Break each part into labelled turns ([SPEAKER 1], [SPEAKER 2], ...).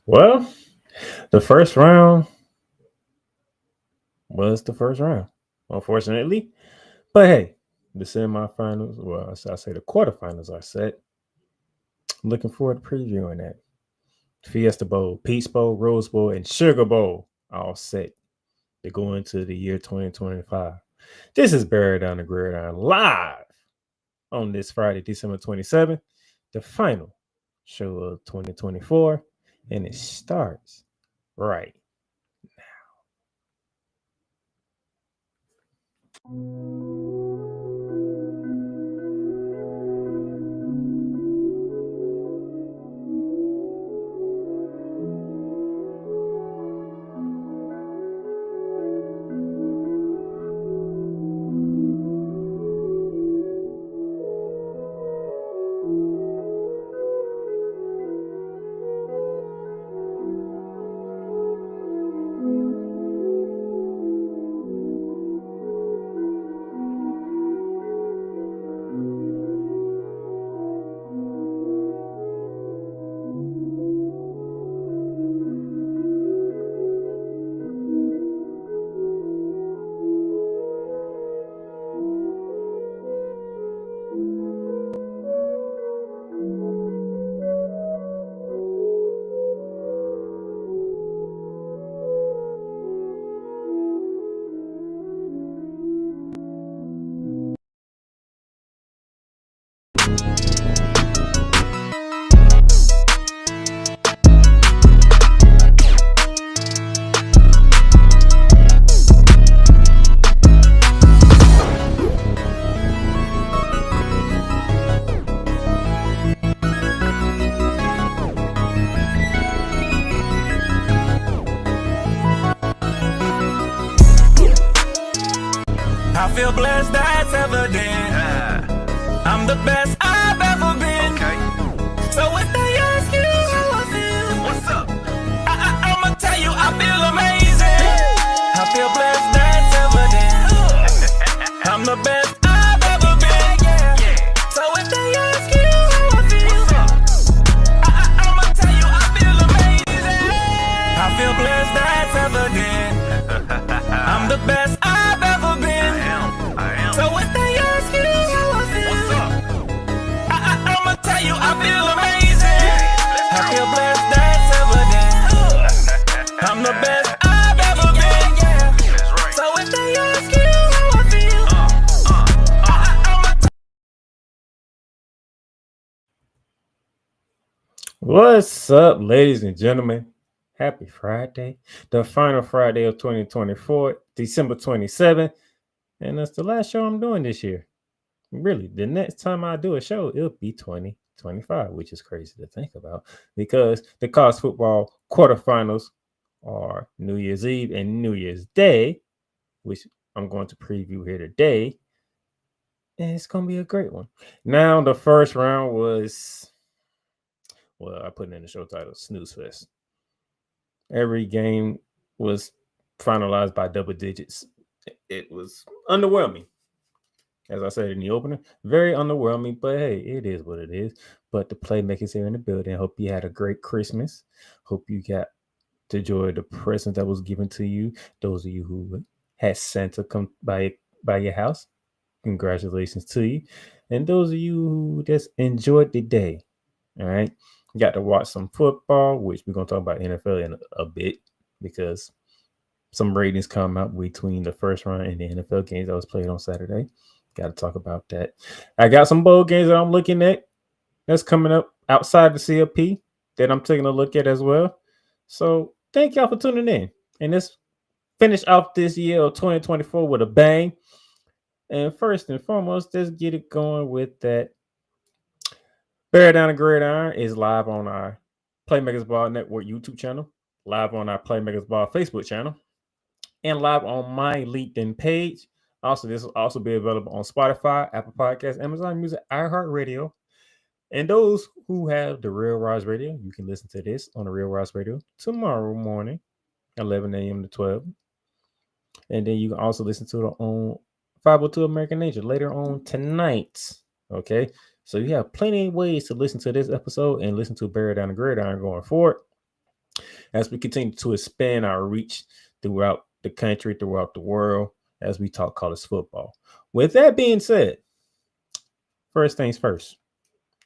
[SPEAKER 1] Well, the first round was the first round, unfortunately. But hey, the semifinals, well, I say the quarterfinals are set. Looking forward to previewing that. Fiesta Bowl, Peach Bowl, Rose Bowl, and Sugar Bowl all set to go into the year 2025. This is Buried on the Gridiron live on this Friday, December 27th, the final show of 2024, and it starts right.
[SPEAKER 2] I feel blessed, that's evident. I'm the best I've ever been. Okay. So if they ask you how I feel, what's up? I'ma tell you I feel amazing. I feel blessed, that's evident. I'm the best I've ever been. So if they ask you how I feel, what's up? I'ma tell you I feel amazing. I feel blessed, that's evident. I'm the best I've ever been. So if they ask you how I feel, what's up? I'ma tell you I feel amazing. I feel blessed, that's evident. I'm the best I've ever been. So if they ask you how I feel, I'ma
[SPEAKER 1] What's up, ladies and gentlemen? Happy Friday, the final Friday of 2024, December 27th. And that's the last show I'm doing this year. Really, the next time I do a show, it'll be 2025, which is crazy to think about because the college football quarterfinals are New Year's Eve and New Year's Day, which I'm going to preview here today. And it's going to be a great one. Now, the first round was, well, I put it in the show title, Snoozefest. Every game was finalized by double digits. It was underwhelming. As I said in the opener, very underwhelming, but hey, it is what it is. But the playmakers here in the building, hope you had a great Christmas. Hope you got to enjoy the present that was given to you. Those of you who had Santa come by your house, congratulations to you. And those of you who just enjoyed the day, all right, got to watch some football, which we're going to talk about NFL in a bit because some ratings come out between the first round and the NFL games that was played on Saturday. Got to talk about that. I got some bowl games that I'm looking at that's coming up outside the CFP that I'm taking a look at as well. So thank y'all for tuning in. And let's finish off this year of 2024 with a bang. And first and foremost, let's get it going with that. Bear Down the Gridiron is live on our Playmakers Ball Network YouTube channel, live on our Playmakers Ball Facebook channel, and live on my LinkedIn page. Also, this will also be available on Spotify, Apple Podcasts, Amazon Music, iHeartRadio. And those who have the Real Rise Radio, you can listen to this on the Real Rise Radio tomorrow morning, 11 a.m. to 12. And then you can also listen to it on 502 American Nature later on tonight. Okay. So you have plenty of ways to listen to this episode and listen to Bear Down the Gridiron going forward. as we continue to expand our reach throughout the country, throughout the world, as we talk college football. With that being said, first things first,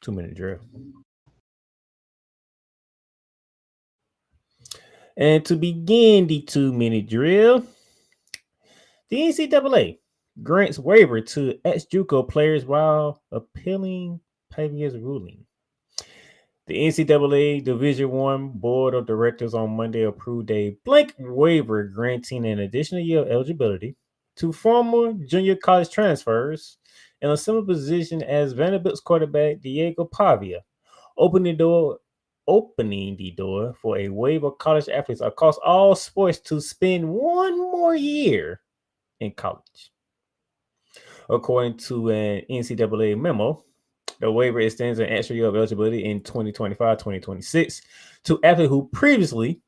[SPEAKER 1] 2 minute drill. And to begin the 2 minute drill, the NCAA grants waiver to ex-JUCO players while appealing previous ruling. The NCAA Division One Board of Directors on Monday approved a blank waiver granting an additional year of eligibility to former junior college transfers in a similar position as Vanderbilt's quarterback Diego Pavia, opening the door for a wave of college athletes across all sports to spend one more year in college. According to an NCAA memo, the waiver extends an extra year of eligibility in 2025-2026 to athletes who previously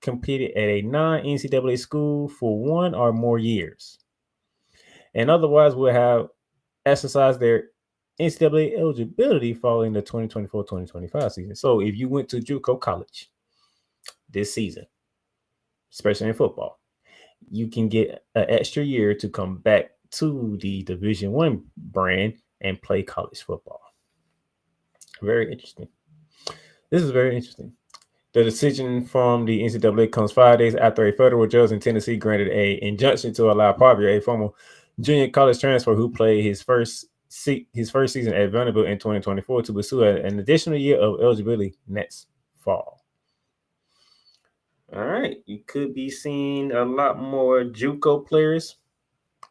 [SPEAKER 1] competed at a non-NCAA school for one or more years, and otherwise will have exercised their NCAA eligibility following the 2024-2025 season. So if you went to JUCO college this season, especially in football, you can get an extra year to come back to the Division One brand and play college football. Very interesting. This is very interesting. The decision from the NCAA comes 5 days after a federal judge in Tennessee granted an injunction to allow Pavia, a former junior college transfer who played his first season at Vanderbilt in 2024, to pursue an additional year of eligibility next fall. All right, you could be seeing a lot more JUCO players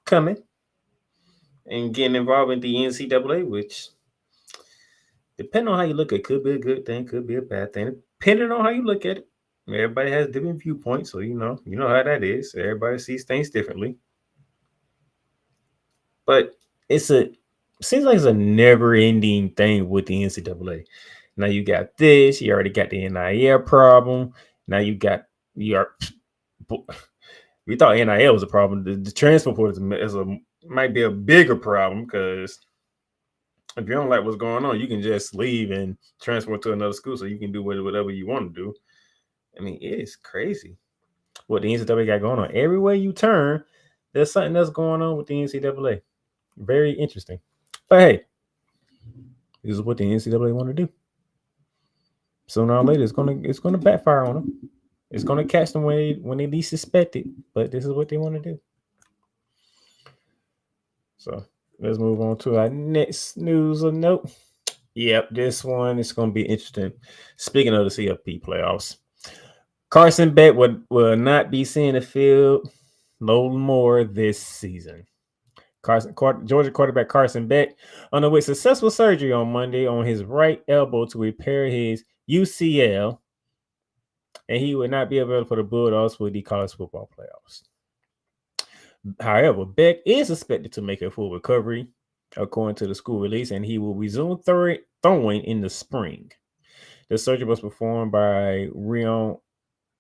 [SPEAKER 1] coming and getting involved in the NCAA, which, depending on how you look at it, could be a good thing, could be a bad thing, depending on how you look at it. Everybody has different viewpoints, so you know how that is. Everybody sees things differently. But seems like it's a never-ending thing with the NCAA. Now you got this, you already got the NIL problem. Now we thought NIL was a problem. The transfer portal might be a bigger problem, because if you don't like what's going on, you can just leave and transfer to another school so you can do whatever you want to do. I mean, it is crazy what the NCAA got going on. Everywhere you turn, there's something that's going on with the NCAA. Very interesting. But hey, this is what the NCAA want to do. Sooner or later, it's gonna backfire on them. It's gonna catch them when they least suspect it. But this is what they want to do. So let's move on to our next news or note. Yep, this one is going to be interesting. Speaking of the CFP playoffs, Carson Beck will not be seeing the field no more this season. Georgia quarterback Carson Beck underwent successful surgery on Monday on his right elbow to repair his UCL, and he will not be available for the Bulldogs for the college football playoffs. However, Beck is expected to make a full recovery, according to the school release, and he will resume throwing in the spring. The surgery was performed by renowned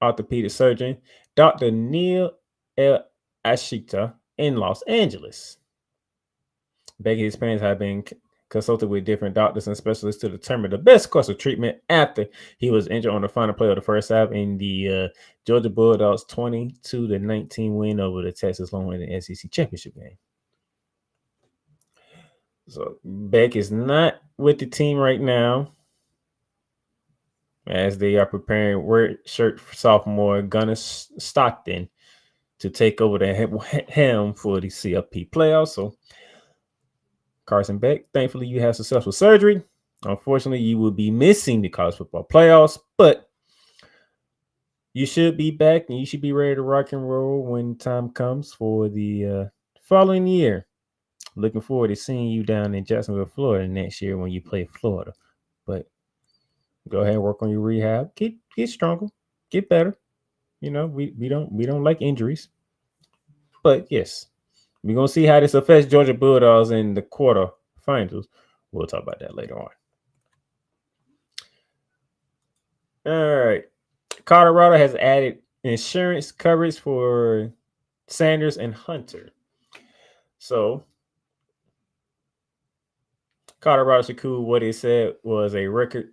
[SPEAKER 1] orthopedic surgeon Dr. Neil L. Ashita in Los Angeles. Beck and his parents have been consulted with different doctors and specialists to determine the best course of treatment after he was injured on the final play of the first half in the Georgia Bulldogs 22-19 win over the Texas Longhorns in the SEC championship game. So Beck is not with the team right now, as they are preparing redshirt sophomore Gunnar Stockton to take over the helm for the CFP playoffs. So Carson Beck, thankfully you have successful surgery. Unfortunately, you will be missing the college football playoffs, but you should be back and you should be ready to rock and roll when time comes for the following year. Looking forward to seeing you down in Jacksonville, Florida next year when you play Florida. But go ahead and work on your rehab. Get stronger, get better. You know, we don't like injuries. But yes, we're gonna see how this affects Georgia Bulldogs in the quarterfinals. We'll talk about that later on. All right. Colorado has added insurance coverage for Sanders and Hunter. So Colorado Shakur, what it said was a record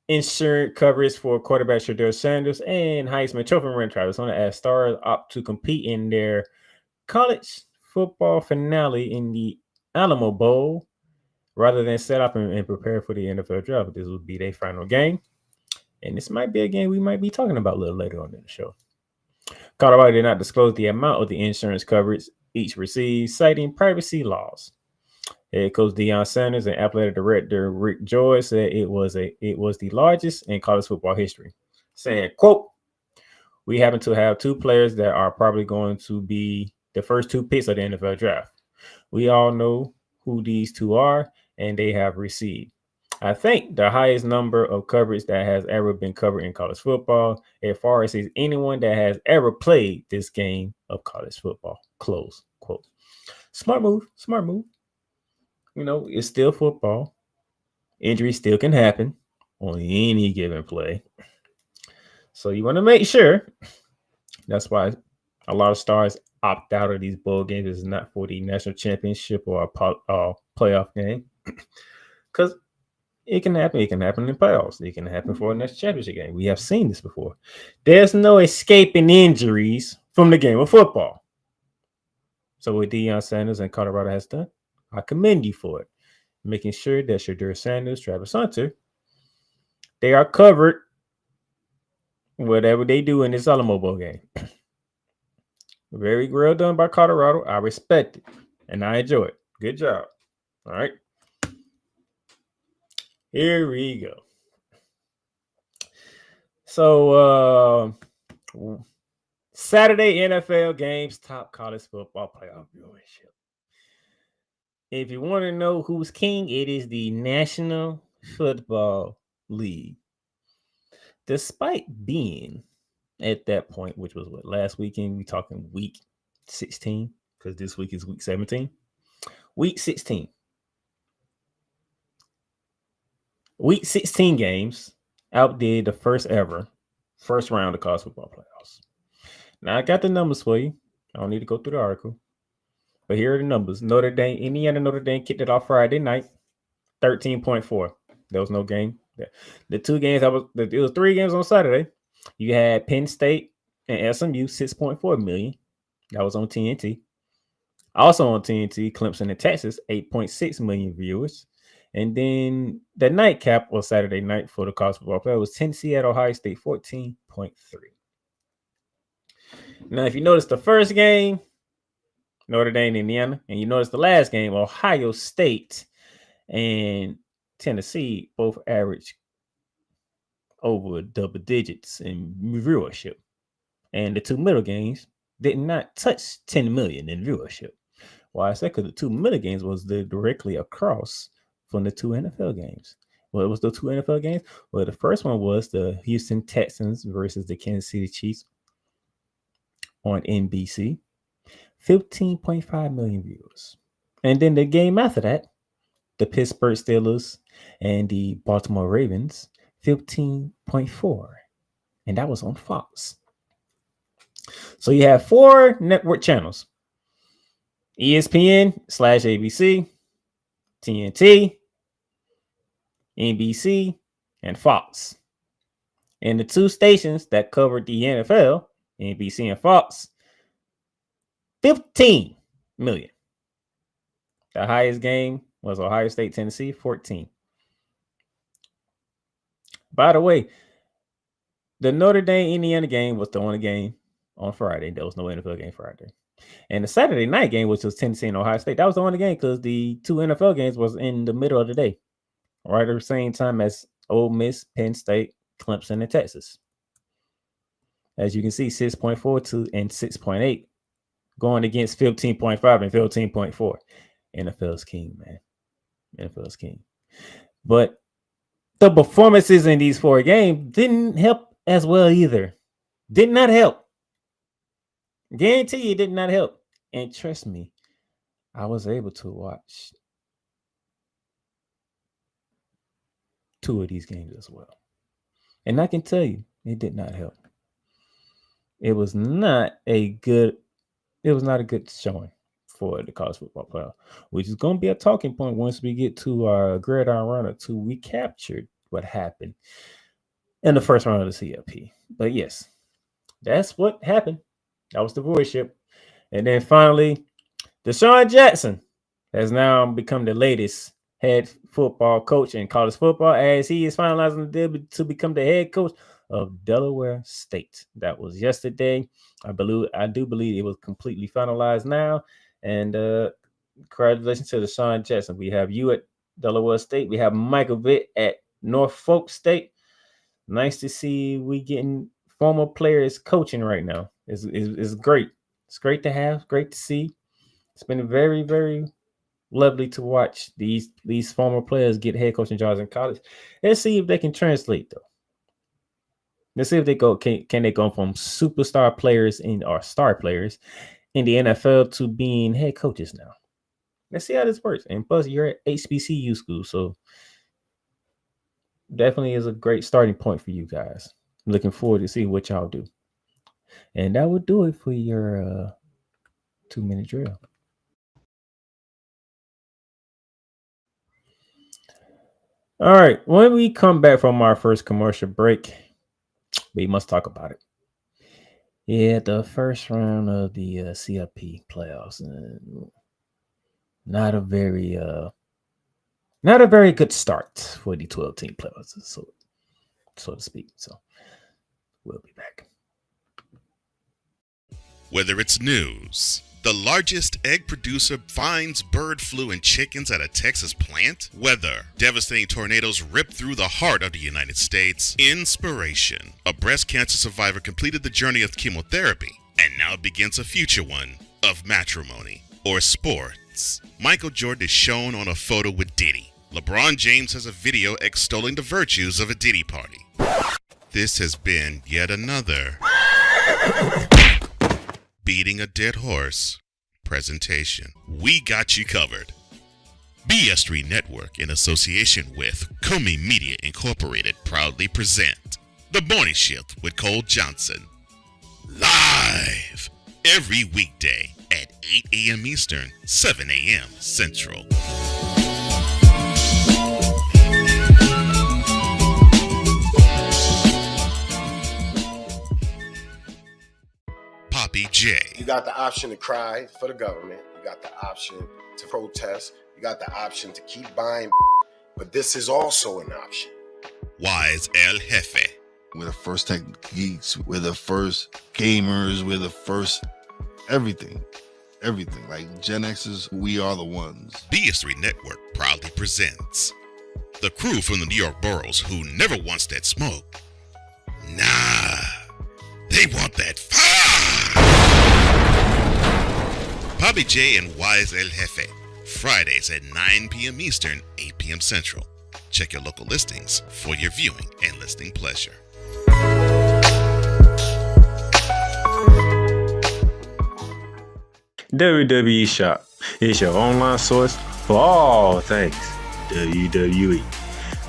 [SPEAKER 1] insurance coverage for quarterback Shedeur Sanders and Heisman Trophy winner Travis Hunter as stars opt to compete in their college football finale in the Alamo Bowl rather than set up and prepare for the NFL draft. This will be their final game. And this might be a game we might be talking about a little later on in the show. Colorado did not disclose the amount of the insurance coverage each received, citing privacy laws. Head coach Deion Sanders and athletic director Rick Joy said it was the largest in college football history, saying, "quote We happen to have two players that are probably going to be the first two picks of the NFL draft. We all know who these two are, and they have received, I think, the highest number of coverage that has ever been covered in college football, as far as anyone that has ever played this game of college football." Close quote. Smart move. Smart move. It's still football. Injuries still can happen on any given play. So you want to make sure. That's why a lot of stars opt out of these bowl games. It's not for the national championship or a playoff game. Because it can happen. It can happen in playoffs. It can happen for a national championship game. We have seen this before. There's no escaping injuries from the game of football. So what Deion Sanders and Colorado has done, I commend you for it. Making sure that Shedeur Sanders, Travis Hunter, they are covered whatever they do in this Alamo Bowl game. Very well done by Colorado. I respect it. And I enjoy it. Good job. All right. Here we go. So, Saturday NFL games, top college football playoff viewership. If you want to know who's king, it is the National Football League. Despite being at that point, which was last weekend, we talking week 16, because this week is week 17. Week 16. Week 16 games outdid the first round of college football playoffs. Now, I got the numbers for you. I don't need to go through the article. But here are the numbers. Notre Dame kicked it off Friday night, 13.4. There was no game. The two games, it was 3 games on Saturday. You had Penn State and SMU, 6.4 million. That was on TNT. Also on TNT, Clemson and Texas, 8.6 million viewers. And then the nightcap was Saturday night for the college football playoff was Tennessee at Ohio State, 14.3. Now, if you notice the first game, Notre Dame, Indiana, and you notice the last game, Ohio State and Tennessee both averaged over double digits in viewership. And the two middle games did not touch 10 million in viewership. Why I say? Because the two middle games was directly across from the two NFL games. What was the two NFL games? Well, the first one was the Houston Texans versus the Kansas City Chiefs on NBC. 15.5 million viewers. And then the game after that, the Pittsburgh Steelers and the Baltimore Ravens, 15.4. And that was on Fox. So you have 4 network channels: ESPN/ABC, TNT, NBC, and Fox. And the 2 stations that covered the NFL, NBC and Fox, 15 million. The highest game was Ohio State, Tennessee, 14. By the way, the Notre Dame, Indiana game was the only game on Friday. There was no NFL game Friday. And the Saturday night game, which was Tennessee and Ohio State, that was the only game because the 2 NFL games was in the middle of the day, right at the same time as Ole Miss, Penn State, Clemson, and Texas. As you can see, 6.42 and 6.8 going against 15.5 and 15.4. NFL's king, man. NFL's king. But the performances in these 4 games didn't help as well either. Did not help. Guarantee you it did not help. And trust me, I was able to watch 2 of these games as well. And I can tell you, it did not help. It was not a good showing for the college football playoff, which is going to be a talking point once we get to our gridiron runner 2. We captured what happened in the first round of the CFP. But yes, that's what happened. That was the voidship. And then finally, Deshaun Jackson has now become the latest head football coach in college football as he is finalizing the deal to become the head coach of Delaware State. That was yesterday. I do believe it was completely finalized now. And congratulations to Deshaun Jackson. We have you at Delaware State. We have Michael Vitt at Norfolk State. Nice to see we getting former players coaching right now. It's great. It's great to have. Great to see. It's been very, very lovely to watch these former players get head coaching jobs in college. Let's see if they can translate though. Let's see if they can they go from superstar players or star players in the NFL to being head coaches now. Let's see how this works. And plus, you're at HBCU school, so definitely is a great starting point for you guys. Looking forward to see what y'all do. And that would do it for your 2-minute drill. All right. When we come back from our first commercial break, we must talk about it. Yeah, the first round of the CFP playoffs. Not a very good start for the 12-team playoffs, so to speak. So we'll be back.
[SPEAKER 3] Whether it's news, the largest egg producer finds bird flu in chickens at a Texas plant, weather, devastating tornadoes rip through the heart of the United States, inspiration, a breast cancer survivor completed the journey of chemotherapy, and now begins a future one of matrimony or sports. Michael Jordan is shown on a photo with Diddy. LeBron James has a video extolling the virtues of a Diddy party. This has been yet another beating a dead horse presentation. We got you covered. BS3 Network, in association with Comey Media Incorporated, proudly present The Morning Shift with Cole Johnson. Live every weekday at 8 a.m. Eastern, 7 a.m. Central. Poppy J.
[SPEAKER 4] You got the option to cry for the government. You got the option to protest. You got the option to keep buying. But this is also an option.
[SPEAKER 3] Wise El Jefe.
[SPEAKER 5] We're the first tech geeks. We're the first gamers. We're the first everything. Everything. Like Gen X's, we are the ones.
[SPEAKER 3] BS3 Network proudly presents the crew from the New York boroughs who never wants that smoke. Nah, they want that fire. Poppy J and Wise El Jefe, Fridays at 9 p.m. Eastern, 8 p.m. Central. Check your local listings for your viewing and listening pleasure.
[SPEAKER 1] WWE Shop is your online source for all things WWE.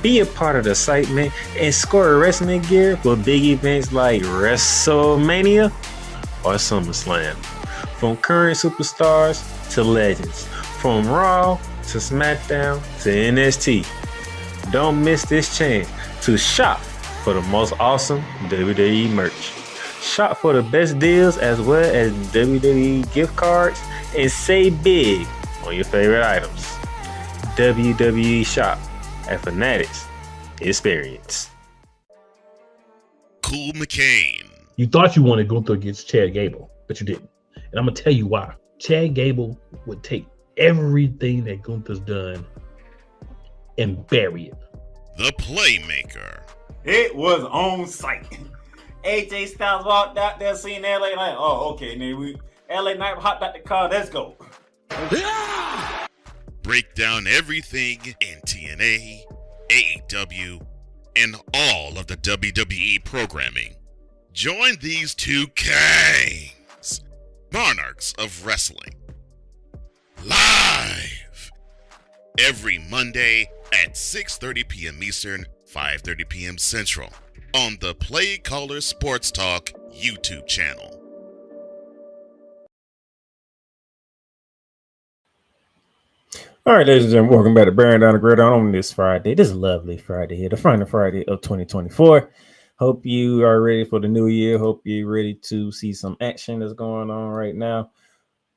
[SPEAKER 1] Be a part of the site, man, and score wrestling gear for big events like WrestleMania or SummerSlam. From current superstars to legends, from Raw to SmackDown to NXT. Don't miss this chance to shop for the most awesome WWE merch. Shop for the best deals as well as WWE gift cards and save big on your favorite items. WWE Shop at Fanatics Experience.
[SPEAKER 3] Cool McCain.
[SPEAKER 6] You thought you wanted Gunther against Chad Gable, but you didn't. And I'm going to tell you why. Chad Gable would take everything that Gunther's done and bury it.
[SPEAKER 3] The Playmaker.
[SPEAKER 7] It was on site. AJ Styles walked out there seeing LA Knight. Oh, okay. And then LA Knight hopped out the car. Let's go.
[SPEAKER 3] Break down everything in TNA, AEW, and all of the WWE programming. Join these two kings, monarchs of wrestling, live every Monday at 6:30 p.m. Eastern, 5:30 p.m. Central on the Play Caller Sports Talk YouTube channel.
[SPEAKER 1] All right, ladies and gentlemen, welcome back to Bearing Down the Gridiron on this Friday. This lovely Friday here, the final Friday of 2024. Hope you are ready for the new year. Hope you're ready to see some action that's going on right now.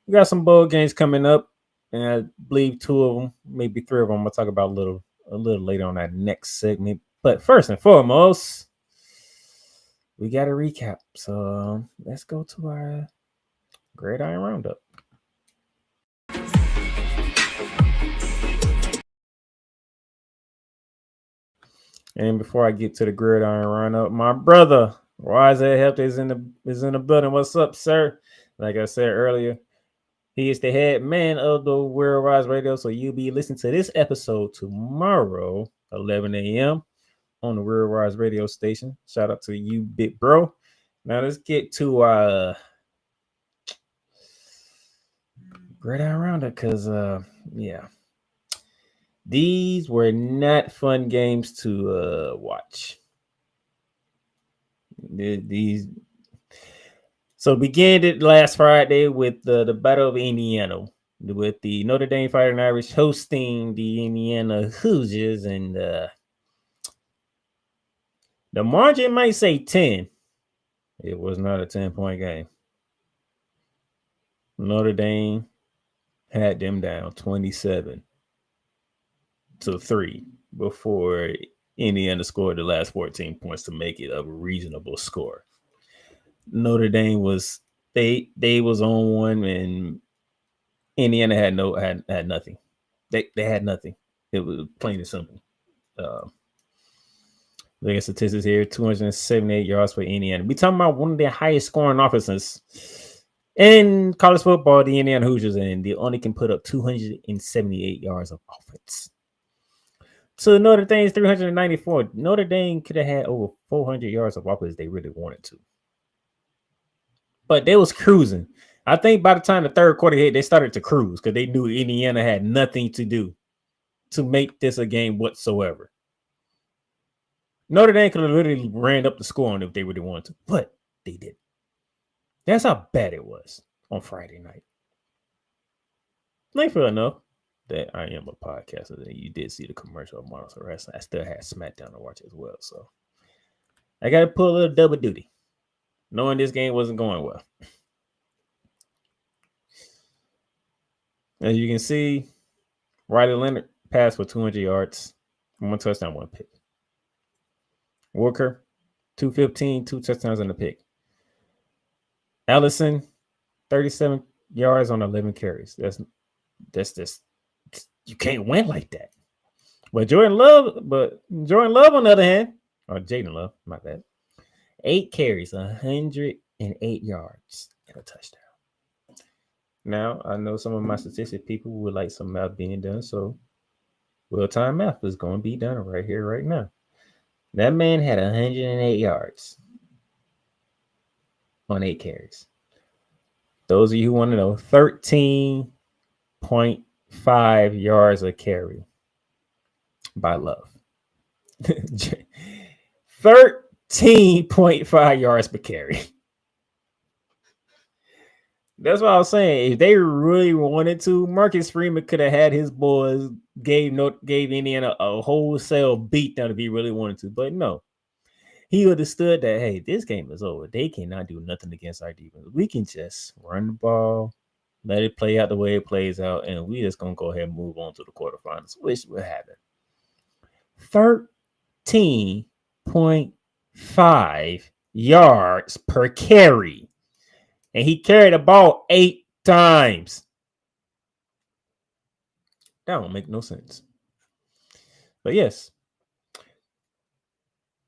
[SPEAKER 1] We got some bowl games coming up, and I believe 2 of them, maybe 3 of them. I'm gonna talk about a little later on that next segment. But first and foremost, we got a recap. So let's go to our Gridiron Roundup. And before I get to the Gridiron Roundup, my brother Wise Health is in the building. What's up, sir? Like I said earlier, he is the head man of the World Rise Radio. So you'll be listening to this episode tomorrow, 11 a.m. on the World Rise Radio station. Shout out to you, big bro. Now let's get to Gridiron Roundup because yeah. These were not fun games to watch. These so began it last Friday with the Battle of Indiana, with the Notre Dame Fighting Irish hosting the Indiana Hoosiers, and the margin might say 10. It was not a 10-point game. Notre Dame had them down 27-3 before Indiana scored the last 14 points to make it a reasonable score. Notre Dame was they was on one, and Indiana had nothing. They had nothing. It was plain and simple. Look at statistics here: 278 yards for Indiana. We talking about one of their highest scoring offenses in college football, the Indiana Hoosiers, and they only can put up 278 yards of offense. So Notre Dame's 394. Notre Dame could have had over 400 yards of offense if they really wanted to. But they was cruising. I think by the time the third quarter hit, they started to cruise because they knew Indiana had nothing to do to make this a game whatsoever. Notre Dame could have literally ran up the score on it if they really wanted to, but they didn't. That's how bad it was on Friday night. Thankfully enough that I am a podcaster, that you did see the commercial of Monster Wrestling. I still had SmackDown to watch as well, so I got to pull a little double duty, knowing this game wasn't going well. As you can see, Riley Leonard passed for 200 yards, 1 touchdown, 1 pick. Walker, 215, 2 touchdowns and a pick. Allison, 37 yards on 11 carries. That's just, you can't win like that. But Jordan Love, on the other hand, or Jaden Love, my bad, 8 carries, 108 yards and a touchdown. Now, I know some of my statistic people would like some math being done, so real-time math is going to be done right here, right now. That man had 108 yards on 8 carries. Those of you who want to know, 13.5 yards a carry by Love. 13.5 yards per carry. That's what I was saying. If they really wanted to, Marcus Freeman could have had his boys gave Indiana a wholesale beatdown if he really wanted to. But no. He understood that, hey, this game is over. They cannot do nothing against our defense. We can just run the ball, let it play out the way it plays out, and we just going to go ahead and move on to the quarterfinals, which will happen. 13.5 yards per carry. And he carried the ball 8 times. That don't make no sense. But yes,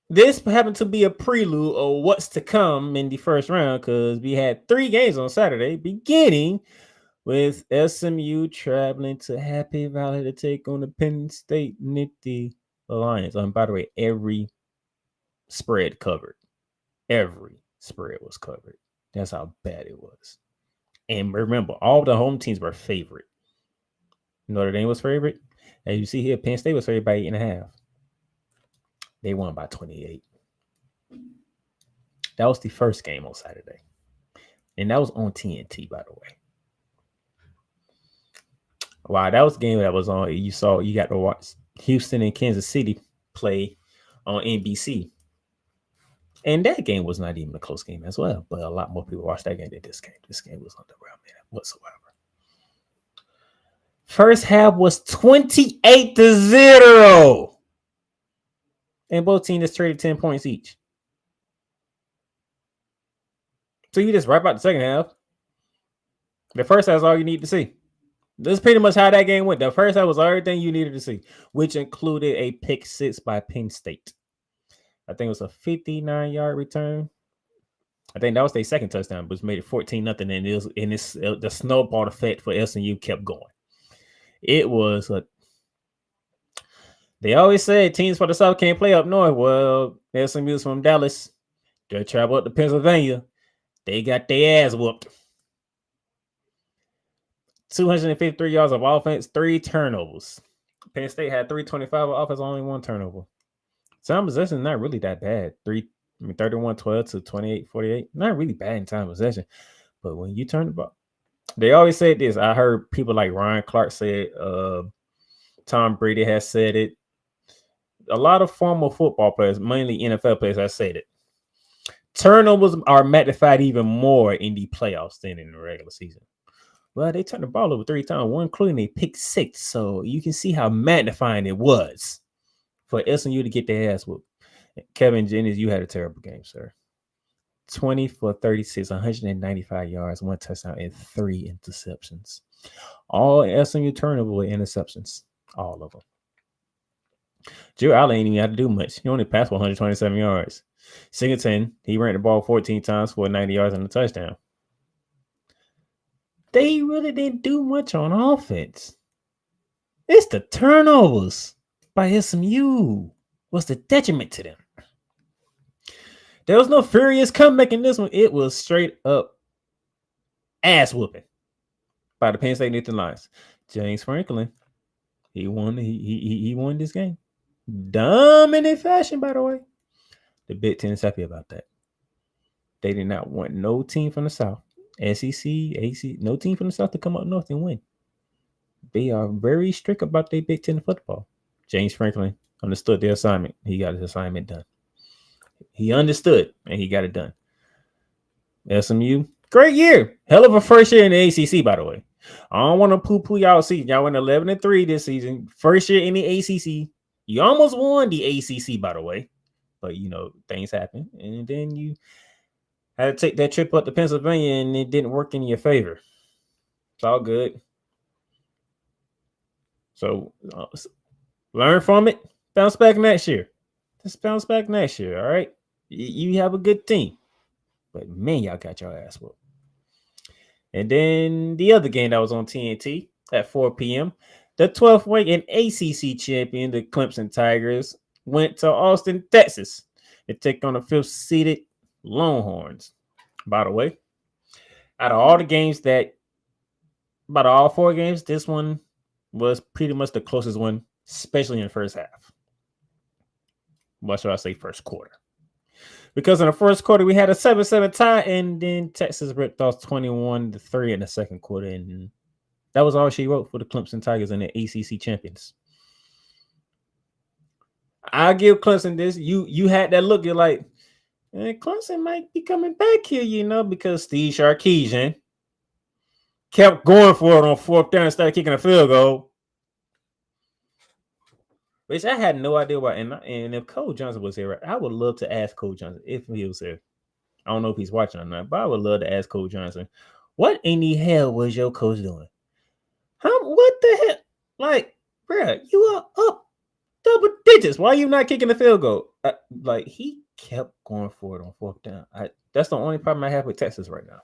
[SPEAKER 1] this happened to be a prelude of what's to come in the first round because we had 3 games on Saturday, beginning with SMU traveling to Happy Valley to take on the Penn State Nifty Alliance. By the way, every spread covered. Every spread was covered. That's how bad it was. And remember, all the home teams were favorite. Notre Dame was favorite. As you see here, Penn State was favored by 8.5. They won by 28. That was the first game on Saturday. And that was on TNT, by the way. Wow, that was a game that was on. You got to watch Houston and Kansas City play on NBC. And that game was not even a close game as well. But a lot more people watched that game than this game. This game was underwhelming whatsoever. First half was 28-0. And both teams just traded 10 points each. So you just wrap out the second half. The first half is all you need to see. This is pretty much how that game went. The first half was everything you needed to see, which included a pick 6 by Penn State. I think it was a 59-yard return. I think that was their second touchdown, which made it 14-0. And the snowball effect for SMU kept going. It was they always say teams for the South can't play up north. Well, SMU's from Dallas. They travel up to Pennsylvania. They got their ass whooped. 253 yards of offense, 3 turnovers. Penn State had 325 of offense, only 1 turnover. Time possession not really that bad. 31-12 to 28-48. Not really bad in time possession. But when you turn the ball, they always say this. I heard people like Ryan Clark say it. Tom Brady has said it. A lot of former football players, mainly NFL players, have said it. Turnovers are magnified even more in the playoffs than in the regular season. Well, they turned the ball over 3 times, one including a pick 6. So you can see how magnifying it was for SMU to get their ass whooped. Kevin Jennings, you had a terrible game, sir. 20 for 36, 195 yards, 1 touchdown, and 3 interceptions. All SMU turnover with interceptions. All of them. Joe Allen ain't even had to do much. He only passed for 127 yards. Singleton, he ran the ball 14 times for 90 yards and a touchdown. They really didn't do much on offense. It's the turnovers by SMU was the detriment to them. There was no furious comeback in this one. It was straight up ass whooping by the Penn State Nathan Lions. James Franklin, he won. He won this game. Dominant fashion, by the way. The Big Ten is happy about that. They did not want no team from the South, SEC, AC, no team from the South to come up north and win. They are very strict about their Big Ten football. James Franklin understood their assignment. He got his assignment done. He understood, and he got it done. SMU, great year. Hell of a first year in the ACC, by the way. I don't want to poo-poo y'all season. Y'all went 11-3 this season. First year in the ACC. You almost won the ACC, by the way. But, you know, things happen. And then you had to take that trip up to Pennsylvania, and it didn't work in your favor. It's all good. So, learn from it. Bounce back next year. Just bounce back next year, all right? You have a good team. But, man, y'all got your ass whooped. And then the other game that was on TNT at 4 p.m., the 12th ranked and ACC champion, the Clemson Tigers, went to Austin, Texas to take on the 5th-seeded Longhorns. By the way, out of all 4 games, this one was pretty much the closest one, especially in the first half. What should I say, first quarter? Because in the first quarter, we had a 7-7 tie, and then Texas ripped off 21-3 in the second quarter, and that was all she wrote for the Clemson Tigers and the ACC champions. I'll give Clemson this. You had that look. You're like, Clemson might be coming back here, you know, because Steve Sarkisian kept going for it on 4th down and started kicking a field goal. Which I had no idea why. And if Cole Johnson was here, I would love to ask Cole Johnson if he was here. I don't know if he's watching or not, but I would love to ask Cole Johnson, what in the hell was your coach doing? What the hell? Like, bro, you are up double digits. Why are you not kicking the field goal? Like, he kept going for it on 4th down. That's the only problem I have with Texas right now.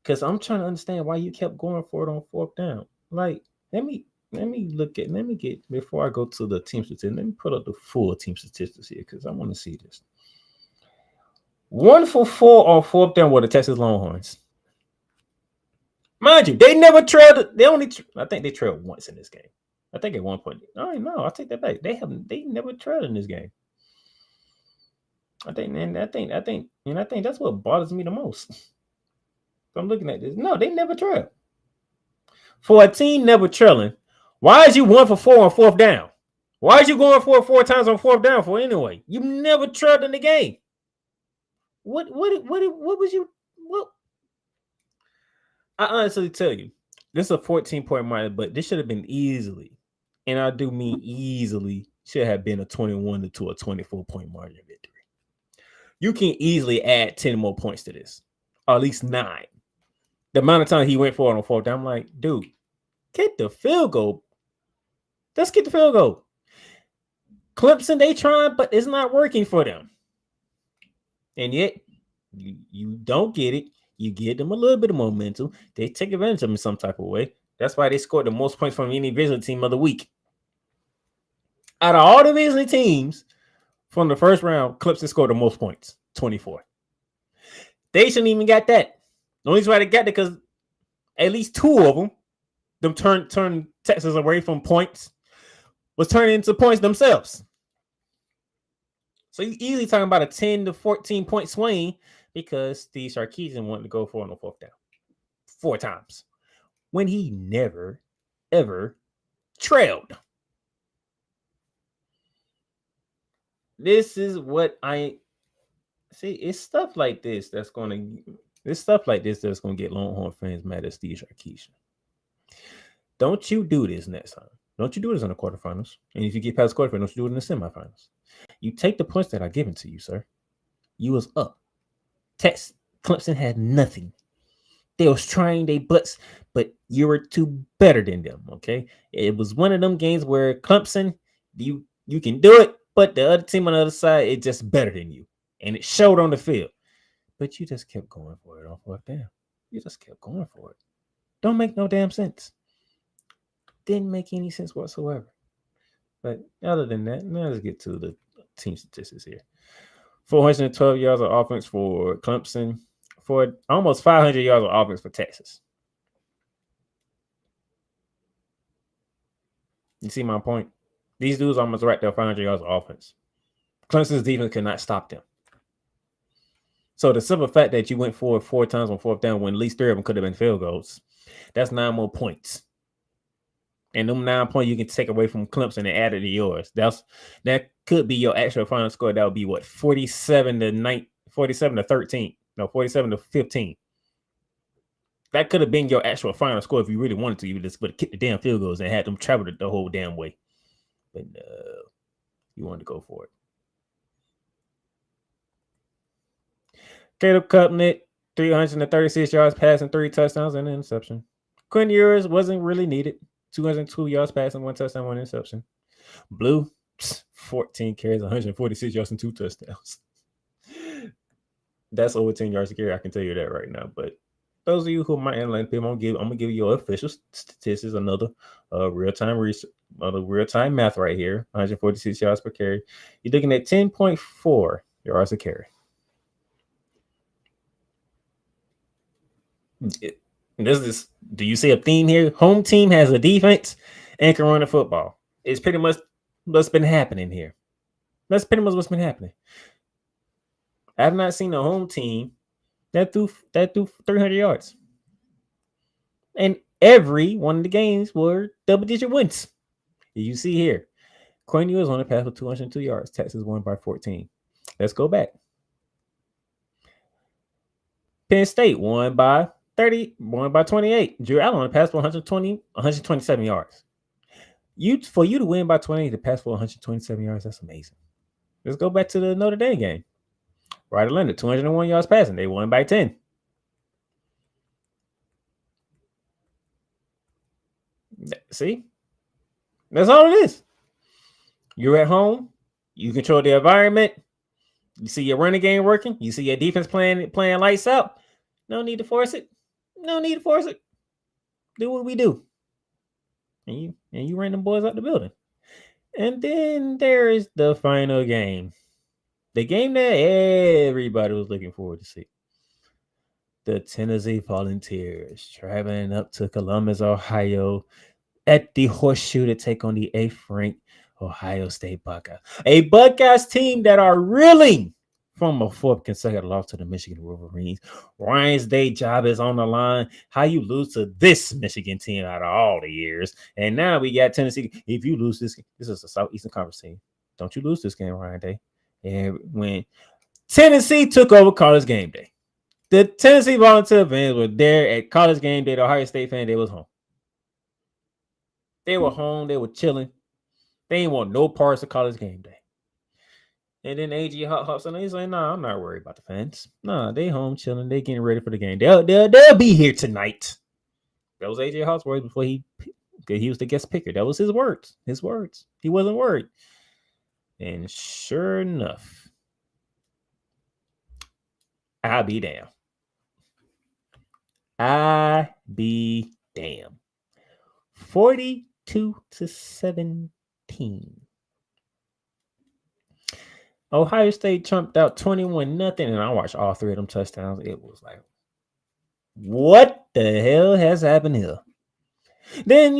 [SPEAKER 1] Because I'm trying to understand why you kept going for it on 4th down. Like, let me get, before I go to the team statistics, let me put up the full team statistics here because I want to see this. 1 for 4 on 4th down with the Texas Longhorns. Mind you, they never trailed. I think they trailed once in this game. I think at one point. No, I'll take that back. They never trailed in this game. I think that's what bothers me the most. I'm looking at this. No, they never trailed. For a team never trailing, why is you 1 for 4 on 4th down? Why is you going for it 4 times on 4th down for anyway? You never trailed in the game. What was you? What? I honestly tell you, this is a 14-point margin, but this should have been easily, and I do mean easily, should have been a 21 to a 24-point margin victory. You can easily add 10 more points to this, or at least 9. The amount of time he went for it on fourth down, I'm like, dude, get the field goal. Let's get the field goal. Clemson, they trying, but it's not working for them. And yet, you don't get it. You give them a little bit of momentum. They take advantage of them in some type of way. That's why they scored the most points from any visiting team of the week. Out of all the visiting teams from the first round, Clemson scored the most points, 24. They shouldn't even got that. The only reason why they got that because at least 2 of them turned Texas away from points, was turning into points themselves. So you easily talking about a 10 to 14 point swing because Steve Sarkisian wanted to go for it on the fourth down 4 times when he never, ever trailed. This is what I see. It's stuff like this that's going to get Longhorn fans mad at Steve Sarkisian. Don't you do this next time. Don't you do this in the quarterfinals. And if you get past the quarterfinals, don't you do it in the semifinals. You take the points that are given to you, sir. You was up. Clemson had nothing. They was trying their butts, but you were too better than them, okay? It was one of them games where Clemson, you can do it, but the other team on the other side is just better than you. And it showed on the field. But you just kept going for it on fourth down. You just kept going for it. Don't make no damn sense. Didn't make any sense whatsoever. But other than that, now let's get to the team statistics here. 412 yards of offense for Clemson, for almost 500 yards of offense for Texas. You see my point? These dudes almost right there, 500 yards of offense. Clemson's defense could not stop them. So the simple fact that you went forward 4 times on fourth down when at least 3 of them could have been field goals, that's 9 more points. And them 9 points you can take away from Clemson and add it to yours. That could be your actual final score. That would be what, 47 to 13. No, 47 to 15. That could have been your actual final score if you really wanted to. You just would kick the damn field goals and had them travel the whole damn way. But no, you wanted to go for it. Caleb Cupnick, 336 yards passing, 3 touchdowns and an interception. Quinn Ewers wasn't really needed. 202 yards passing, 1 touchdown, 1 interception. Blue, 14 carries, 146 yards and 2 touchdowns. That's over 10 yards a carry. I can tell you that right now. But those of you who might analyze people, I'm gonna give you your official statistics. Another real-time math right here. 146 yards per carry. You're looking at 10.4 yards a carry. Do you see a theme here? Home team has a defense and can run the football. It's pretty much what's been happening here. That's pretty much what's been happening. I've not seen a home team that threw 300 yards. And every one of the games were double-digit wins. You see here, Quinn was on the pass for 202 yards. Texas won by 14. Let's go back. Penn State won by 28. Drew Allen passed for 127 yards. For you to win by 28 to pass for 127 yards, that's amazing. Let's go back to the Notre Dame game. Right Atlanta, 201 yards passing. They won by 10. See? That's all it is. You're at home. You control the environment. You see your running game working. You see your defense playing lights out. No need to force it. Do what we do. And you ran them boys out the building. And then there is the final game. The game that everybody was looking forward to see. The Tennessee Volunteers traveling up to Columbus, Ohio at the Horseshoe to take on the 8th-ranked Ohio State Buckeyes. A Buckeyes team that are reeling from a 4th consecutive loss to the Michigan Wolverines. Ryan's day job is on the line. How you lose to this Michigan team out of all the years. And now we got Tennessee. If you lose this is a Southeastern Conference team. Don't you lose this game, Ryan Day. And when Tennessee took over College Game Day. The Tennessee volunteer fans were there at College Game Day. The Ohio State fan, they was home. They were home. They were chilling. They didn't want no parts of College Game Day. And then AG hops and he's like, "Nah, I'm not worried about the fans. Nah, they home chilling. They getting ready for the game. They'll be here tonight." That was AJ Hawk's words before he was the guest picker. That was his words. His words. He wasn't worried. And sure enough, I'll be damn. I be damn. 42-17. Ohio State trumped out 21-0, and I watched all three of them touchdowns. It was like, what the hell has happened here? Then,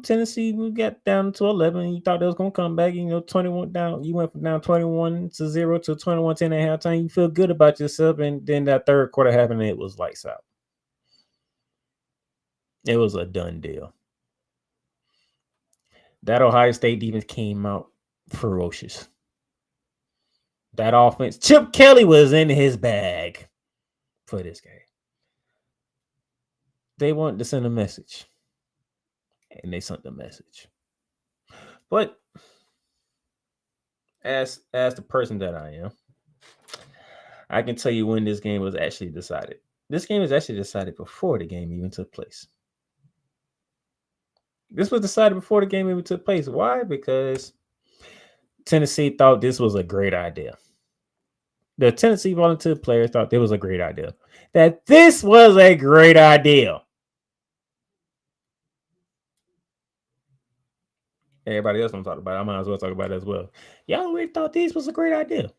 [SPEAKER 1] Tennessee got down to 11. You thought they was going to come back, 21 down. You went from down 21-0 to 21-10 at halftime. You feel good about yourself, and then that third quarter happened, and it was lights out. It was a done deal. That Ohio State defense came out ferocious. That offense, Chip Kelly was in his bag for this game. They wanted to send a message, and they sent the message. But as the person that I am, I can tell you when this game was actually decided. This game was actually decided before the game even took place. This was decided before the game even took place. Why? Because Tennessee thought this was a great idea. The Tennessee volunteer players thought it was a great idea. That this was a great idea. Everybody else want to talk about it. I might as well talk about it as well. Y'all really thought this was a great idea.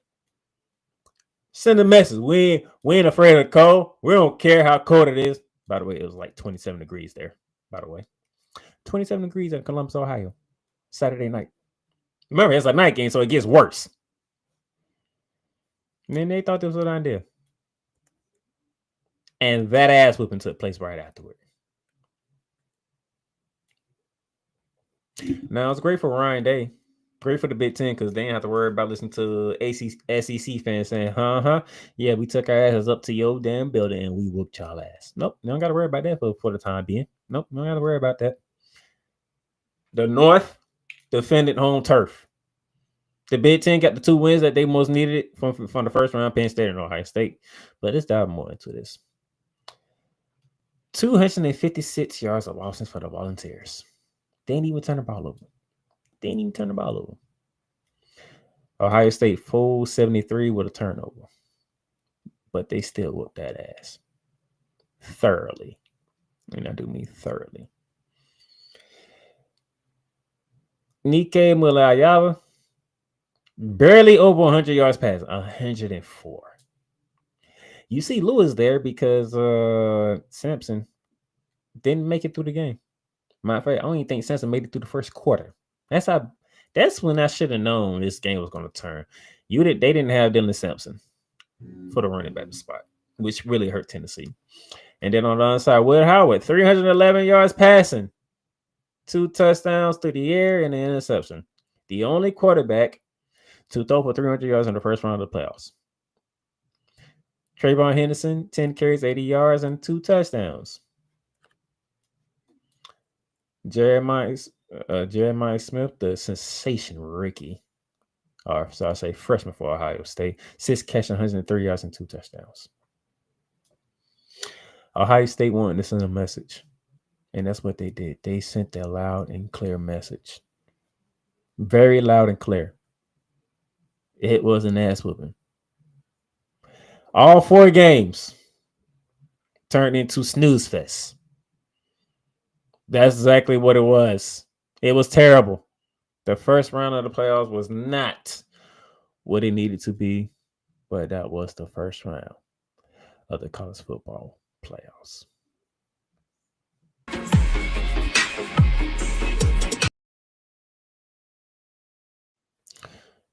[SPEAKER 1] Send a message. We ain't afraid of cold. We don't care how cold it is. By the way, it was like 27 degrees there. By the way, 27 degrees in Columbus, Ohio, Saturday night. Remember, it's a night game, so it gets worse. And then they thought this was an idea. And that ass whooping took place right afterward. Now, it's great for Ryan Day. Great for the Big Ten because they didn't have to worry about listening to SEC fans saying, yeah, we took our asses up to your damn building and we whooped y'all ass. Nope, you don't got to worry about that for the time being. Nope, you don't got to worry about that. The North defended home turf. The Big Ten got the 2 wins that they most needed from the first round, Penn State and Ohio State. But let's dive more into this. 256 yards of offense for the Volunteers. They didn't even turn the ball over. Ohio State full 73 with a turnover. But they still whooped that ass. Thoroughly. And I do mean thoroughly. Nike Mulayava, barely over 100 yards passing. 104. You see Lewis there because Sampson didn't make it through the game. Matter of fact, I don't even think Sampson made it through the first quarter. That's when I should have known this game was going to turn. They didn't have Dylan Sampson for the running back spot, which really hurt Tennessee. And then on the other side, Will Howard, 311 yards passing, 2 touchdowns through the air and an interception. The only quarterback to throw for 300 yards in the first round of the playoffs. Trayvon Henderson, 10 carries, 80 yards, and 2 touchdowns. Jeremiah Smith, the sensation rookie, or so I say freshman for Ohio State, 6 catches, 103 yards, and 2 touchdowns. Ohio State wanted to send a message, and that's what they did. They sent a loud and clear message. Very loud and clear. It was an ass whooping. All 4 games turned into Snoozefest. That's exactly what it was. It was terrible. The first round of the playoffs was not what it needed to be, but that was the first round of the college football playoffs.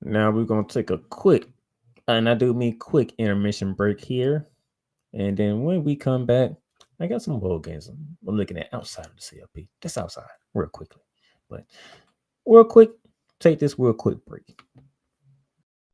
[SPEAKER 1] Now we're going to take a quick, and I do mean quick, intermission break here. And then when we come back, I got some bowl games I'm looking at outside of the CFP. Just outside, real quickly. But real quick, take this real quick break.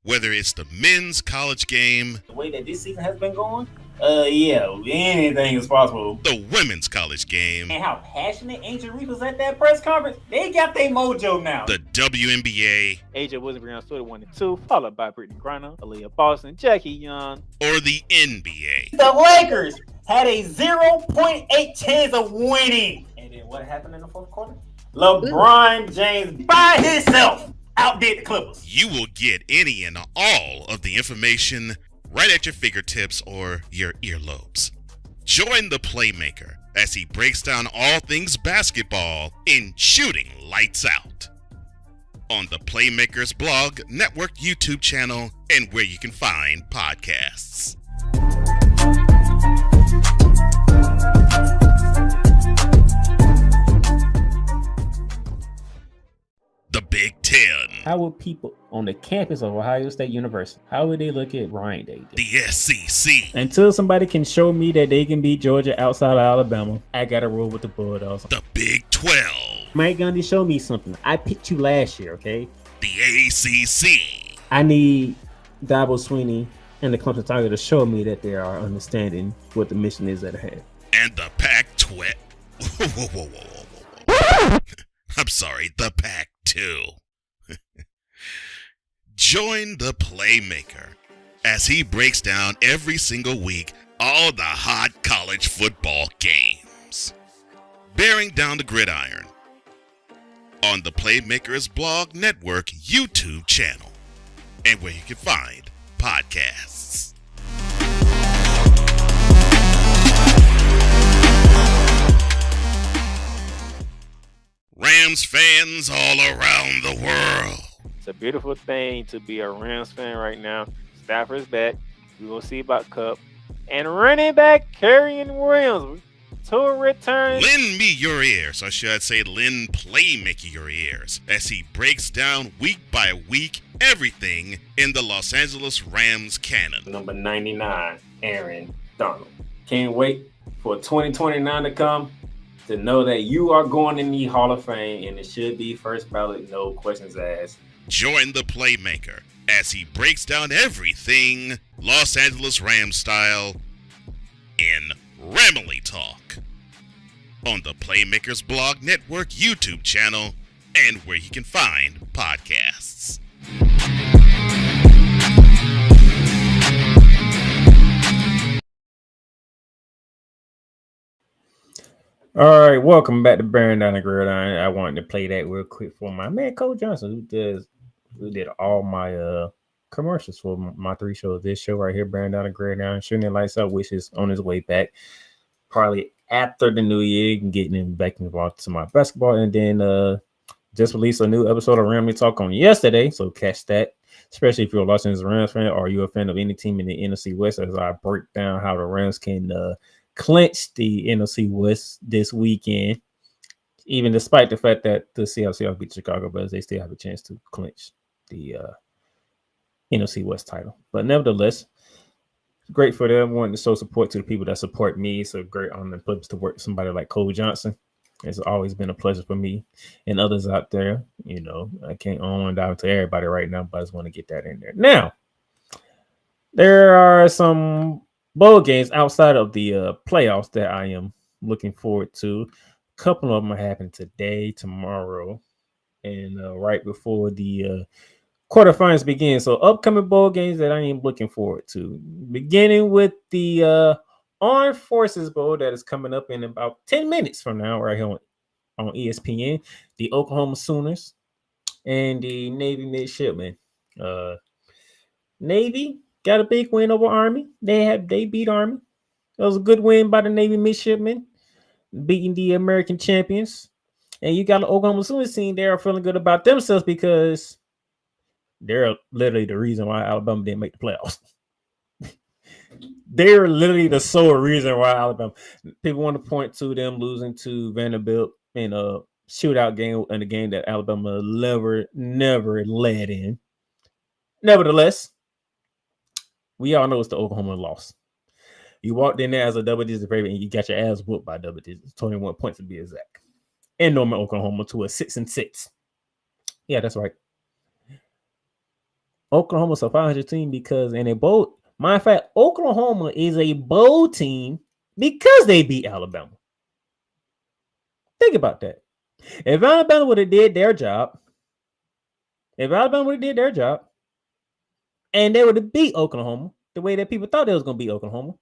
[SPEAKER 3] Whether it's the men's college game,
[SPEAKER 7] The way that this season has been going, yeah, anything is possible.
[SPEAKER 3] the women's college game,
[SPEAKER 7] And how passionate Angel Reese was at that press conference, they got their mojo now.
[SPEAKER 3] the WNBA,
[SPEAKER 8] AJ Wilson, Brianna Stewart 1 and 2, followed by Brittany Griner, Aaliyah Boston, Jackie Young.
[SPEAKER 3] or the NBA.
[SPEAKER 7] The Lakers had a 0.8 chance of winning. And then what happened in the fourth quarter? LeBron James by himself outdid the Clippers.
[SPEAKER 3] You will get any and all of the information right at your fingertips or your earlobes. Join the Playmaker as he breaks down all things basketball in Shooting Lights Out on the Playmakers Blog Network YouTube channel and where you can find podcasts. The Big Ten,
[SPEAKER 1] How would people on the campus of Ohio State University, how would they look at Ryan Day?
[SPEAKER 3] the SEC,
[SPEAKER 1] Until somebody can show me that they can beat Georgia outside of Alabama, I gotta roll with the Bulldogs.
[SPEAKER 3] the Big 12,
[SPEAKER 1] Mike Gundy, show me something. I picked you last year, okay?
[SPEAKER 3] the ACC,
[SPEAKER 1] I need Dabo Sweeney and the Clemson Tigers to show me that they are understanding what the mission is at hand.
[SPEAKER 3] and the Pac-12. Whoa. I'm sorry, the Pac-2. Join the Playmaker as he breaks down every single week all the hot college football games, bearing down the gridiron on the Playmakers Blog Network YouTube channel and where you can find podcasts. Rams fans all around the world.
[SPEAKER 8] It's a beautiful thing to be a Rams fan right now. Stafford's back. We will see about Cup. And running back Kerryon Williams to return.
[SPEAKER 3] Lend me your ears, or should I say lend Playmaker your ears, as he breaks down week by week everything in the Los Angeles Rams canon.
[SPEAKER 7] Number 99, Aaron Donald. Can't wait for 2029 to come to know that you are going in the Hall of Fame, and it should be first ballot, no questions asked.
[SPEAKER 3] Join the Playmaker as he breaks down everything Los Angeles Rams style in Ramily Talk on the Playmakers Blog Network YouTube channel and where you can find podcasts.
[SPEAKER 1] All right, welcome back to Bearing Down the Gridiron. I wanted to play that real quick for my man Cole Johnson, who did all my commercials for my three shows. This show right here, Bearing Down the Gridiron, Shooting the Lights Out, which is on his way back, probably after the new year, getting him back involved to my basketball, and then just released a new episode of Ramily Talk on yesterday, so catch that. Especially if you're a Los Angeles Rams fan or you're a fan of any team in the NFC West, as I break down how the Rams can clinch the NFC West this weekend, even despite the fact that the Seattle beat Chicago, but they still have a chance to clinch the NFC West title. But nevertheless, great for them wanting to show support to the people that support me. So great on the privilege to work with somebody like Cole Johnson. It's always been a pleasure for me and others out there. You know, I can't own down to everybody right now, but I just want to get that in there. Now, there are some bowl games outside of the playoffs that I am looking forward to. A couple of them are happening today, tomorrow, and right before the quarterfinals begin. So upcoming bowl games that I am looking forward to, beginning with the Armed Forces Bowl that is coming up in about 10 minutes from now, right here on ESPN. The Oklahoma Sooners and the Navy Midshipmen. Navy got a big win over Army. They beat Army. It was a good win by the Navy Midshipmen, beating the American champions. And you got the Oklahoma Sooners team. They are feeling good about themselves because they're literally the reason why Alabama didn't make the playoffs. They're literally the sole reason why Alabama. People want to point to them losing to Vanderbilt in a shootout game, in a game that Alabama never led in. Nevertheless, we all know it's the Oklahoma loss. You walked in there as a double-digit favorite and you got your ass whooped by double digits, 21 points to be exact. In Norman, Oklahoma, to a 6-6. Yeah, that's right. Oklahoma's a 500 team because, and they both, matter of fact, Oklahoma is a bowl team because they beat Alabama. Think about that. If Alabama would have did their job, and they would have beat Oklahoma the way that people thought they was going to beat Oklahoma,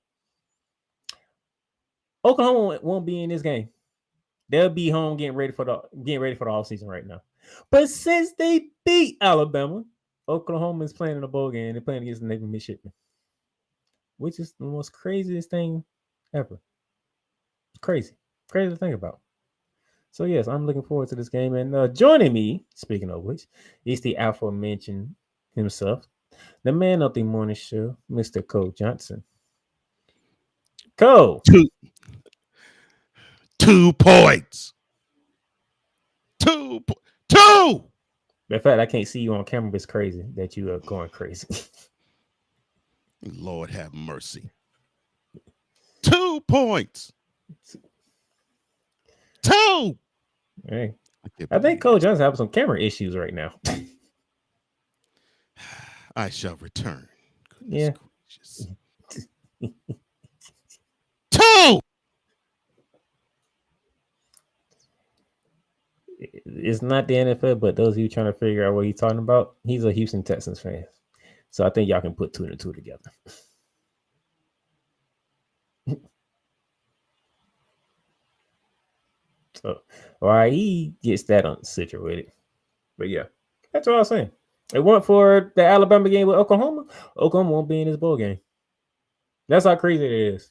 [SPEAKER 1] Oklahoma won't be in this game. They'll be home getting ready for the off season right now. But since they beat Alabama, Oklahoma is playing in a bowl game. They're playing against the Navy Midshipmen, which is the most craziest thing ever. Crazy to think about. So yes, I'm looking forward to this game. And joining me, speaking of which, is the aforementioned himself, the man of the morning show, Mr. Cole Johnson. Cole.
[SPEAKER 5] 2 points. 2.
[SPEAKER 1] In fact, I can't see you on camera. It's crazy that you are going crazy.
[SPEAKER 5] Lord have mercy. 2 points. 2.
[SPEAKER 1] Hey, I think Cole Johnson having some camera issues right now.
[SPEAKER 5] I shall return.
[SPEAKER 1] Yeah.
[SPEAKER 5] 2.
[SPEAKER 1] It's not the NFL, but those of you trying to figure out what he's talking about, he's a Houston Texans fan. So I think y'all can put 2 and 2 together. So why he gets that unsituated. But yeah, that's what I was saying. It went for the Alabama game with Oklahoma. Oklahoma won't be in this bowl game. That's how crazy it is.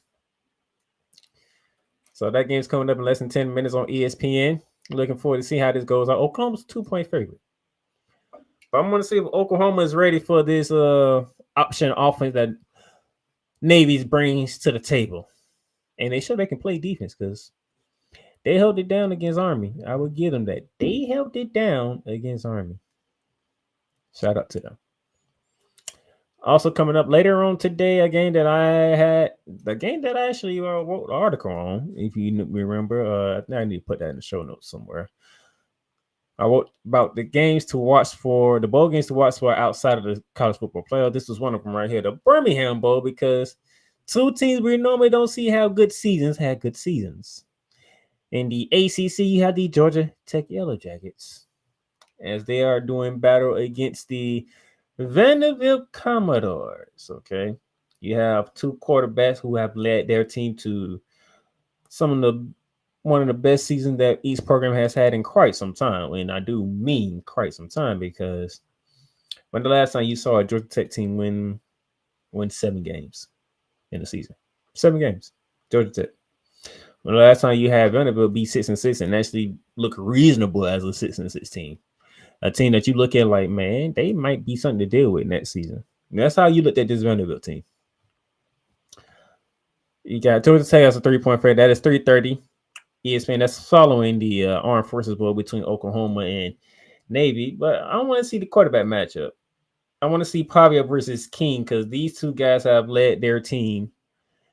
[SPEAKER 1] So that game's coming up in less than 10 minutes on ESPN. Looking forward to see how this goes. Oklahoma's a 2-point favorite. But I'm going to see if Oklahoma is ready for this option offense that Navy's brings to the table. And they show they can play defense because they held it down against Army. I would give them that. They held it down against Army. Shout out to them. Also coming up later on today, a game that I actually wrote an article on, if you remember. I need to put that in the show notes somewhere. I wrote about the games to watch for, the bowl games to watch for outside of the college football playoff. This was one of them right here, the Birmingham Bowl, because 2 teams we normally don't see have good seasons had good seasons. In the ACC, you have the Georgia Tech Yellow Jackets, as they are doing battle against the Vanderbilt Commodores. Okay, you have 2 quarterbacks who have led their team to one of the best seasons that each program has had in quite some time, and I do mean quite some time, because when the last time you saw a Georgia Tech team win 7 games in the season? 7 games, Georgia Tech. When the last time you had Vanderbilt be 6-6 and actually look reasonable as a 6-6 team? A team that you look at like, man, they might be something to deal with next season. And that's how you looked at this Vanderbilt team. You got Georgia Tech as a 3-point favorite. That is 3:30 ESPN. That's following the Armed Forces Bowl between Oklahoma and Navy. But I want to see the quarterback matchup. I want to see Pavia versus King, because these 2 guys have led their team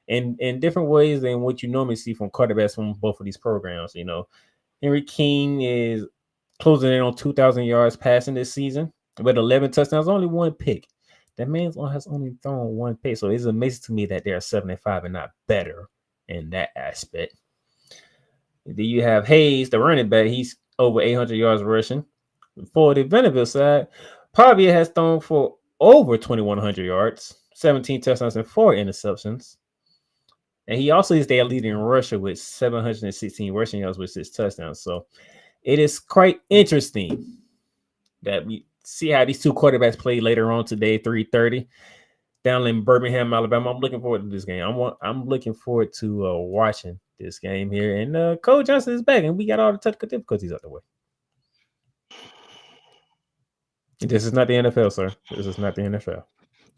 [SPEAKER 1] in different ways than what you normally see from quarterbacks from both of these programs. You know, Henry King is closing in on 2,000 yards passing this season with 11 touchdowns, only 1 pick. That man has only thrown 1 pick, so it's amazing to me that they're 7-5 and not better in that aspect. Then you have Hayes, the running back. He's over 800 yards rushing. For the Vanderbilt side, Pavia has thrown for over 2,100 yards, 17 touchdowns and 4 interceptions. And he also is their leading rusher with 716 rushing yards with 6 touchdowns. So it is quite interesting that we see how these 2 quarterbacks play later on today, 3:30, down in Birmingham, Alabama. I'm looking forward to this game. I'm looking forward to watching this game here. And Cole Johnson is back, and we got all the technical difficulties out the way. This is not the NFL, sir. This is not the NFL.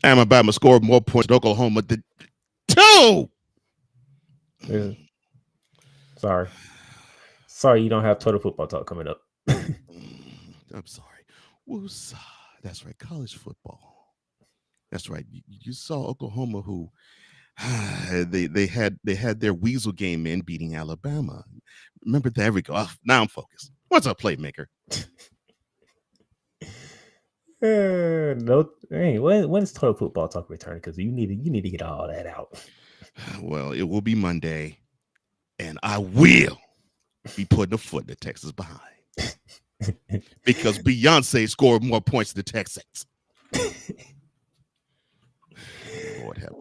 [SPEAKER 5] Alabama scored more points than Oklahoma did. 2.
[SPEAKER 1] Sorry, you don't have total football talk coming up.
[SPEAKER 5] I'm sorry. Woosah. That's right. College football. That's right. You saw Oklahoma, who they had their weasel game in beating Alabama. Remember, there we go. Now I'm focused. What's up, playmaker?
[SPEAKER 1] No, hey, when's total football talk returning? Because you need to get all that out.
[SPEAKER 5] Well, it will be Monday, and I will be putting a foot in the Texans behind because Beyonce scored more points than the Texans. Lord have.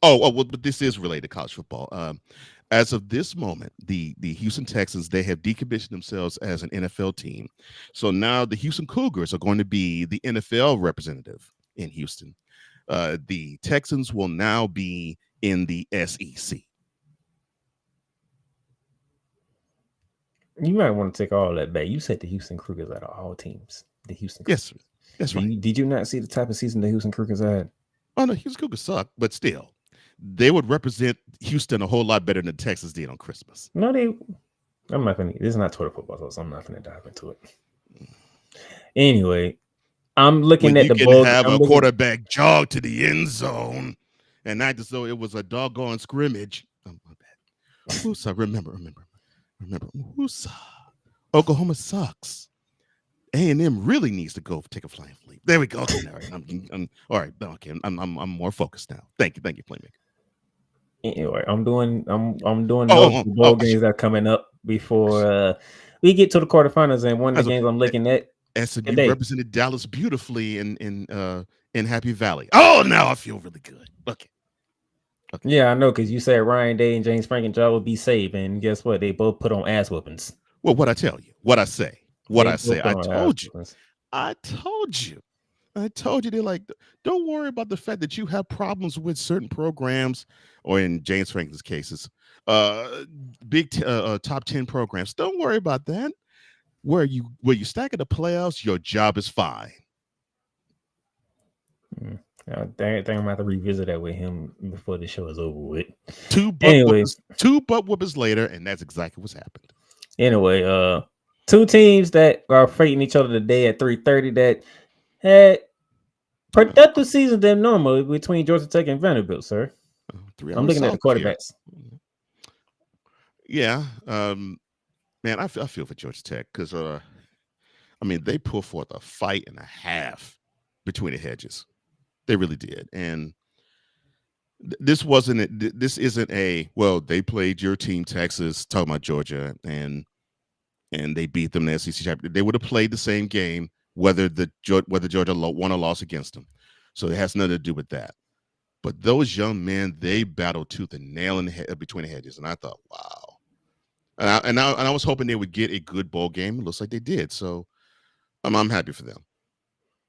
[SPEAKER 5] Well, but this is related to college football. As of this moment, the Houston Texans, they have decommissioned themselves as an NFL team. So now the Houston Cougars are going to be the NFL representative in Houston. The Texans will now be in the SEC.
[SPEAKER 1] You might want to take all that back. You said the Houston Cougars out of all teams. The Houston Cougars.
[SPEAKER 5] Yes, that's right.
[SPEAKER 1] Did you not see the type of season the Houston Cougars had?
[SPEAKER 5] Oh no, Houston Cougars suck, but still, they would represent Houston a whole lot better than Texas did on Christmas.
[SPEAKER 1] No, I'm not gonna. This is not Twitter football, so I'm not gonna dive into it. Anyway, I'm looking
[SPEAKER 5] when
[SPEAKER 1] at
[SPEAKER 5] you
[SPEAKER 1] the
[SPEAKER 5] can
[SPEAKER 1] ball.
[SPEAKER 5] have a quarterback jog to the end zone, and not as though it was a doggone scrimmage. Oh, my bad. Woosa, remember. Woosa. Oklahoma sucks. A&M really needs to go take a flying leap. There we go. Okay, all right. I'm all right. Okay, I'm more focused now. Thank you, playmaker.
[SPEAKER 1] Anyway, I'm doing those bowl games that are coming up before we get to the quarterfinals, and one of the games I'm looking at.
[SPEAKER 5] SMU represented Dallas beautifully in Happy Valley. Oh, now I feel really good. Okay.
[SPEAKER 1] Yeah, I know, because you said Ryan Day and James Frankenjob would be safe, and guess what? They both put on ass whoopings.
[SPEAKER 5] Well, what I tell you, what I say. I told you. They're like, don't worry about the fact that you have problems with certain programs, or in James Franklin's cases, big top 10 programs. Don't worry about that. Where you stack in the playoffs, your job is fine.
[SPEAKER 1] I think I'm gonna have to revisit that with him before the show is over with.
[SPEAKER 5] Two butt whoopers later, and that's exactly what's happened.
[SPEAKER 1] Anyway, two teams that are fighting each other today at 3:30 that had productive season than normal between Georgia Tech and Vanderbilt, sir. I'm looking at the quarterbacks.
[SPEAKER 5] Yeah, man, I feel for Georgia Tech because they put forth a fight and a half between the hedges. They really did, and this isn't a they played your team Texas, talking about Georgia, and they beat them in the SEC championship. They would have played the same game whether Georgia won or lost against them. So it has nothing to do with that. But those young men, they battled tooth and nail between the hedges, and I thought, wow. And I was hoping they would get a good bowl game. It looks like they did. So I'm happy for them.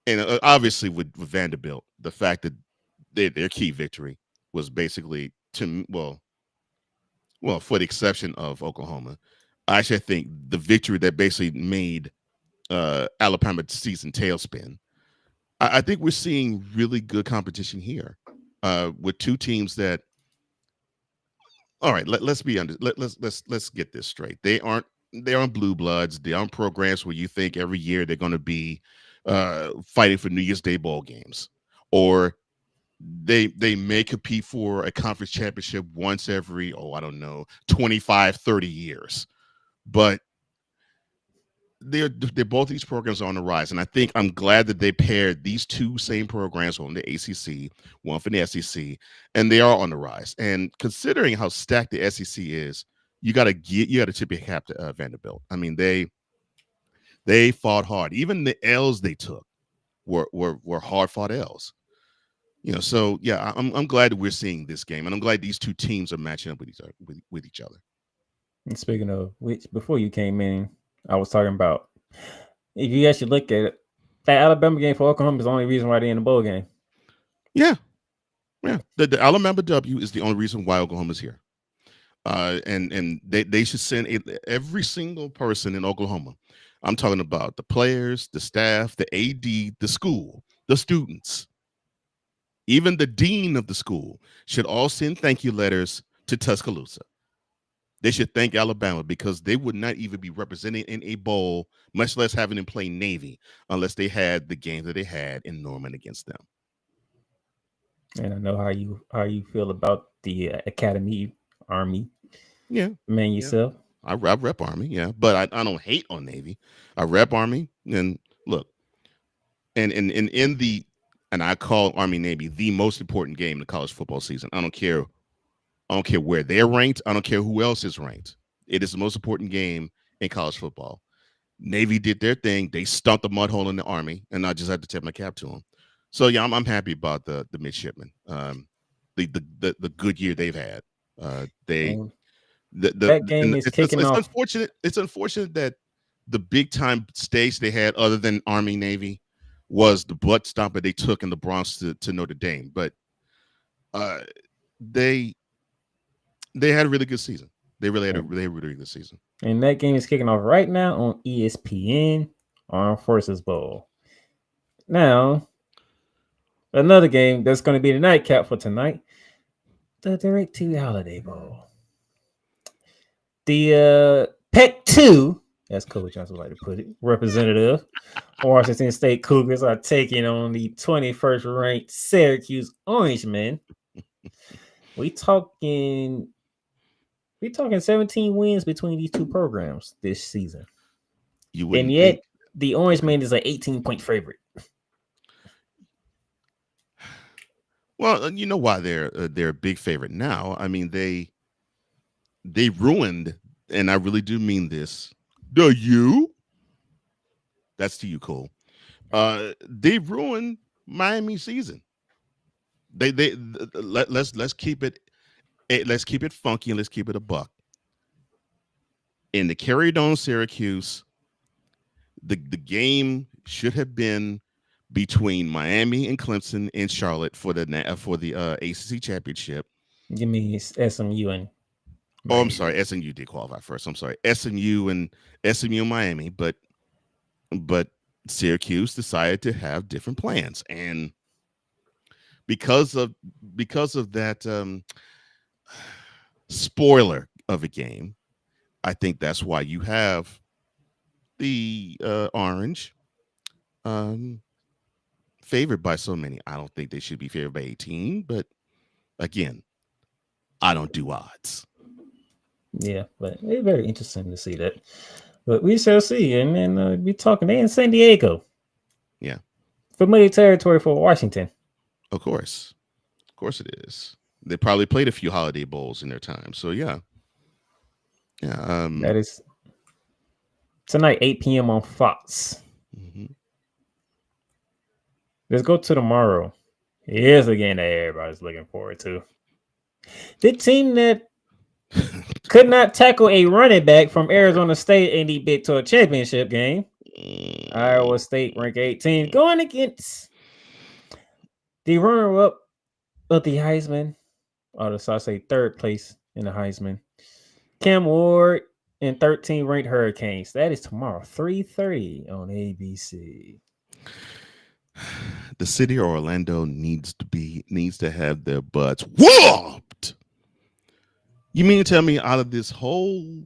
[SPEAKER 5] And obviously with Vanderbilt, the fact that their key victory was basically for the exception of Oklahoma, I actually think the victory that basically made Alabama's season tailspin. I think we're seeing really good competition here with two teams that. All right, let's be honest. Let's get this straight. They aren't blue bloods. They aren't programs where you think every year they're going to be fighting for New Year's Day bowl games, or they may compete for a conference championship once every 25, 30 years. But they're both these programs are on the rise, and I think I'm glad that they paired these two same programs on the ACC, one for the SEC, and they are on the rise. And considering how stacked the SEC is, you got to tip your cap to Vanderbilt. I mean, they fought hard. Even the L's they took were hard fought L's. So yeah, I'm glad that we're seeing this game, and I'm glad these two teams are matching up with each other.
[SPEAKER 1] And speaking of which, before you came in, I was talking about, if you actually look at it, that Alabama game for Oklahoma is the only reason why they're in the bowl game.
[SPEAKER 5] Yeah. The Alabama W is the only reason why Oklahoma's here. And they should send every single person in Oklahoma. I'm talking about the players, the staff, the AD, the school, the students, even the dean of the school should all send thank you letters to Tuscaloosa. They should thank Alabama because they would not even be represented in a bowl, much less having them play Navy, unless they had the game that they had in Norman against them.
[SPEAKER 1] And I know how you feel about the Academy Army.
[SPEAKER 5] Yeah,
[SPEAKER 1] man, yourself.
[SPEAKER 5] I rep Army, yeah, but I don't hate on Navy. I rep Army, and look, and in the and I call Army Navy the most important game in the college football season. I don't care where they're ranked. I don't care who else is ranked. It is the most important game in college football. Navy did their thing. They stumped the mud hole in the Army, and I just had to tip my cap to them. So yeah, I'm happy about the midshipmen. The good year they've had. They
[SPEAKER 1] And
[SPEAKER 5] the
[SPEAKER 1] that game
[SPEAKER 5] and
[SPEAKER 1] is kicking
[SPEAKER 5] it's
[SPEAKER 1] off.
[SPEAKER 5] unfortunate. It's unfortunate that the big time stakes they had, other than Army Navy, was the blood stomper they took in the Bronx to Notre Dame. But they had a really good season. They really had a really good season.
[SPEAKER 1] And that game is kicking off right now on ESPN, Armed Forces Bowl. Now, another game that's going to be the nightcap for tonight, the DirecTV Holiday Bowl. The PEC 2, as Coach Johnson would like to put it, representative Washington State Cougars are taking on the 21st ranked Syracuse Orangemen. We talking 17 wins between these two programs this season.
[SPEAKER 5] You wouldn't
[SPEAKER 1] And yet,
[SPEAKER 5] think.
[SPEAKER 1] the Orangemen is an 18-point favorite.
[SPEAKER 5] Well, you know why they're a big favorite now. I mean, they ruined, and I really do mean this. That's to you, Cole. They ruined Miami season. Let's keep it funky, and let's keep it a buck. In the carried on Syracuse, the game should have been between Miami and Clemson and Charlotte for the ACC championship.
[SPEAKER 1] Give me SMU and
[SPEAKER 5] Oh, I'm sorry, SMU did qualify first. I'm sorry, SMU and Miami, but Syracuse decided to have different plans, and because of that spoiler of a game, I think that's why you have the Orange favored by so many. I don't think they should be favored by 18, but again, I don't do odds.
[SPEAKER 1] yeah, but it's very interesting to see that. But we shall see, and then we talking. They in San Diego.
[SPEAKER 5] Yeah,
[SPEAKER 1] familiar territory for Washington.
[SPEAKER 5] Of course it is. They probably played a few Holiday Bowls in their time, so yeah.
[SPEAKER 1] That is tonight, 8 p.m. on Fox.
[SPEAKER 5] Mm-hmm.
[SPEAKER 1] Let's go to tomorrow. Here's a game that everybody's looking forward to. The team that could not tackle a running back from Arizona State in the Big 12 championship game. Iowa State ranked 18, going against the runner-up of the Heisman. So I say third place in the Heisman. Cam Ward and 13 ranked Hurricanes. That is tomorrow, 3:30 on ABC.
[SPEAKER 5] The city of Orlando needs to have their butts whooped. You mean to tell me out of this whole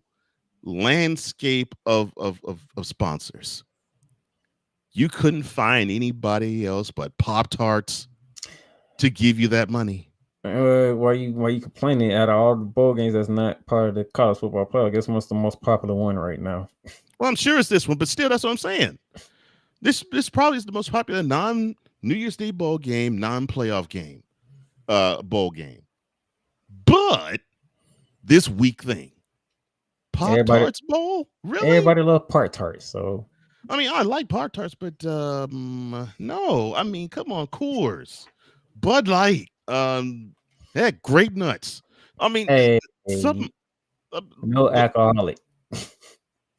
[SPEAKER 5] landscape of sponsors, you couldn't find anybody else but Pop-Tarts to give you that money?
[SPEAKER 1] Why you complaining? Out of all the bowl games, that's not part of the college football playoff. I guess what's the most popular one right now?
[SPEAKER 5] Well, I'm sure it's this one, but still, that's what I'm saying. This probably is the most popular non-New Year's Day bowl game, non-playoff game, bowl game. But this week thing, Pop-Tarts Bowl, really?
[SPEAKER 1] Everybody love Pop-Tarts, so
[SPEAKER 5] I mean, I like Pop-Tarts, but no, I mean, come on, Coors, Bud Light, heck, Grape Nuts. I mean, something.
[SPEAKER 1] No alcoholic.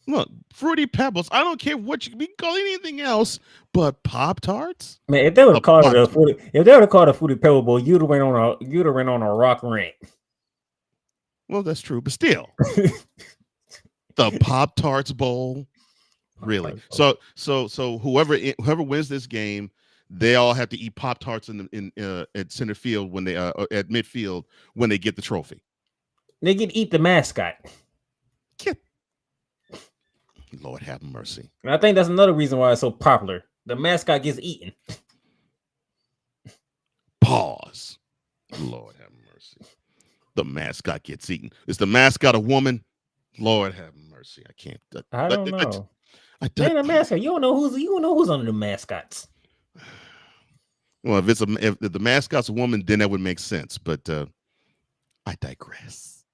[SPEAKER 5] Look, Fruity Pebbles. I don't care what you can call anything else, but Pop-Tarts.
[SPEAKER 1] Man, if they would have called it a Fruity Pebble Bowl, you'd have went on a rock rant.
[SPEAKER 5] Well, that's true, but still, the Pop-Tarts Bowl, really. So whoever wins this game, they all have to eat Pop-Tarts at center field when they at midfield when they get the trophy.
[SPEAKER 1] They can eat the mascot.
[SPEAKER 5] Lord have mercy.
[SPEAKER 1] And I think that's another reason why it's so popular. The mascot gets eaten.
[SPEAKER 5] Pause. Lord have mercy. The mascot gets eaten. Is the mascot a woman? Lord have mercy. I can't.
[SPEAKER 1] I don't know.
[SPEAKER 5] The
[SPEAKER 1] mascot. You don't know who's under the mascots.
[SPEAKER 5] Well, if the mascot's a woman, then that would make sense. But I digress.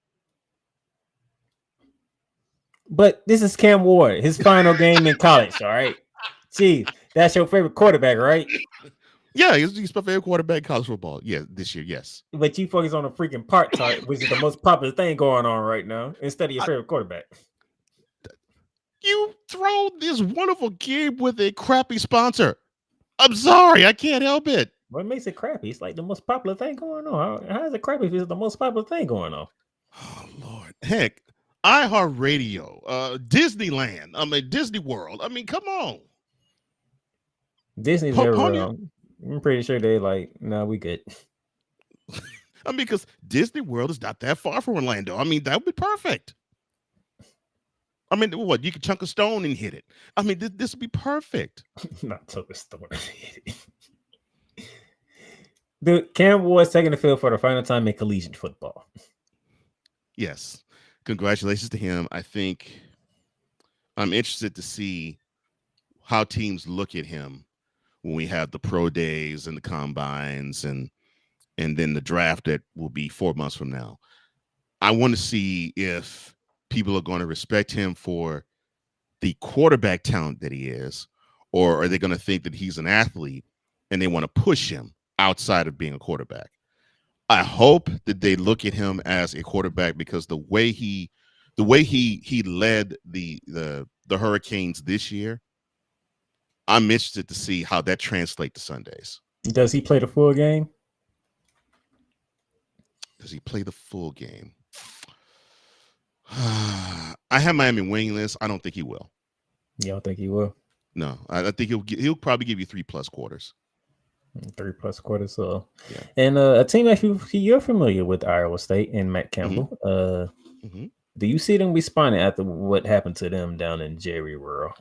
[SPEAKER 1] But this is Cam Ward, his final game in college. All right, gee, that's your favorite quarterback, right?
[SPEAKER 5] Yeah, he's my favorite quarterback in college football. Yeah, this year, yes.
[SPEAKER 1] But you focus on the freaking part chart, which is the most popular thing going on right now, instead of your favorite quarterback.
[SPEAKER 5] You throw this wonderful game with a crappy sponsor. I'm sorry, I can't help it.
[SPEAKER 1] What makes it crappy? It's like the most popular thing going on. How is it crappy if it's the most popular thing going on?
[SPEAKER 5] Oh Lord, heck, iHeartRadio, Disneyland. I mean Disney World. I mean, come on.
[SPEAKER 1] Disney's never around. I'm pretty sure they like, nah, we good.
[SPEAKER 5] I mean, because Disney World is not that far from Orlando. I mean, that would be perfect. I mean, what, you could chunk a stone and hit it. I mean, this would be perfect.
[SPEAKER 1] Not chunk a stone. Dude, Cam Ward's taking the field for the final time in collegiate football.
[SPEAKER 5] Yes. Congratulations to him. I think I'm interested to see how teams look at him when we have the pro days and the combines and then the draft that will be 4 months from now. I want to see if people are going to respect him for the quarterback talent that he is, or are they going to think that he's an athlete and they want to push him outside of being a quarterback? I hope that they look at him as a quarterback, because the way he led the Hurricanes this year, I'm interested to see how that translates to Sundays.
[SPEAKER 1] Does he play the full game?
[SPEAKER 5] Does he play the full game? I have Miami winning this. I don't think he will.
[SPEAKER 1] You don't think he will?
[SPEAKER 5] No, I think he'll probably give you 3+ quarters.
[SPEAKER 1] 3+ quarters. So,
[SPEAKER 5] yeah.
[SPEAKER 1] And a team that you're familiar with, Iowa State and Matt Campbell.
[SPEAKER 5] Mm-hmm.
[SPEAKER 1] Do you see them responding after what happened to them down in Jerry World?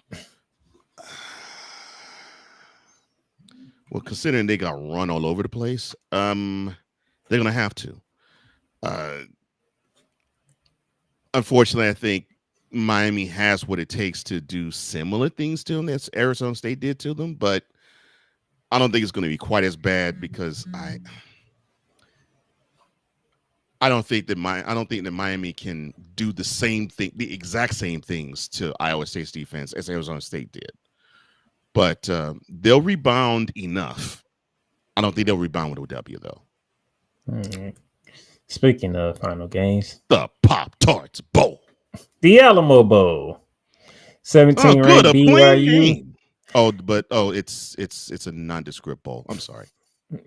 [SPEAKER 5] Well, considering they got run all over the place, they're gonna have to. Unfortunately, I think Miami has what it takes to do similar things to them that Arizona State did to them, but I don't think it's going to be quite as bad, because I don't think that Miami can do the exact same things to Iowa State's defense as Arizona State did. But they'll rebound enough. I don't think they'll rebound with a W, though.
[SPEAKER 1] Mm-hmm. Speaking of final games,
[SPEAKER 5] the Pop-Tarts Bowl,
[SPEAKER 1] the Alamo Bowl, 17 ranked BYU.
[SPEAKER 5] It's a nondescript bowl. I'm sorry.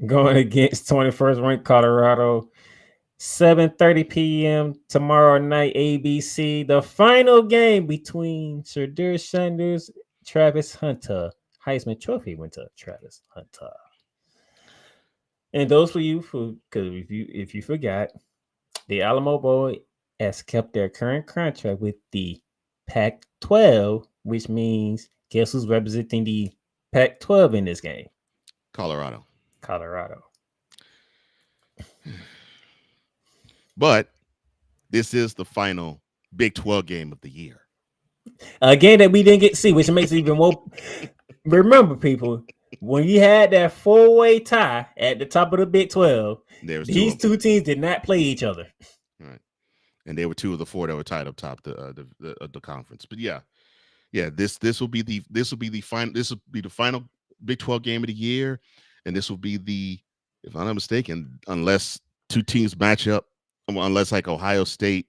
[SPEAKER 1] Going against 21st ranked Colorado. 7:30 p.m. tomorrow night, ABC. The final game between Shadur Sanders, Travis Hunter. Heisman Trophy went to Travis Hunter. And those for you, because if you forgot, the Alamo Bowl has kept their current contract with the Pac-12, which means guess who's representing the Pac-12 in this game?
[SPEAKER 5] Colorado. But this is the final Big 12 game of the year.
[SPEAKER 1] A game that we didn't get to see, which makes it even more. Remember, people, when you had that 4-way tie at the top of the Big 12, these two teams did not play each other.
[SPEAKER 5] Right, and they were 2 of the 4 that were tied up top the conference. But yeah, this will be the final Big 12 game of the year, and this will be the, if I'm not mistaken, unless 2 teams match up, unless like Ohio State.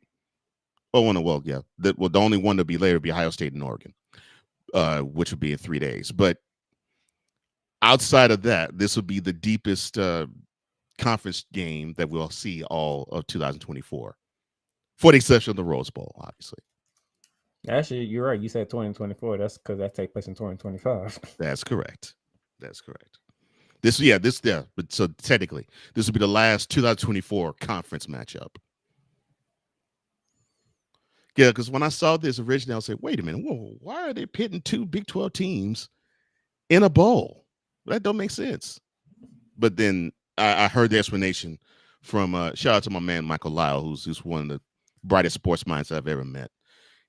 [SPEAKER 5] The only one to be later would be Ohio State and Oregon, which would be in 3 days. But outside of that, this will be the deepest conference game that we'll see all of 2024, for the exception of the Rose Bowl, obviously.
[SPEAKER 1] Actually, you're right. You said 2024. That's because that takes place in 2025.
[SPEAKER 5] That's correct. But so technically, this will be the last 2024 conference matchup. Yeah, because when I saw this originally, I was like, wait a minute, why are they pitting 2 Big 12 teams in a bowl? That don't make sense. But then I heard the explanation from shout out to my man Michael Lyle, who's one of the brightest sports minds I've ever met.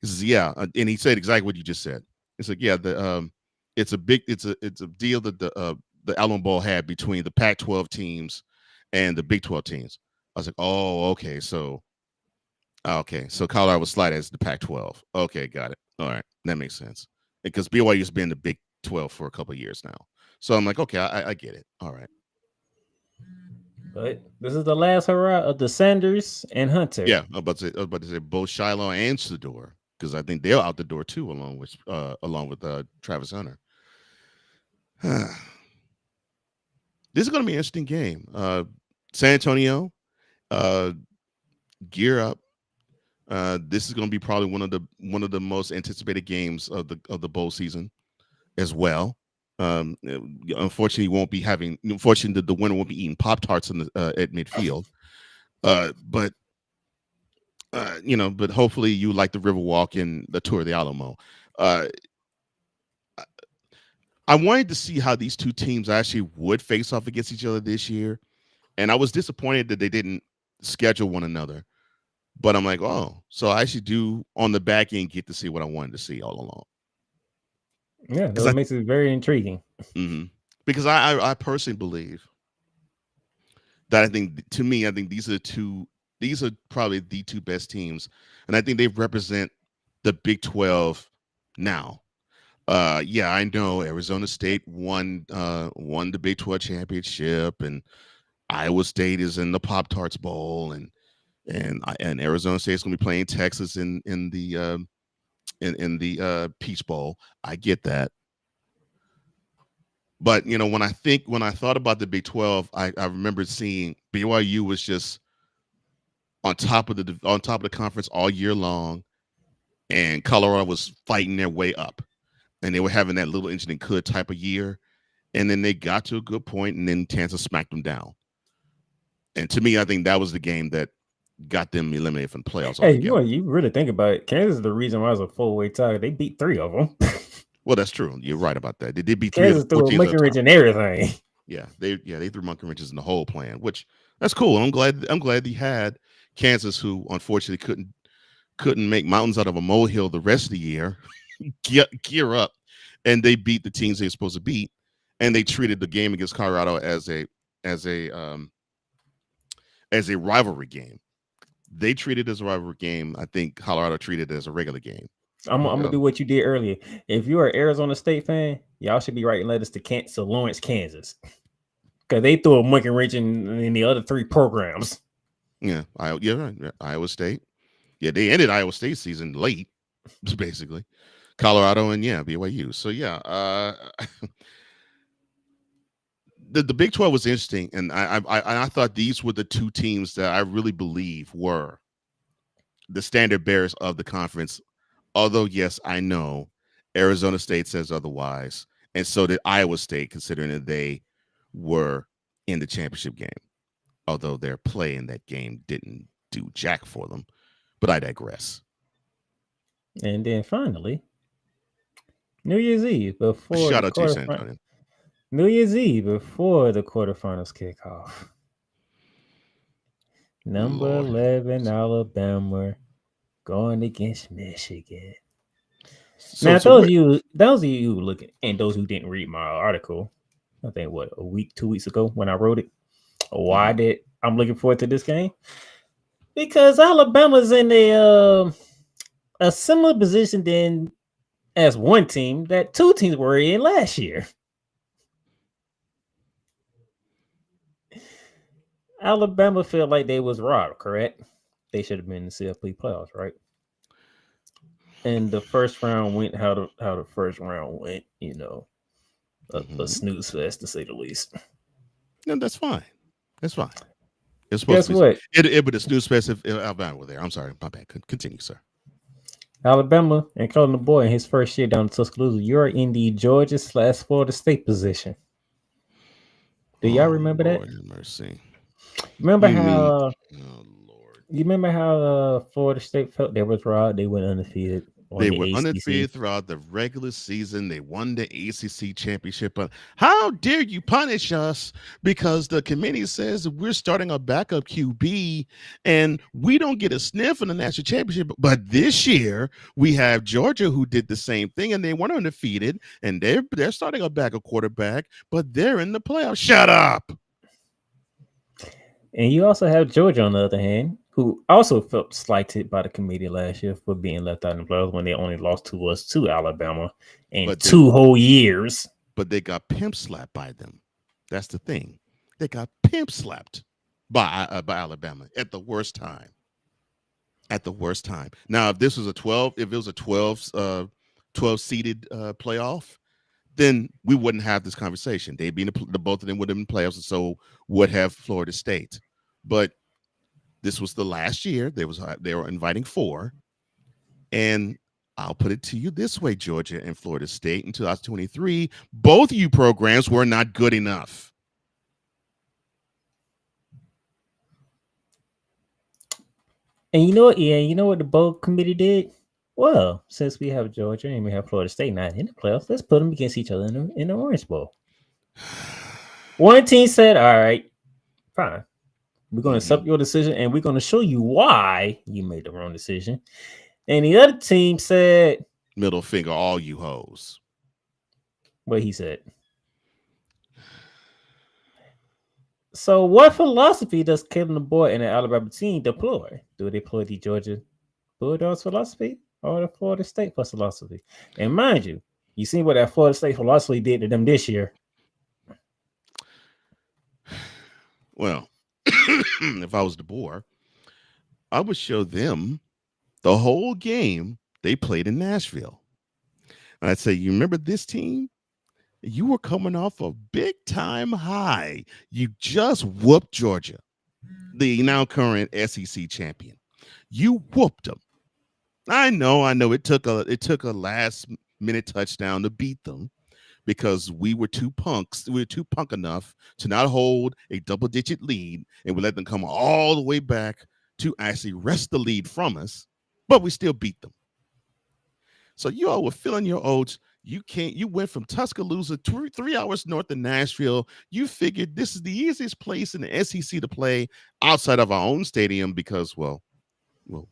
[SPEAKER 5] He says, and he said exactly what you just said. It's like, it's a deal that the the Alamo Bowl had between the Pac-12 teams and the Big 12 teams. I was like, oh, okay, so Colorado was slide as the Pac-12. Okay, got it. All right, that makes sense because BYU's been the Big 12 for a couple of years now. So I'm like, okay, I get it. All right.
[SPEAKER 1] But this is the last hurrah of the Sanders and Hunter.
[SPEAKER 5] Yeah, I was about to say both Shiloh and Shador because I think they're out the door too, along with Travis Hunter. This is going to be an interesting game. San Antonio, gear up. This is going to be probably one of the most anticipated games of the bowl season as well. Unfortunately, the winner won't be eating Pop-Tarts at midfield. But hopefully you like the Riverwalk and the Tour of the Alamo. I wanted to see how these two teams actually would face off against each other this year, and I was disappointed that they didn't schedule one another. But I'm like, oh, so I actually do on the back end get to see what I wanted to see all along.
[SPEAKER 1] Yeah, that makes it very intriguing.
[SPEAKER 5] Mm-hmm. Because I personally believe that I think these are probably the two best teams, and I think they represent the Big 12 now. Yeah, I know Arizona State won the Big 12 championship, and Iowa State is in the Pop-Tarts Bowl, and Arizona State's going to be playing Texas in the Peach Bowl. I get that. But when I thought about the Big 12, I remember seeing BYU was just on top of the conference all year long, and Colorado was fighting their way up, and they were having that little engine and could type of year, and then they got to a good point, and then Kansas smacked them down. And to me, I think that was the game that got them eliminated from the playoffs.
[SPEAKER 1] Hey, you really think about it, Kansas is the reason why it was a 4-way tie. They beat 3 of them.
[SPEAKER 5] Well, that's true. You're right about that. They did beat
[SPEAKER 1] Kansas
[SPEAKER 5] 3 of the 4 teams.
[SPEAKER 1] Monkey Wrench and everything.
[SPEAKER 5] Yeah, they threw monkey wrenches in the whole plan, which that's cool. I'm glad he had Kansas, who unfortunately couldn't make mountains out of a molehill the rest of the year, gear up, and they beat the teams they're supposed to beat, and they treated the game against Colorado as a rivalry game. They treated it as a rivalry game. I think Colorado treated it as a regular game.
[SPEAKER 1] I'm gonna do what you did earlier. If you're an Arizona State fan, y'all should be writing letters to Lawrence, Kansas, because they threw a monkey wrench in the other 3 programs.
[SPEAKER 5] Yeah, right. Iowa State. Yeah, they ended Iowa State season late, basically. Colorado and BYU. So the Big 12 was interesting, and I thought these were the two teams that I really believe were the standard bearers of the conference. Although, yes, I know Arizona State says otherwise, and so did Iowa State, considering that they were in the championship game. Although their play in that game didn't do jack for them, but I digress.
[SPEAKER 1] And then finally, New Year's Eve before
[SPEAKER 5] shout out to San Antonio.
[SPEAKER 1] New Year's Eve before the quarterfinals kick off. Number 11 Alabama going against Michigan. Now, those of you who looking, and those who didn't read my article, I think 2 weeks ago when I wrote it, why did I'm looking forward to this game? Because Alabama's in a similar position as one team that 2 teams were in last year. Alabama felt like they was robbed, correct? They should have been in the CFP playoffs, right? And the first round went how the first round went, a Snoozefest to say the least.
[SPEAKER 5] No, that's fine. That's fine.
[SPEAKER 1] It's supposed to be. What?
[SPEAKER 5] It would have Snoozefest if Alabama were there. I'm sorry, my bad. Continue, sir.
[SPEAKER 1] Alabama and Colin the Boy in his first year down in Tuscaloosa, you're in the Georgia/Florida State position. Do y'all remember
[SPEAKER 5] Lord
[SPEAKER 1] that?
[SPEAKER 5] Have mercy.
[SPEAKER 1] Remember how? You remember how Florida State felt they was robbed? They went undefeated. or
[SPEAKER 5] They
[SPEAKER 1] the
[SPEAKER 5] were
[SPEAKER 1] ACC.
[SPEAKER 5] undefeated throughout the regular season. They won the ACC championship. But how dare you punish us because the committee says that we're starting a backup QB and we don't get a sniff in the national championship. But this year we have Georgia who did the same thing and they weren't undefeated and they're starting a backup quarterback, but they're in the playoffs. Shut up.
[SPEAKER 1] And you also have Georgia, on the other hand, who also felt slighted by the committee last year for being left out in the playoffs when they only lost to us to Alabama in
[SPEAKER 5] But they-
[SPEAKER 1] 2 whole years.
[SPEAKER 5] But they got pimp slapped by them. That's the thing. They got pimp slapped by Alabama at the worst time. At the worst time. Now, if this was a 12, if it was a 12 seeded playoff, then we wouldn't have this conversation. They'd be the both of them would have been playoffs, and so would have Florida State. But this was the last year. They were inviting 4, and I'll put it to you this way: Georgia and Florida State in 2023, both of you programs were not good enough.
[SPEAKER 1] And you know what? Yeah, you know what the bowl committee did? Well, since we have Georgia and we have Florida State not in the playoffs, let's put them against each other in the Orange Bowl. One team said, "All right, fine. We're going to accept your decision, and we're going to show you why you made the wrong decision." And the other team said,
[SPEAKER 5] "Middle finger, all you hoes."
[SPEAKER 1] What he said. So, what philosophy does Kevin DeBoer and the Alabama team deploy? Do they deploy the Georgia Bulldogs philosophy or the Florida State philosophy? And mind you, you seen what that Florida State philosophy did to them this year.
[SPEAKER 5] Well, if I was DeBoer, I would show them the whole game they played in Nashville. And I'd say, you remember this team? You were coming off a big time high. You just whooped Georgia, the now current SEC champion. You whooped them. I know. It took a last minute touchdown to beat them because we were too punks. We were too punk enough to not hold a double-digit lead, and we let them come all the way back to actually wrest the lead from us, but we still beat them. So you all were filling your oats. You went from Tuscaloosa 3 hours north of Nashville. You figured this is the easiest place in the SEC to play outside of our own stadium because, well,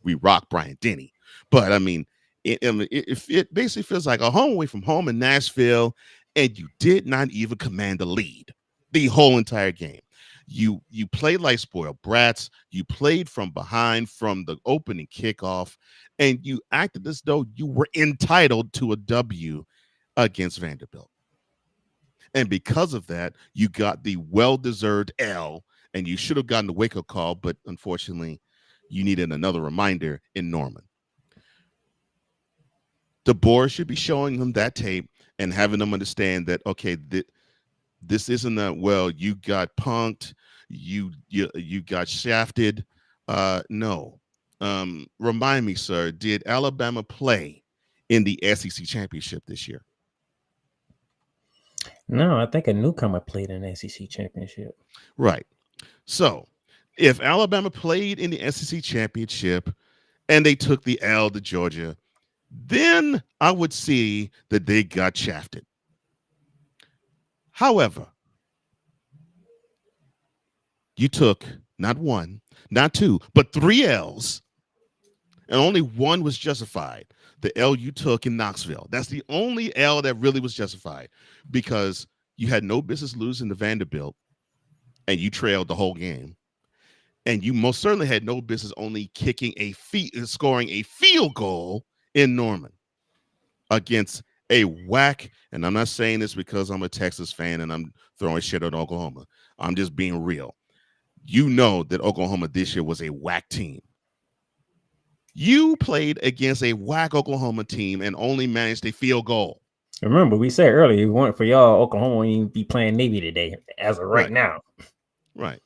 [SPEAKER 5] we rock Bryant-Denny. But I mean, it basically feels like a home away from home in Nashville, and you did not even command the lead the whole entire game. You played like spoiled brats. You played from behind from the opening kickoff, and you acted as though you were entitled to a W against Vanderbilt. And because of that, you got the well-deserved L, and you should have gotten the wake-up call, but unfortunately, you needed another reminder in Norman. DeBoer should be showing them that tape and having them understand that, okay, this isn't that, well, you got punked, you got shafted. No. Remind me, sir, did Alabama play in the SEC championship this year?
[SPEAKER 1] No, I think a newcomer played in the SEC championship.
[SPEAKER 5] Right. So if Alabama played in the SEC championship and they took the L to Georgia, then I would see that they got shafted. However, you took not 1, not 2, but 3 L's, and only one was justified. The L you took in Knoxville. That's the only L that really was justified because you had no business losing to Vanderbilt and you trailed the whole game. And you most certainly had no business only scoring a field goal in Norman against a whack. And I'm not saying this because I'm a Texas fan and I'm throwing shit at Oklahoma. I'm just being real. You know that Oklahoma this year was a whack team. You played against a whack Oklahoma team and only managed a field goal.
[SPEAKER 1] Remember, we said earlier, if it weren't for y'all, Oklahoma wouldn't even be playing Navy today, as of right now.
[SPEAKER 5] Right.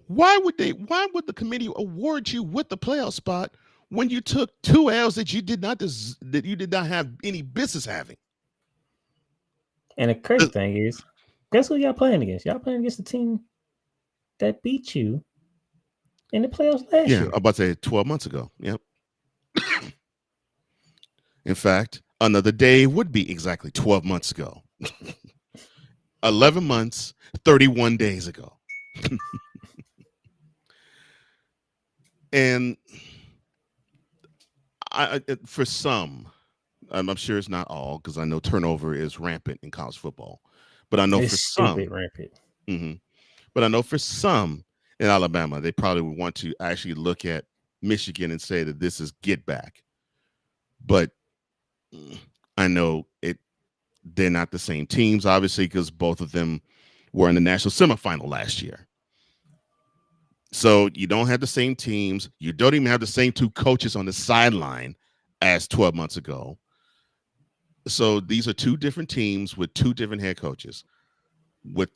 [SPEAKER 5] Why would the committee award you with the playoff spot when you took 2 L's that you did not have any business having?
[SPEAKER 1] And the crazy thing is, guess who y'all playing against? Y'all playing against the team that beat you in the playoffs last year.
[SPEAKER 5] Yeah, I'm about to say 12 months ago. Yep. In fact, another day would be exactly 12 months ago. 11 months, 31 days ago. And for some, I'm sure it's not all, because I know turnover is rampant in college football. But I know
[SPEAKER 1] It's
[SPEAKER 5] for
[SPEAKER 1] stupid
[SPEAKER 5] some,
[SPEAKER 1] rampant.
[SPEAKER 5] but I know for some in Alabama, they probably would want to actually look at Michigan and say that this is get back. But I know they're not the same teams, obviously, because both of them were in the national semifinal last year. So you don't have the same teams. You don't even have the same two coaches on the sideline as 12 months ago. So these are two different teams with two different head coaches, with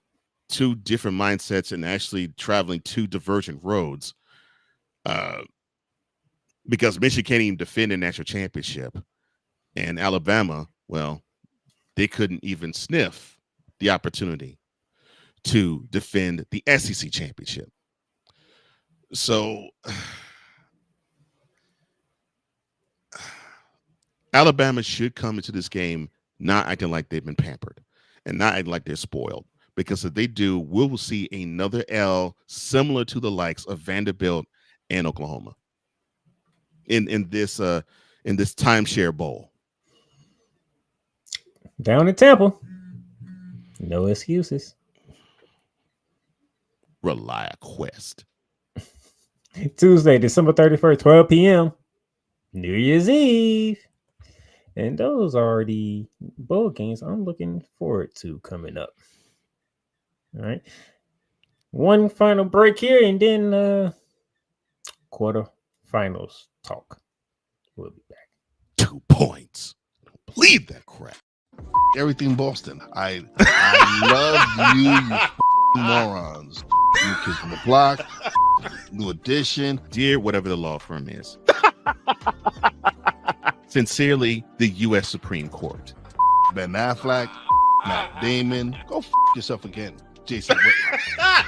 [SPEAKER 5] two different mindsets, and actually traveling two divergent roads. Because Michigan can't even defend a national championship, and Alabama, well, they couldn't even sniff the opportunity to defend the SEC championship. So Alabama should come into this game not acting like they've been pampered and not acting like they're spoiled, because if they do, we will see another L similar to the likes of Vanderbilt and Oklahoma in this timeshare bowl.
[SPEAKER 1] Down in Tampa. No excuses.
[SPEAKER 5] Rely Quest.
[SPEAKER 1] Tuesday, December 31st, 12 p.m. New Year's Eve. And those are the bowl games I'm looking forward to coming up. All right. One final break here, and then quarterfinals talk. We'll be back.
[SPEAKER 5] 2 points. I don't believe that crap.
[SPEAKER 9] Everything Boston. I love you morons. New Kids on the Block, New Edition,
[SPEAKER 5] Dear whatever the law firm is. Sincerely, the U.S. Supreme Court.
[SPEAKER 9] Ben Affleck, Matt Damon. Go yourself again, Jason Whitlock.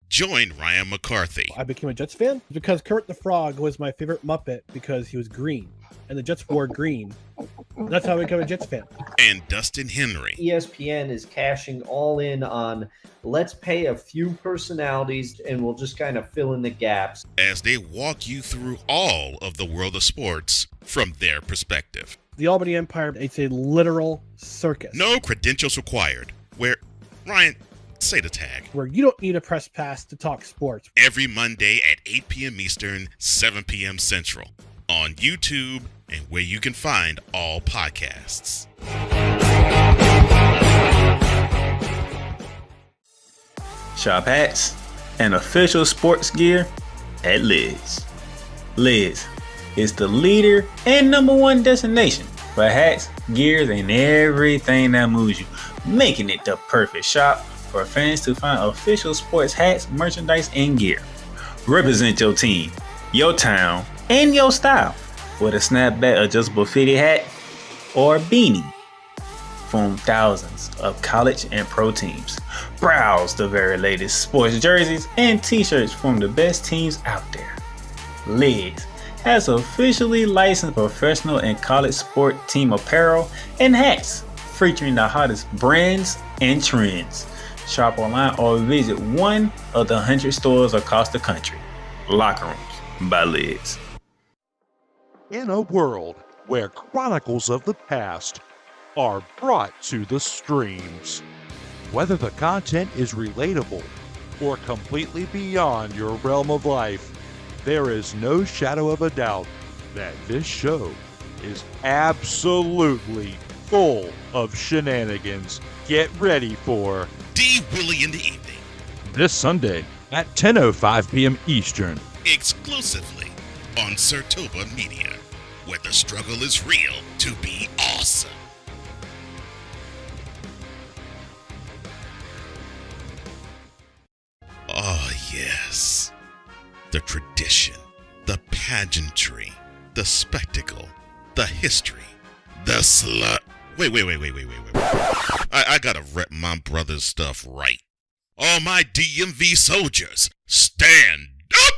[SPEAKER 3] Join Ryan McCarthy
[SPEAKER 10] I became a Jets fan because Kermit the Frog was my favorite Muppet because he was green, and the Jets wore green. That's how I became a Jets fan.
[SPEAKER 3] and Dustin Henry
[SPEAKER 11] ESPN is cashing all in on let's pay a few personalities and we'll just kind of fill in the gaps.
[SPEAKER 3] as they walk you through all of the world of sports from their perspective.
[SPEAKER 10] The Albany Empire, it's a literal circus.
[SPEAKER 3] No credentials required. Where, Ryan, say the tag.
[SPEAKER 10] Where you don't need a press pass to talk sports.
[SPEAKER 3] Every Monday at 8 p.m. Eastern, 7 p.m. Central. On YouTube and where you can find all podcasts.
[SPEAKER 7] Shop hats and official sports gear at Lids. Lids is the leader and #1 destination for hats, gears, and everything that moves you, making it the perfect shop for fans to find official sports hats, merchandise, and gear. Represent your team, your town, and your style with a snapback adjustable fitted hat or beanie from thousands of college and pro teams. Browse the very latest sports jerseys and t-shirts from the best teams out there. Lids has officially licensed professional and college sport team apparel and hats featuring the hottest brands and trends. Shop online or visit one of the 100 stores across the country. Locker Rooms by Lids.
[SPEAKER 12] In a world where chronicles of the past are brought to the streams, whether the content is relatable or completely beyond your realm of life, there is no shadow of a doubt that this show is absolutely full of shenanigans. Get ready for
[SPEAKER 3] D. Willie in the evening,
[SPEAKER 12] this Sunday at 10:05 p.m. Eastern.
[SPEAKER 3] exclusively on Sertoba Media, where the struggle is real to be awesome. Oh, yes. The tradition, the pageantry, the spectacle, the history, the slut. Wait. I gotta rep my brother's stuff right. All my DMV soldiers, stand up!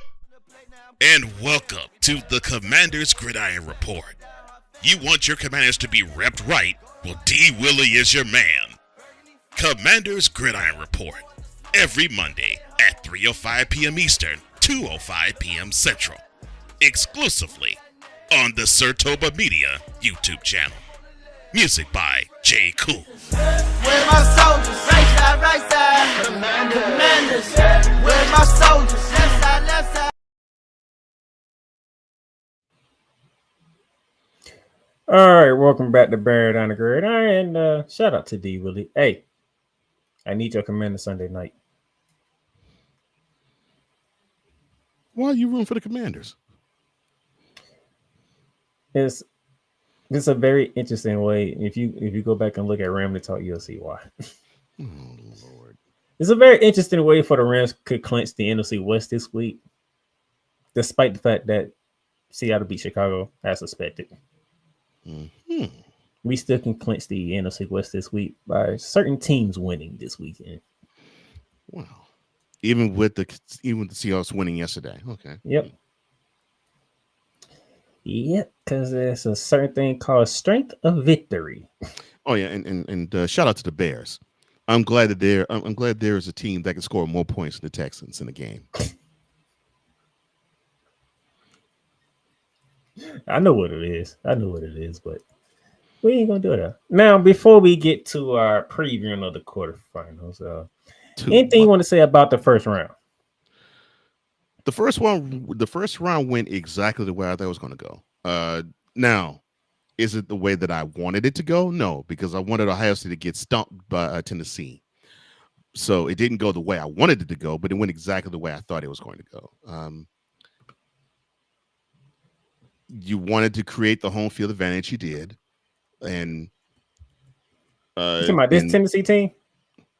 [SPEAKER 3] And welcome to the Commander's Gridiron Report. You want your commanders to be repped right? Well, D. Willie is your man. Commander's Gridiron Report. Every Monday at 3:05 p.m. Eastern, 2:05 p.m. Central. Exclusively on the Sertoba Media YouTube channel. Music by J. Cool.
[SPEAKER 2] Where my soldiers? Right side, right side. Commanders. Where my soldiers? Left side, left side.
[SPEAKER 1] All right, welcome back to Barrett on the Gridiron, and shout out to D Willie. Hey, I need your commander Sunday night.
[SPEAKER 5] Why are you rooting for the Commanders?
[SPEAKER 1] It's a very interesting way. If you go back and look at Ramley Talk, you'll see why.
[SPEAKER 5] Oh Lord!
[SPEAKER 1] It's a very interesting way for the Rams could clinch the NFC West this week, despite the fact that Seattle beat Chicago as suspected.
[SPEAKER 5] Mm-hmm.
[SPEAKER 1] We still can clinch the NFC West this week by certain teams winning this weekend.
[SPEAKER 5] Wow! Even with the Seahawks winning yesterday. Okay.
[SPEAKER 1] Yep. Yep, because there's a certain thing called strength of victory.
[SPEAKER 5] Oh yeah, and shout out to the Bears. I'm glad that I'm glad there is a team that can score more points than the Texans in a game.
[SPEAKER 1] I know what it is, but we ain't gonna do it. Now, before we get to our previewing of the quarterfinals, anything you want to say about the first round?
[SPEAKER 5] The first round went exactly the way I thought it was going to go. Now, is it the way that I wanted it to go? No, because I wanted Ohio State to get stomped by Tennessee. So it didn't go the way I wanted it to go, but it went exactly the way I thought it was going to go. You wanted to create the home field advantage, you did, and
[SPEAKER 1] you talking about this Tennessee team?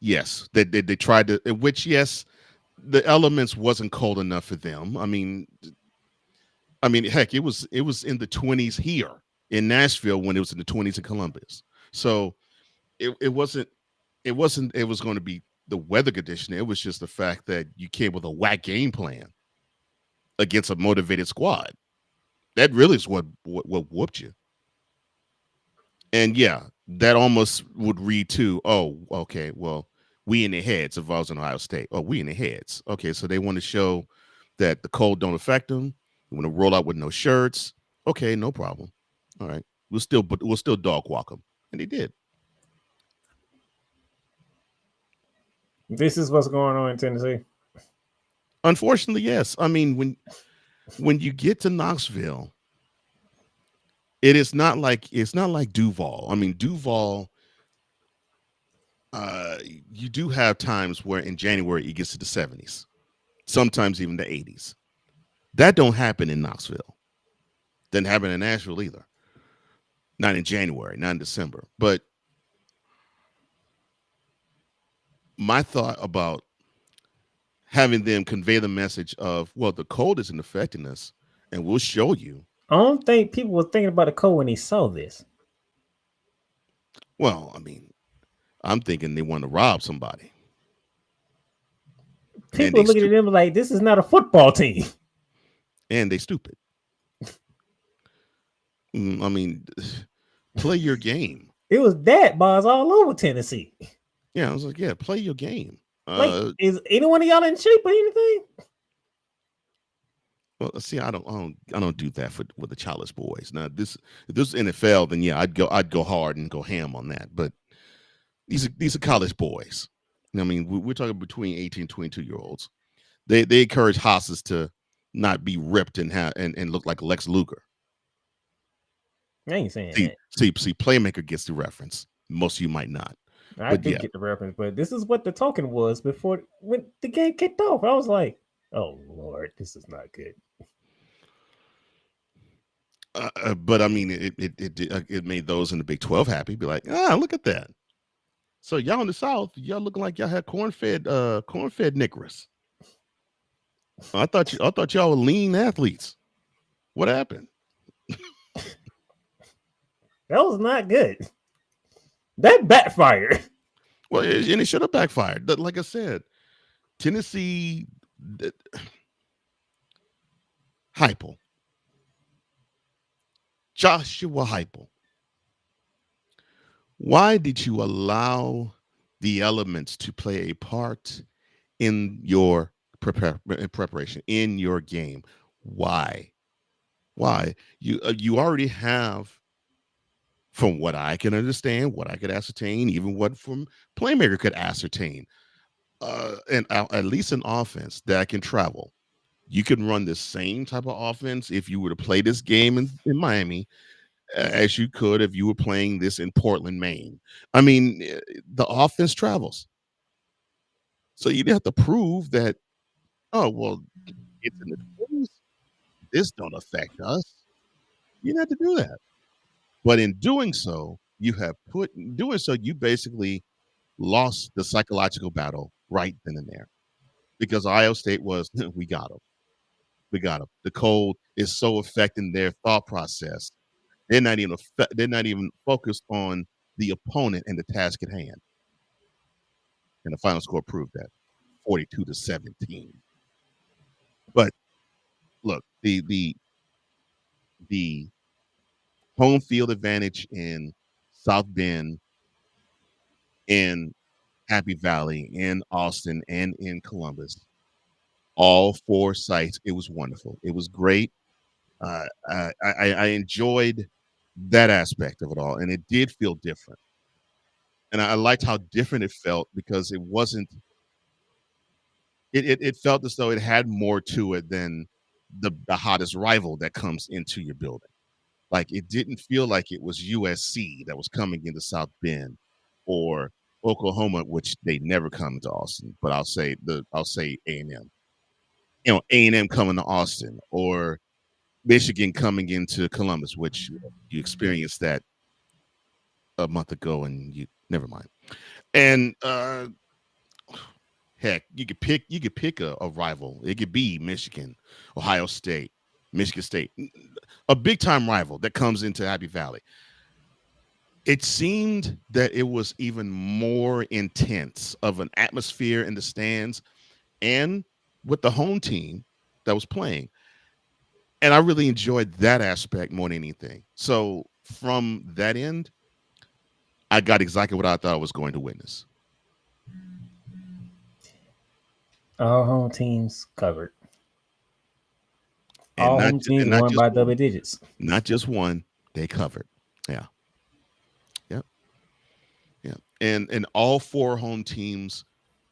[SPEAKER 5] Yes, they tried to. Which yes. The elements wasn't cold enough for them. I mean, heck, it was in the 20s here in Nashville when it was in the 20s in Columbus. So it wasn't it was going to be the weather condition. It was just the fact that you came with a whack game plan against a motivated squad. That really is what whooped you. And yeah, that almost would read to, oh, okay, well, we in their heads if I was in Ohio State. Oh, we in their heads. Okay, so they want to show that the cold don't affect them. They want to roll out with no shirts. Okay, no problem. All right, we'll still dog walk them, and they did.
[SPEAKER 1] This is what's going on in Tennessee.
[SPEAKER 5] Unfortunately, yes. I mean, when you get to Knoxville, it's not like Duval. I mean, Duval. You do have times where in January it gets to the 70s, sometimes even the 80s. That don't happen in Knoxville. Doesn't happen in Nashville either. Not in January, not in December. But my thought about having them convey the message of, well, the cold isn't affecting us, and we'll show you.
[SPEAKER 1] I don't think people were thinking about the cold when they saw this.
[SPEAKER 5] Well, I mean, I'm thinking they want to rob somebody.
[SPEAKER 1] People looking at them like, this is not a football team.
[SPEAKER 5] And they stupid. I mean, play your game.
[SPEAKER 1] It was that bars all over Tennessee.
[SPEAKER 5] Yeah, I was like, yeah, play your game.
[SPEAKER 1] Like, is anyone of y'all in shape or anything?
[SPEAKER 5] Well, see, I don't do that with the childish boys. Now, if this is NFL, then yeah, I'd go hard and go ham on that. But these are college boys. I mean, we're talking between 18 and 22-year-olds. They encourage hosses to not be ripped and look like Lex Luger.
[SPEAKER 1] I ain't saying that.
[SPEAKER 5] See, Playmaker gets the reference. Most of you might not.
[SPEAKER 1] I did get the reference, but this is what the talking was before when the game kicked off. I was like, oh Lord, this is not good.
[SPEAKER 5] But I mean, it made those in the Big 12 happy. Be like, look at that. So y'all in the South, y'all looking like y'all had corn-fed niggers. I thought y'all were lean athletes. What happened?
[SPEAKER 1] That was not good. That backfired.
[SPEAKER 5] Well, and it should have backfired. But like I said, Tennessee, Heupel, Joshua Heupel. Why did you allow the elements to play a part in your preparation, in your game? Why? Why? You already have, from what I can understand, what I could ascertain, even what from Playmaker could ascertain, and at least an offense that can travel. You can run the same type of offense if you were to play this game in Miami as you could if you were playing this in Portland, Maine. I mean, the offense travels. So you have to prove that, oh, well, it's in the 20s. This don't affect us. You don't have to do that. But in doing so, you basically lost the psychological battle right then and there because Ohio State was, we got them. We got them. The cold is so affecting their thought process. They're not even focused on the opponent and the task at hand. And the final score proved that 42-17. But look, the home field advantage in South Bend, in Happy Valley, in Austin, and in Columbus, all four sites, it was wonderful. It was great. I enjoyed that aspect of it all, and it did feel different. And I liked how different it felt because it wasn't. It felt as though it had more to it than the hottest rival that comes into your building. Like it didn't feel like it was USC that was coming into South Bend or Oklahoma, which they never come to Austin. But I'll say A&M. You know, A&M coming to Austin or Michigan coming into Columbus, which you experienced that a month ago, and you never mind. And heck, you could pick a rival. It could be Michigan, Ohio State, Michigan State, a big time rival that comes into Happy Valley. It seemed that it was even more intense of an atmosphere in the stands and with the home team that was playing. And I really enjoyed that aspect more than anything. So from that end, I got exactly what I thought I was going to witness.
[SPEAKER 1] All home teams covered.
[SPEAKER 5] And
[SPEAKER 1] All
[SPEAKER 5] not
[SPEAKER 1] home
[SPEAKER 5] ju- and
[SPEAKER 1] teams
[SPEAKER 5] not
[SPEAKER 1] won
[SPEAKER 5] just
[SPEAKER 1] by
[SPEAKER 5] one.
[SPEAKER 1] double digits.
[SPEAKER 5] Not just one, they covered. Yeah. Yep. Yeah. And all four home teams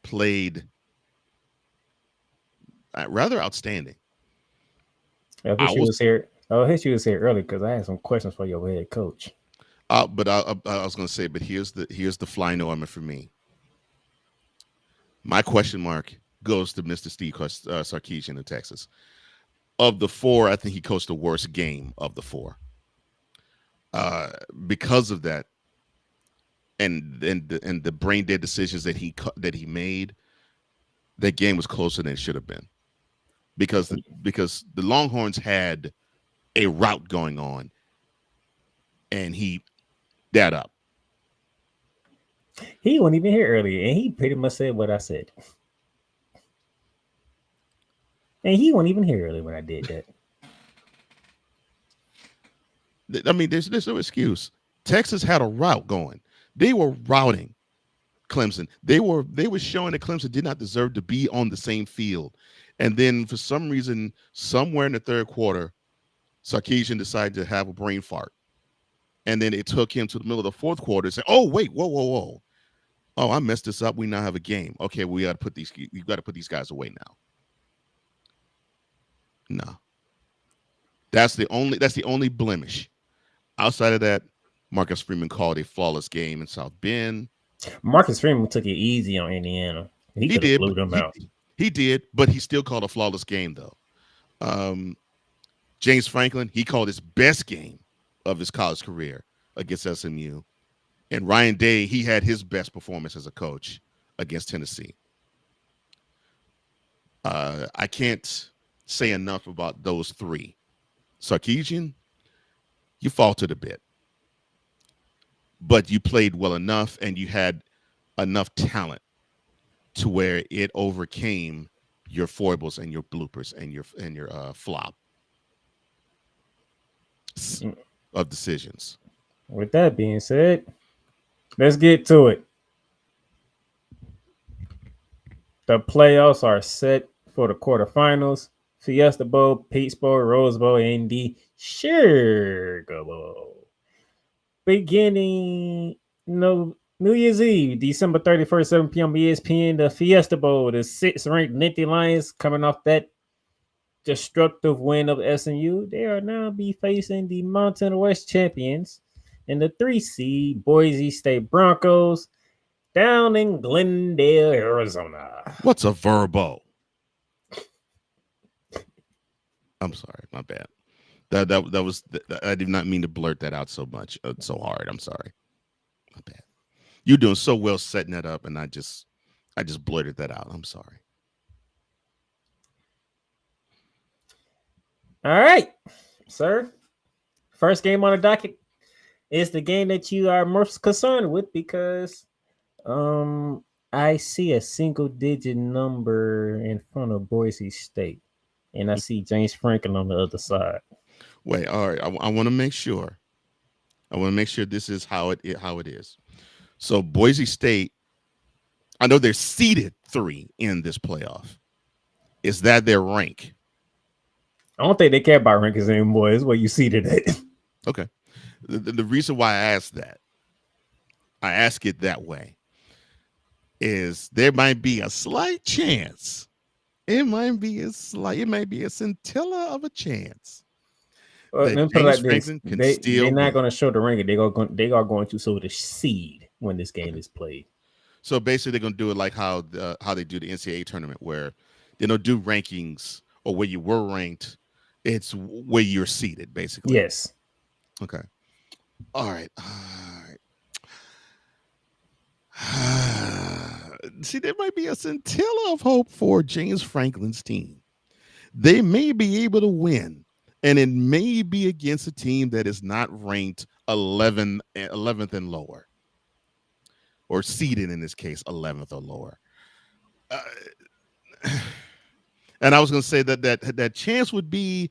[SPEAKER 5] played rather outstanding.
[SPEAKER 1] I wish you was here. I wish you was here early because I had some questions for your head coach.
[SPEAKER 5] But I was going to say, but here's the fly norman for me. My question mark goes to Mr. Steve Sarkisian in Texas. Of the four, I think he coached the worst game of the four. Because of that, and the brain dead decisions that he made, that game was closer than it should have been. Because the Longhorns had a route going on, and he that up.
[SPEAKER 1] He wasn't even here earlier, and he pretty much said what I said. And he wasn't even here earlier when I did that.
[SPEAKER 5] I mean, there's no excuse. Texas had a route going. They were routing Clemson. They were showing that Clemson did not deserve to be on the same field. And then for some reason, somewhere in the third quarter, Sarkisian decided to have a brain fart. And then it took him to the middle of the fourth quarter and say, "Oh, wait, whoa. Oh, I messed this up. We now have a game. Okay, we got to put these guys away now." No. That's the only blemish. Outside of that, Marcus Freeman called a flawless game in South Bend.
[SPEAKER 1] Marcus Freeman took it easy on Indiana. He could have blew them out.
[SPEAKER 5] He did, but he still called a flawless game, though. James Franklin, he called his best game of his college career against SMU. And Ryan Day, he had his best performance as a coach against Tennessee. I can't say enough about those three. Sarkisian, you faltered a bit. but you played well enough and you had enough talent to where it overcame your foibles and your bloopers and your flop of decisions.
[SPEAKER 1] With that being said, let's get to it. The playoffs are set for the quarterfinals. Fiesta Bowl, Peach Bowl, Rose Bowl, and the Sugar Bowl. Beginning New Year's Eve, December 31st, 7 p.m. ESPN, the Fiesta Bowl, the 6th ranked Nittany Lions coming off that destructive win of SMU. They are now be facing the Mountain West champions and the 3 seed Boise State Broncos down in Glendale, Arizona.
[SPEAKER 5] What's a verbo? I'm sorry, my bad. That was I did not mean to blurt that out so much, so hard. I'm sorry, my bad. You're doing so well setting that up, and I just blurted that out. I'm sorry.
[SPEAKER 1] All right, sir. First game on the docket is the game that you are most concerned with because I see a single digit number in front of Boise State, and I see James Franklin on the other side.
[SPEAKER 5] Wait, all right. I want to make sure. I want to make sure this is how it is. So Boise State, I know they're seeded 3 in this playoff. Is that their rank?
[SPEAKER 1] I don't think they care about rankings anymore. It's what you see today.
[SPEAKER 5] Okay. The reason why I ask it that way, is there might be a slight chance. It might be a scintilla of a chance.
[SPEAKER 1] Let me put it like this. They're not going to show the ranking. They are going to show the seed when this game is played.
[SPEAKER 5] So basically, they're going to do it like how they do the NCAA tournament, where they don't do rankings or where you were ranked. It's where you're seated, basically.
[SPEAKER 1] Yes.
[SPEAKER 5] Okay. All right. See, there might be a scintilla of hope for James Franklin's team. They may be able to win, and it may be against a team that is not ranked 11th and lower, or seeded in this case 11th or lower. And I was going to say that chance would be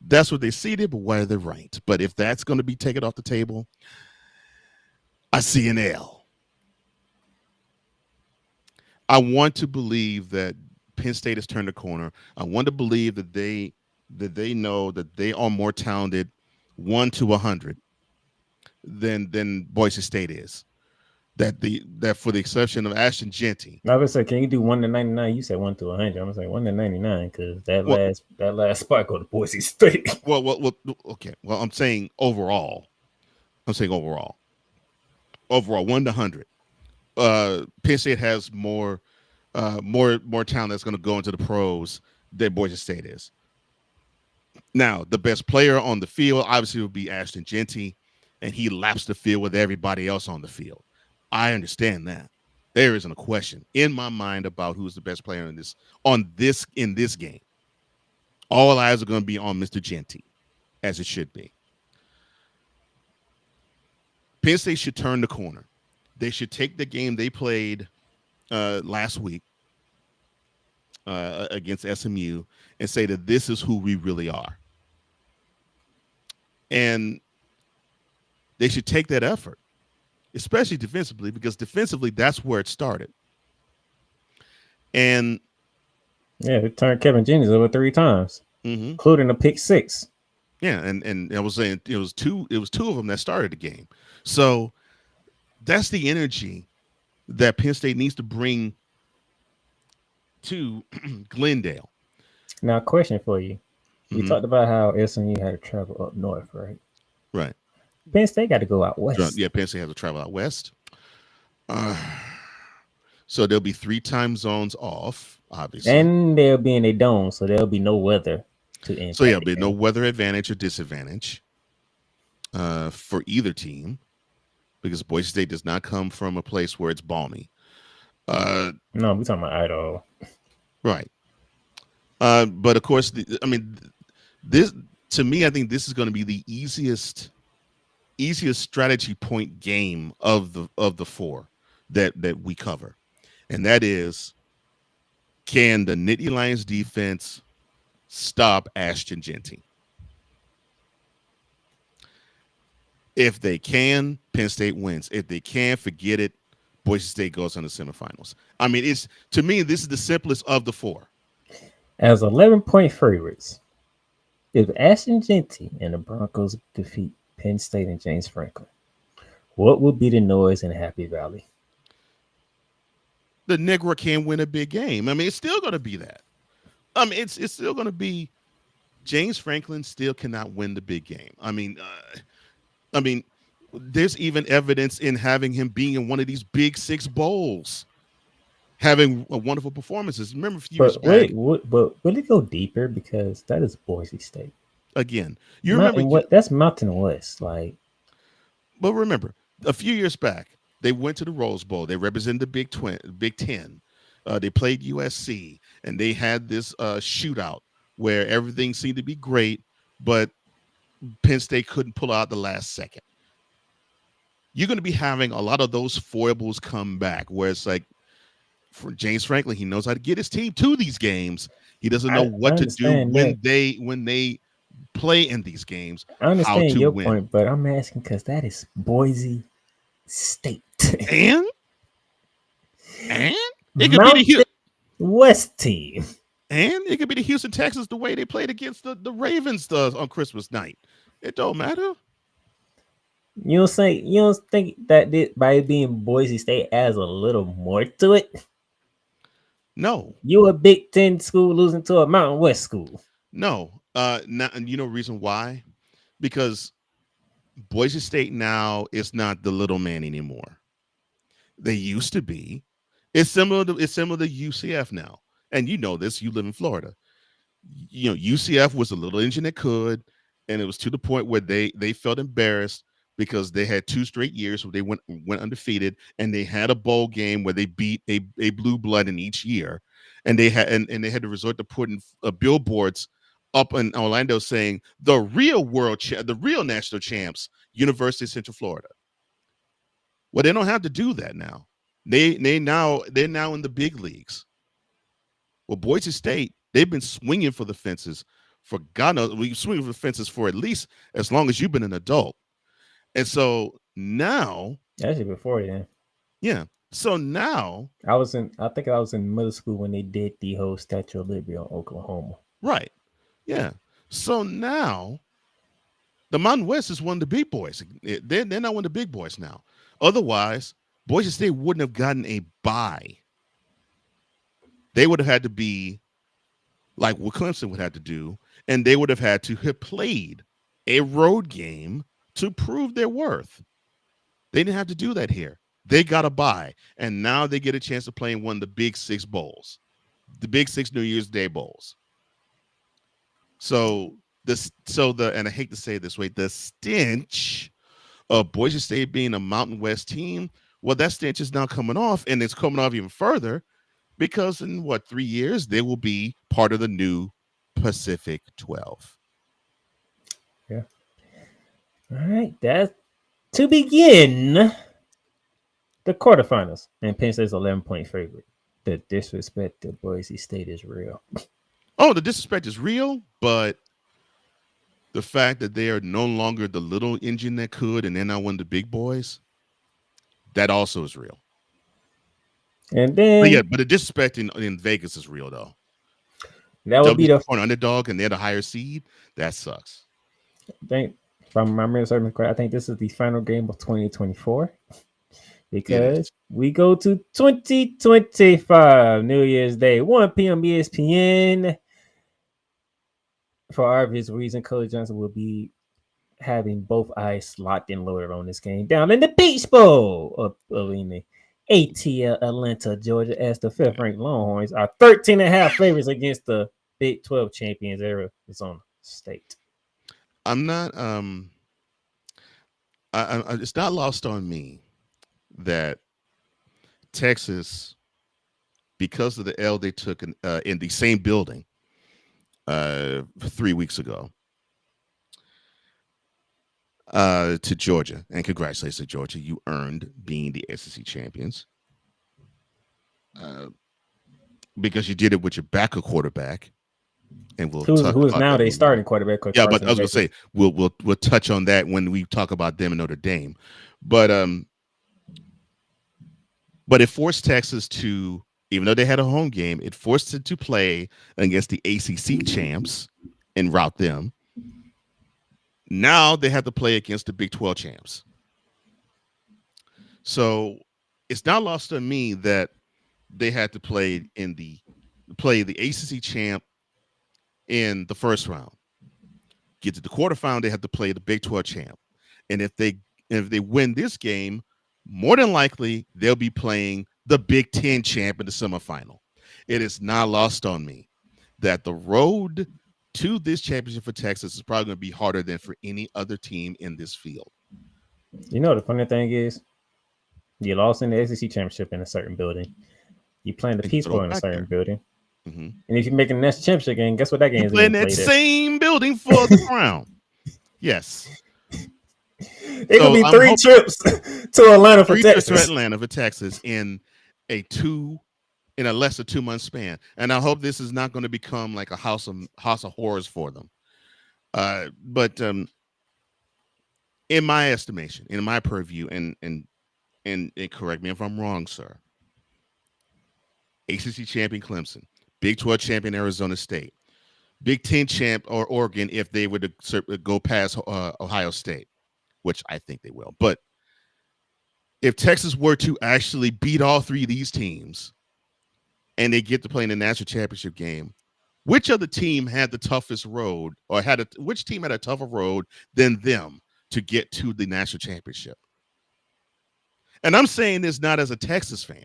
[SPEAKER 5] that's what they seeded, but where they're ranked. But if that's going to be taken off the table, I see an L. I want to believe that Penn State has turned the corner. I want to believe that they know that they are more talented 1 to 100 than Boise State is. That for the exception of Ashton Genty.
[SPEAKER 1] I would say, can you do 1 to 99? You said 1 to 100. I'm gonna say 1 to 99 because that last spot go to Boise State.
[SPEAKER 5] Well, okay. Well, I'm saying overall. Overall 1 to 100. Penn State has more talent that's going to go into the pros than Boise State is. Now, the best player on the field obviously would be Ashton Genty, and he laps the field with everybody else on the field. I understand that. There isn't a question in my mind about who's the best player in this game. All eyes are going to be on Mr. Genty, as it should be. Penn State should turn the corner. They should take the game they played last week against SMU and say that this is who we really are. And they should take that effort, especially defensively, because defensively, that's where it started. And
[SPEAKER 1] yeah, they turned Kevin Jennings over 3 times, including a pick 6.
[SPEAKER 5] Yeah, and I was saying it was two of them that started the game. So that's the energy that Penn State needs to bring to Glendale.
[SPEAKER 1] Now, question for you. We talked about how SMU had to travel up north, right?
[SPEAKER 5] Right.
[SPEAKER 1] Penn State got to go out west.
[SPEAKER 5] Yeah, Penn State has to travel out west. So there'll be 3 time zones off, obviously.
[SPEAKER 1] And they'll be in a dome, so there'll be no weather to impact.
[SPEAKER 5] So yeah, there'll be no weather advantage or disadvantage for either team, because Boise State does not come from a place where it's balmy.
[SPEAKER 1] No, we're talking about Idaho.
[SPEAKER 5] Right. But of course, this to me, I think this is going to be the easiest easiest strategy point game of the four that we cover, and that is, can the Nittany Lions defense stop Ashton Genty? If they can, Penn State wins. If they can, forget it. Boise State goes on the semifinals. I mean, it's, to me, this is the simplest of the four.
[SPEAKER 1] As 11-point favorites, if Ashton Genty and the Broncos defeat Penn State and James Franklin, what would be the noise in Happy Valley?
[SPEAKER 5] The Negro can win a big game. I mean, it's still going to be that. I mean, it's still going to be James Franklin still cannot win the big game. I mean, there's even evidence in having him being in one of these Big Six bowls, having wonderful performances. Remember a few years
[SPEAKER 1] But
[SPEAKER 5] back.
[SPEAKER 1] but will it go deeper, because that is Boise State
[SPEAKER 5] Again, you remember
[SPEAKER 1] that's Mountain West, like.
[SPEAKER 5] But remember, a few years back, they went to the Rose Bowl. They represented the Big Ten. They played USC, and they had this shootout where everything seemed to be great, but Penn State couldn't pull out the last second. You're going to be having a lot of those foibles come back, where it's like, for James Franklin, he knows how to get his team to these games. He doesn't know what to do when they play in these games.
[SPEAKER 1] I understand your point, but I'm asking because that is Boise State.
[SPEAKER 5] And it could be
[SPEAKER 1] Mountain
[SPEAKER 5] the
[SPEAKER 1] West team.
[SPEAKER 5] And it could be the Houston Texans, the way they played against the Ravens on Christmas night. It don't matter.
[SPEAKER 1] You don't think that by it being Boise State adds a little more to it?
[SPEAKER 5] No.
[SPEAKER 1] You a Big Ten school losing to a Mountain West school.
[SPEAKER 5] No. And you know reason why? Because Boise State now is not the little man anymore. They used to be. It's similar to UCF now. And you know this, you live in Florida. You know, UCF was a little engine that could, and it was to the point where they felt embarrassed because they had 2 straight years where they went undefeated, and they had a bowl game where they beat a blue blood in each year, and they had to resort to putting billboards up in Orlando saying the real the real national champs, University of Central Florida. Well, they don't have to do that now. They're now in the big leagues. Well, Boise State, they've been swinging for the fences for God knows. We swing for the fences for at least as long as you've been an adult. And so now,
[SPEAKER 1] actually before then,
[SPEAKER 5] yeah. So now,
[SPEAKER 1] I think I was in middle school when they did the whole Statue of Liberty on Oklahoma.
[SPEAKER 5] Right. Yeah. So now, the Mountain West is one of the big boys. They're not one of the big boys now. Otherwise, Boise State wouldn't have gotten a bye. They would have had to be like what Clemson would have to do, and they would have had to have played a road game to prove their worth. They didn't have to do that here. They got a bye, and now they get a chance to play in one of the Big Six bowls, the Big Six New Year's Day bowls. And I hate to say it this way, the stench of Boise State being a Mountain West team, well, that stench is now coming off, and it's coming off even further because in 3 years they will be part of the new Pacific 12.
[SPEAKER 1] Yeah. All right, that's to begin the quarterfinals, and Penn State's 11-point favorite. The disrespect to Boise State is real.
[SPEAKER 5] Oh, the disrespect is real, but the fact that they are no longer the little engine that could, and they're now one of the big boys, that also is real.
[SPEAKER 1] And then,
[SPEAKER 5] but the disrespect in Vegas is real, though.
[SPEAKER 1] That would be the
[SPEAKER 5] underdog, and they're the higher seed. That sucks.
[SPEAKER 1] If I'm remembering something correct, I think this is the final game of 2024 because we go to 2025 New Year's Day, 1 p.m. ESPN. For obvious reason, Coach Johnson will be having both eyes locked and loaded on this game down in the Beach Bowl of the ATL Atlanta, Georgia, as the 5th-ranked Longhorns are 13.5 favorites against the Big 12 champions, Arizona State.
[SPEAKER 5] I'm not. It's not lost on me that Texas, because of the L they took in the same building 3 weeks ago, to Georgia, and congratulations to Georgia. You earned being the SEC champions because you did it with your backup quarterback, and we'll
[SPEAKER 1] Who
[SPEAKER 5] talk
[SPEAKER 1] is
[SPEAKER 5] about
[SPEAKER 1] now
[SPEAKER 5] that.
[SPEAKER 1] they starting quarterback? Coach
[SPEAKER 5] Yeah, but
[SPEAKER 1] Carson
[SPEAKER 5] I was gonna
[SPEAKER 1] Beckers.
[SPEAKER 5] say we'll touch on that when we talk about them in Notre Dame, but it forced Texas to, even though they had a home game, it forced it to play against the ACC champs and rout them. Now they have to play against the Big 12 champs. So it's not lost on me that they had to play the ACC champ in the first round. Get to the quarterfinal, they have to play the Big 12 champ. And if they win this game, more than likely they'll be playing the Big 10 champ in the semifinal. It is not lost on me that the road to this championship for Texas is probably going to be harder than for any other team in this field.
[SPEAKER 1] You know the funny thing is, you lost in the SEC championship in a certain building. You playing the
[SPEAKER 5] And you
[SPEAKER 1] Peace
[SPEAKER 5] throw
[SPEAKER 1] Bowl
[SPEAKER 5] it
[SPEAKER 1] in a
[SPEAKER 5] back
[SPEAKER 1] certain
[SPEAKER 5] there.
[SPEAKER 1] building.
[SPEAKER 5] Mm-hmm.
[SPEAKER 1] And if you're making the next championship game, guess what that game
[SPEAKER 5] You
[SPEAKER 1] is
[SPEAKER 5] play in
[SPEAKER 1] being
[SPEAKER 5] that
[SPEAKER 1] played at?
[SPEAKER 5] same building for the crown. Yes.
[SPEAKER 1] It could be
[SPEAKER 5] I'm
[SPEAKER 1] three
[SPEAKER 5] hoping-
[SPEAKER 1] trips to Atlanta for
[SPEAKER 5] Three trips
[SPEAKER 1] Texas.
[SPEAKER 5] to Atlanta for Texas in a less than 2 month span, and I hope this is not going to become like a house of horrors for them. But in my estimation, in my purview, and correct me if I'm wrong, sir. ACC champion Clemson, Big 12 champion Arizona State, Big 10 champ or Oregon if they were to go past Ohio State, which I think they will. But if Texas were to actually beat all three of these teams and they get to play in the national championship game, which other team had the toughest road, or which team had a tougher road than them to get to the national championship? And I'm saying this not as a Texas fan.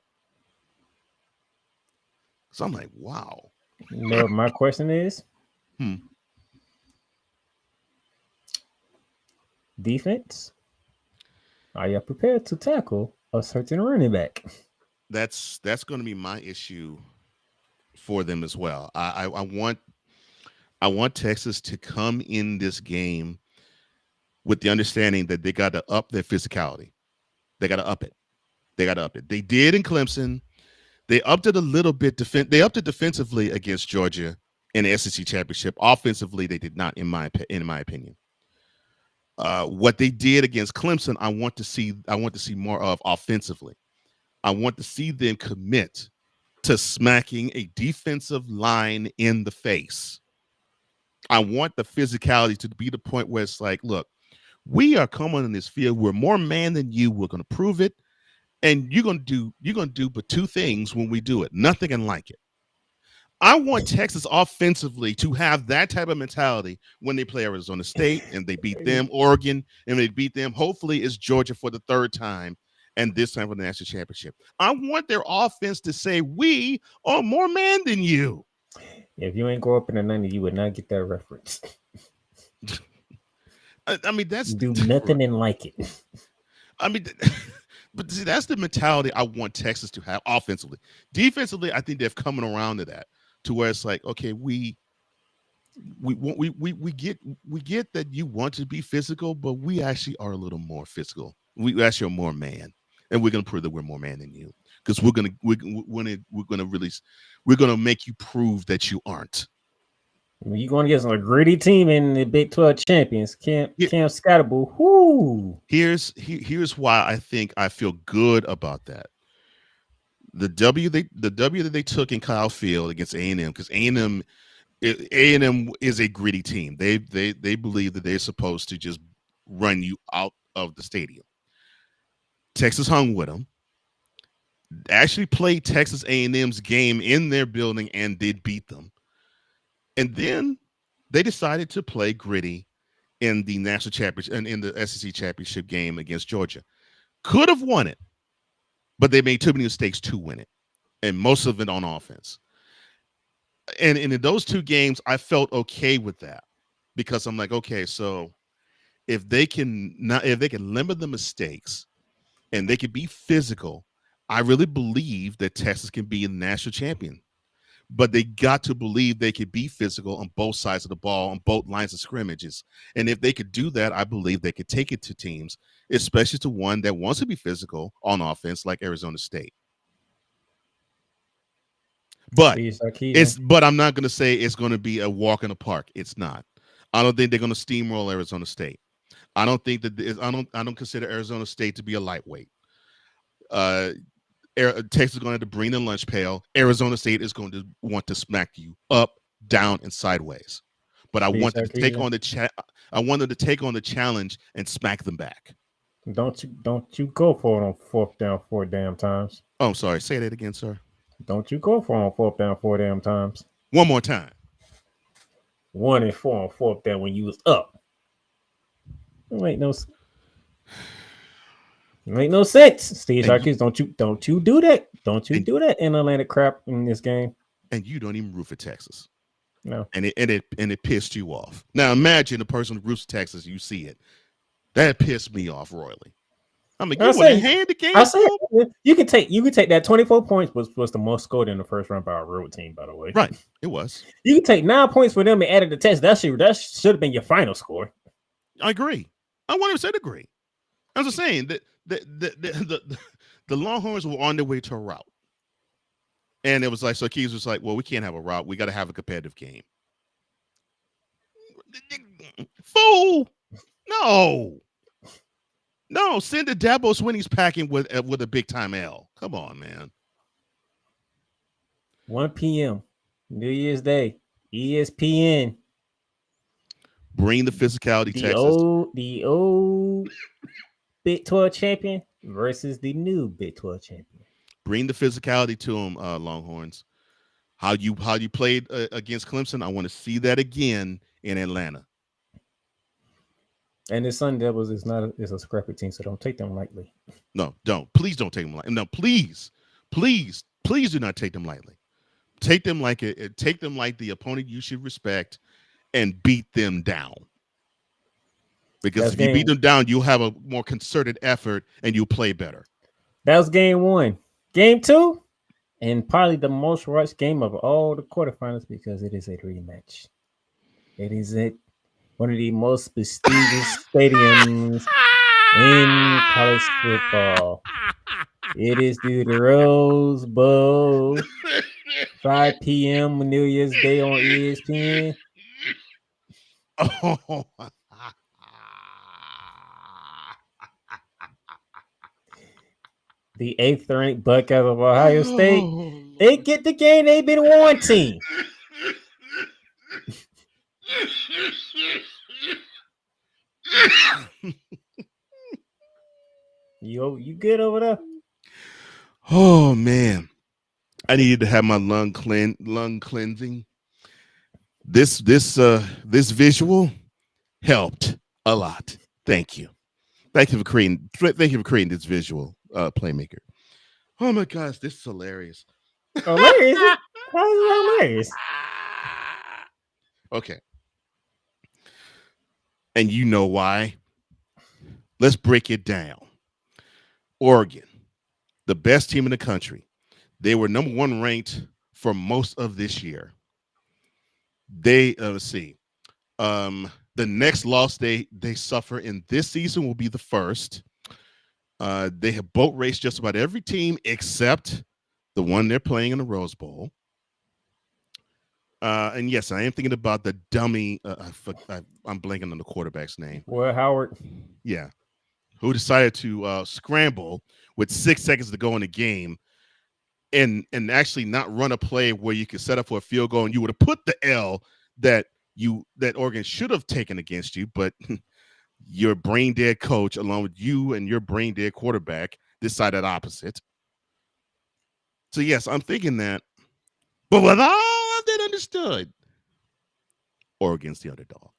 [SPEAKER 5] So I'm like, wow.
[SPEAKER 1] You know what my question is? Defense, are you prepared to tackle a certain running back?
[SPEAKER 5] That's going to be my issue for them as well. I want Texas to come in this game with the understanding that they got to up their physicality. They got to up it. They did in Clemson. They upped it a little bit. They upped it defensively against Georgia in the SEC championship. Offensively, they did not, in my opinion. What they did against Clemson, I want to see more of offensively. I want to see them commit to smacking a defensive line in the face. I want the physicality to be the point where it's like, look, we are coming in this field. We're more man than you. We're going to prove it. And you're going to do but two things when we do it. Nothing and like it. I want Texas offensively to have that type of mentality when they play Arizona State and they beat them, Oregon, and they beat them. Hopefully it's Georgia for the third time, and this time for the national championship. I want their offense to say, we are more man than you.
[SPEAKER 1] If you ain't grow up in the 90s, you would not get that reference.
[SPEAKER 5] I mean, that's
[SPEAKER 1] do nothing and like it.
[SPEAKER 5] I mean, but see, that's the mentality I want Texas to have offensively. Defensively, I think they're coming around to that, to where it's like, okay, we get that you want to be physical, but we actually are a little more physical. We actually are more man, and we're gonna prove that we're more man than you, because we're gonna make you prove that you aren't.
[SPEAKER 1] You're going against a gritty team in the Big 12 champions, Cam Scatterbull. Whoo!
[SPEAKER 5] Here's why I think I feel good about that. The W that they took in Kyle Field against A&M, because A&M is a gritty team. They believe that they're supposed to just run you out of the stadium. Texas hung with them. Actually played Texas A&M's game in their building and did beat them. And then they decided to play gritty in the national championship and in the SEC championship game against Georgia. Could have won it, but they made too many mistakes to win it, and most of it on offense. And in those two games, I felt okay with that, because I'm like, okay, so if they can limit the mistakes and they can be physical, I really believe that Texas can be a national champion. but they got to believe they could be physical on both sides of the ball, on both lines of scrimmages. And if they could do that, I believe they could take it to teams, especially to one that wants to be physical on offense, like Arizona State. But I'm not going to say it's going to be a walk in the park. It's not. I don't think they're going to steamroll Arizona State. I don't think that I don't consider Arizona State to be a lightweight. Texas is going to have to bring the lunch pail. Arizona State is going to want to smack you up, down, and sideways. But I want them to take on I want them to take on the challenge and smack them back.
[SPEAKER 1] Don't you go for it on 4th down 4 damn times.
[SPEAKER 5] Oh, I'm sorry. Say that again, sir.
[SPEAKER 1] Don't you go for it on 4th down 4 damn times.
[SPEAKER 5] One more time.
[SPEAKER 1] 1 and 4 on 4th down when you was up. It ain't no sense. Steve Sarkis, don't you do that. Don't you do that in Atlanta crap in this game.
[SPEAKER 5] And you don't even root for Texas.
[SPEAKER 1] No.
[SPEAKER 5] And it pissed you off. Now imagine the person who roots for Texas, you see it. That pissed me off royally. I mean, you want to hand the game?
[SPEAKER 1] You can take that 24 points was the most scored in the first round by a road team, by the way.
[SPEAKER 5] Right. It was.
[SPEAKER 1] You can take 9 points for them and add it to Texas. That should have been your final score.
[SPEAKER 5] I agree. I 100% agree. I was saying that the Longhorns were on their way to a rout. And it was like, so Keys was like, well, we can't have a rout. We got to have a competitive game. Fool. No, send the Dabo Swinney's packing with a big time L. Come on, man.
[SPEAKER 1] 1 p.m. New Year's Day. ESPN.
[SPEAKER 5] Bring the physicality, Texas.
[SPEAKER 1] The old Big 12 champion versus the new Big 12 champion.
[SPEAKER 5] Bring the physicality to them, Longhorns. How you played against Clemson, I want to see that again in Atlanta.
[SPEAKER 1] And the Sun Devils is a scrappy team, so don't take them lightly.
[SPEAKER 5] No, don't. Please don't take them lightly. No, please do not take them lightly. Take them like the opponent you should respect and beat them down. Because if you beat them down, you'll have a more concerted effort and you'll play better.
[SPEAKER 1] That was game 1. Game 2, and probably the most watched game of all the quarterfinals because it is a rematch. It is one of the most prestigious stadiums in college football. It is the Rose Bowl, 5 p.m. New Year's Day on ESPN.
[SPEAKER 5] Oh.
[SPEAKER 1] The 8th ranked Buckeyes of Ohio State. They get the game they've been wanting. You good over there?
[SPEAKER 5] Oh man, I needed to have my lung cleansing. This visual helped a lot. Thank you for creating this visual, playmaker. Oh my gosh, this is hilarious.
[SPEAKER 1] Hilarious? How is it hilarious?
[SPEAKER 5] Okay. And you know why? Let's break it down. Oregon, the best team in the country. They were number 1 ranked for most of this year. They let's see. The next loss they suffer in this season will be the first. They have boat raced just about every team except the one they're playing in the Rose Bowl. And yes, I am thinking about the dummy. I'm blanking on the quarterback's name.
[SPEAKER 1] Well, Howard.
[SPEAKER 5] Yeah. Who decided to scramble with 6 seconds to go in the game and actually not run a play where you could set up for a field goal and you would have put the L that Oregon should have taken against you, but your brain dead coach, along with you and your brain dead quarterback, decided opposite. So yes, I'm thinking that, but with all of that understood, Oregon's the underdog.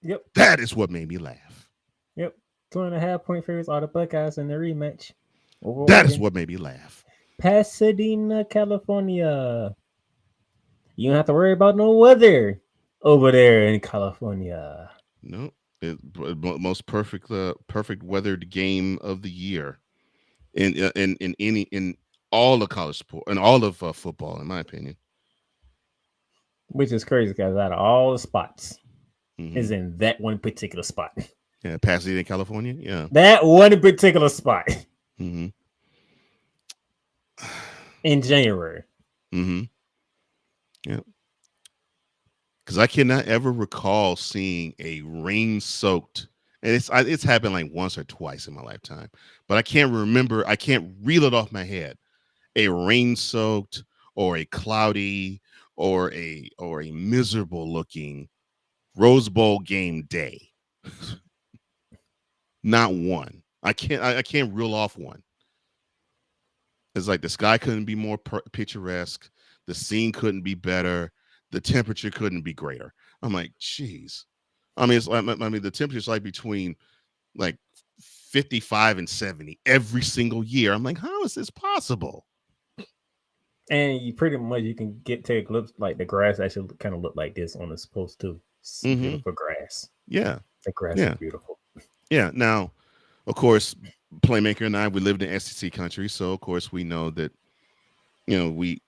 [SPEAKER 1] Yep.
[SPEAKER 5] That is what made me laugh.
[SPEAKER 1] Yep. 2.5 point favorites are the Buckeyes in the rematch.
[SPEAKER 5] That is what made me laugh.
[SPEAKER 1] Pasadena, California. You don't have to worry about no weather over there in California.
[SPEAKER 5] No, most perfect weathered game of the year in all of college sport and all of football, in my opinion.
[SPEAKER 1] Which is crazy because out of all the spots, is
[SPEAKER 5] Mhm.
[SPEAKER 1] in that one particular spot.
[SPEAKER 5] Yeah, Pasadena, California. Yeah.
[SPEAKER 1] That one particular spot
[SPEAKER 5] Mhm.
[SPEAKER 1] in January.
[SPEAKER 5] Mhm. Yeah. Because I cannot ever recall seeing a rain-soaked, and it's happened like once or twice in my lifetime, but I can't remember. I can't reel it off my head. A rain-soaked or a cloudy or a miserable looking Rose Bowl game day. Not one. I can't reel off one. It's like the sky couldn't be more picturesque. The scene couldn't be better. The temperature couldn't be greater. I'm like, geez. I mean, it's like, I mean, the temperature's like between like 55 and 70 every single year. I'm like, how is this possible?
[SPEAKER 1] And you pretty much you can take a look like the grass actually kind of look like this on the post too. It's
[SPEAKER 5] Mm-hmm.
[SPEAKER 1] beautiful grass.
[SPEAKER 5] Yeah.
[SPEAKER 1] The grass
[SPEAKER 5] Yeah.
[SPEAKER 1] is beautiful.
[SPEAKER 5] Yeah. Now, of course, Playmaker and I, we lived in SEC country, so of course we know that, you know, we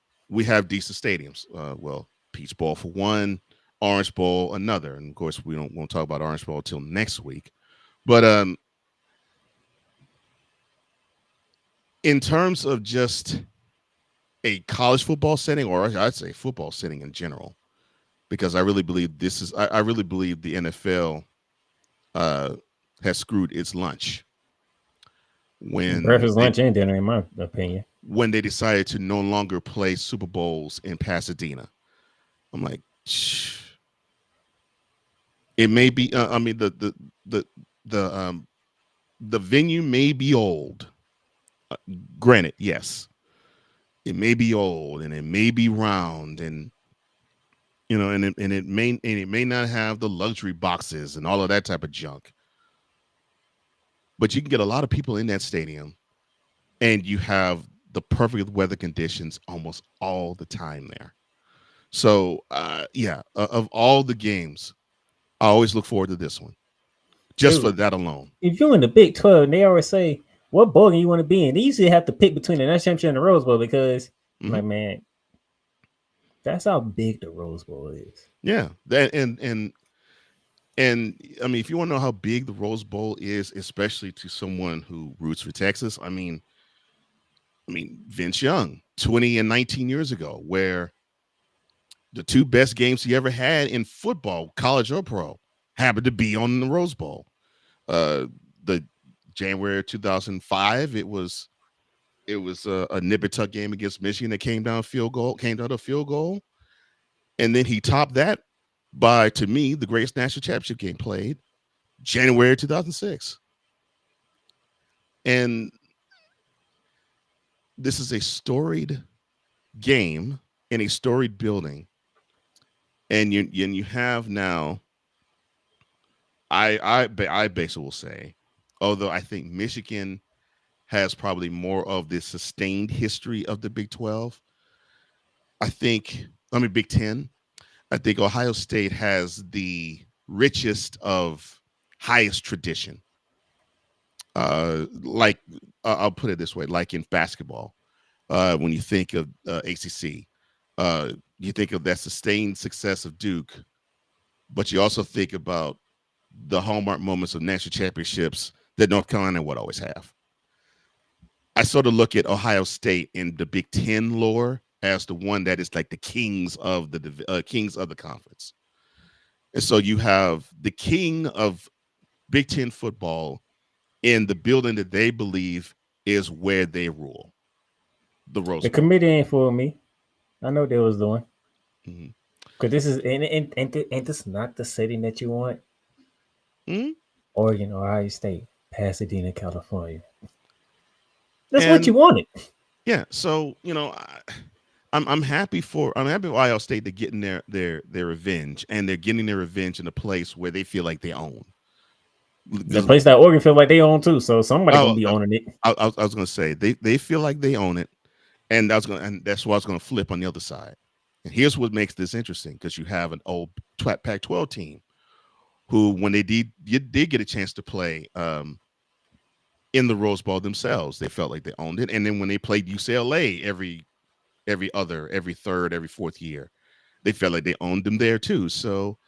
[SPEAKER 5] have decent stadiums. Well, Peach Bowl for one, Orange Bowl another, and of course we won't talk about Orange Bowl until next week. But in terms of just a college football setting, or I'd say football setting in general, because I really believe I really believe the NFL has screwed its lunch
[SPEAKER 1] Breakfast, lunch, and dinner, in my opinion.
[SPEAKER 5] when they decided to no longer play Super Bowls in Pasadena. I'm like, shh. It may be. I mean, the venue may be old. Granted, yes, it may be old and it may be round, and you know, and it may not have the luxury boxes and all of that type of junk. But you can get a lot of people in that stadium, and you have the perfect weather conditions almost all the time there. So, yeah, of all the games, I always look forward to this one, just
[SPEAKER 1] Dude,
[SPEAKER 5] for that alone.
[SPEAKER 1] If you're in the Big 12, and they always say, what bowl game you want to be in? They usually have to pick between the National Championship and the Rose Bowl because, like, man, that's how big the Rose Bowl is.
[SPEAKER 5] Yeah, that and I mean, if you want to know how big the Rose Bowl is, especially to someone who roots for Texas, I mean, Vince Young, 20 and 19 years ago, where the two best games he ever had in football, college or pro, happened to be on the Rose Bowl. The January 2005, it was a nip and tuck game against Michigan that came down to a field goal, and then he topped that by, to me, the greatest national championship game played, January 2006. And this is a storied game in a storied building, and you have now. I basically will say, although I think Michigan has probably more of the sustained history of the Big 12, Big 10. I think Ohio State has the richest of highest tradition. I'll put it this way, like in basketball, when you think of ACC, you think of that sustained success of Duke, but you also think about the hallmark moments of national championships that North Carolina would always have. I sort of look at Ohio State in the Big Ten lore as the one that is like the kings of the conference. And so you have the king of Big Ten football in the building that they believe is where they rule, the Rose
[SPEAKER 1] The
[SPEAKER 5] Bowl.
[SPEAKER 1] committee ain't for me. I know what they was doing.
[SPEAKER 5] Mm-hmm.
[SPEAKER 1] Because this is and this not the setting that you want.
[SPEAKER 5] Mm-hmm.
[SPEAKER 1] Oregon, Ohio State, Pasadena, California. That's what you wanted.
[SPEAKER 5] Yeah. So, you know, I'm happy for Ohio State to getting their revenge, and they're getting their revenge in a place where they feel like they own.
[SPEAKER 1] The place that Oregon feel like they own too, so somebody gonna be owning it.
[SPEAKER 5] I was gonna say they feel like they own it, and that's why I was gonna flip on the other side. And here's what makes this interesting, because you have an old Pac-12 team who, when they did get a chance to play in the Rose Bowl themselves, they felt like they owned it. And then when they played UCLA every third, every fourth year, they felt like they owned them there too. So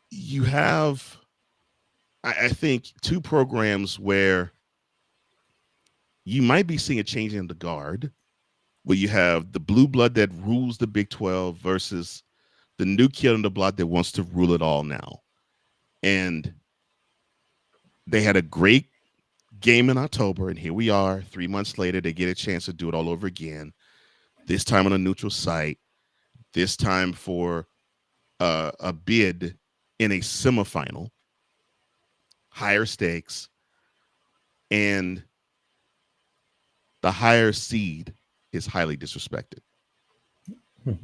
[SPEAKER 5] you have, I think, two programs where you might be seeing a change in the guard, where you have the blue blood that rules the Big 12 versus the new kid on the block that wants to rule it all now. And they had a great game in October, and here we are 3 months later. They get a chance to do it all over again, this time on a neutral site, this time for a bid in a semifinal, higher stakes, and the higher seed is highly disrespected.
[SPEAKER 1] You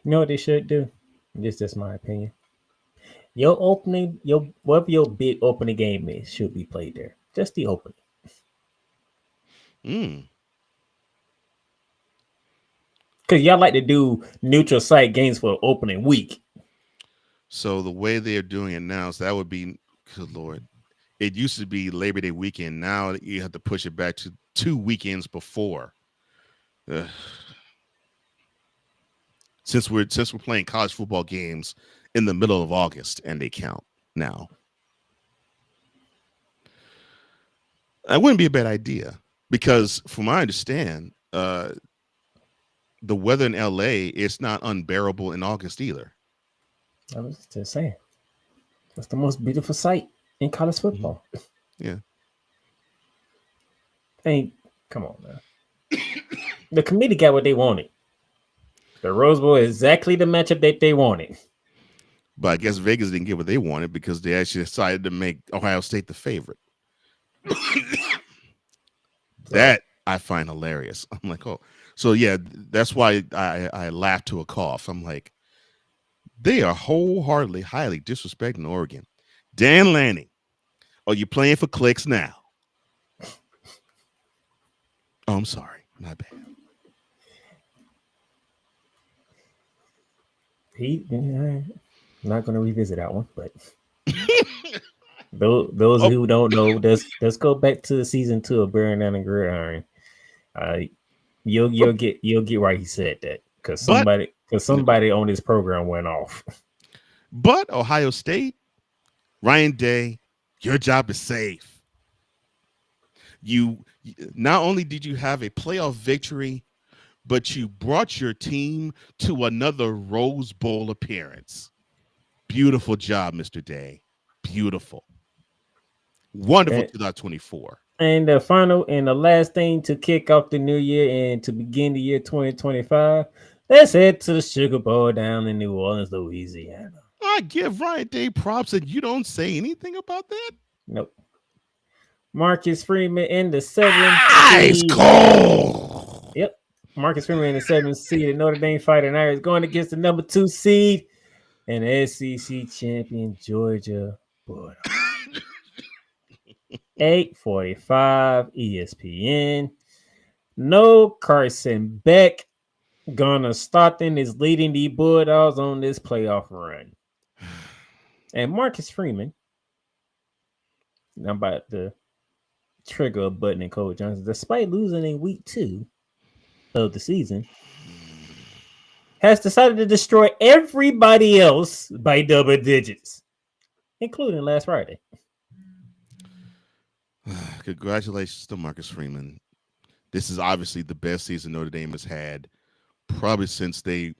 [SPEAKER 1] know what they should do? This is just my opinion. Whatever your big opening game is should be played there. Just the opening. Because y'all like to do neutral site games for opening week.
[SPEAKER 5] So the way they're doing it now, so that would be, good Lord, it used to be Labor Day weekend. Now you have to push it back to 2 weekends before. Since we're playing college football games in the middle of August, and they count now. That wouldn't be a bad idea, because from what I understand, the weather in LA is not unbearable in August either.
[SPEAKER 1] I was just saying. That's the most beautiful sight in college football.
[SPEAKER 5] Yeah.
[SPEAKER 1] Come on, man. The committee got what they wanted. The Rose Bowl is exactly the matchup that they wanted.
[SPEAKER 5] But I guess Vegas didn't get what they wanted because they actually decided to make Ohio State the favorite. That I find hilarious. I'm like, oh, so yeah, that's why I laugh to a cough. I'm like, they are wholeheartedly, highly disrespecting Oregon. Dan Lanning, are you playing for clicks now? Oh, I'm sorry. My bad.
[SPEAKER 1] Not going to revisit that one, but those who don't know, let's go back to season 2 of Bearing Down and Gridiron. You'll get why he said that, because somebody on this program went off.
[SPEAKER 5] But Ohio State, Ryan Day, your job is safe. You not only did you have a playoff victory, but you brought your team to another Rose Bowl appearance. Beautiful job, Mr. Day. Beautiful. Wonderful 2024.
[SPEAKER 1] And the final and the last thing to kick off the new year and to begin the year 2025, let's head to the Sugar Bowl down in New Orleans, Louisiana.
[SPEAKER 5] I give Ryan Day props, and you don't say anything about that?
[SPEAKER 1] Nope. Marcus Freeman in the 7th
[SPEAKER 5] Ice cold.
[SPEAKER 1] Yep. Marcus Freeman in the 7th seed at Notre Dame Fighting Irish going against the number 2 seed and SEC champion Georgia Bulldogs. 8:45 ESPN. No Carson Beck. Gunnar Stockton is leading the Bulldogs on this playoff run. And Marcus Freeman, I'm about to trigger a button in Cole Johnson, despite losing in week 2 of the season, has decided to destroy everybody else by double digits, including last Friday.
[SPEAKER 5] Congratulations to Marcus Freeman. This is obviously the best season Notre Dame has had, probably since they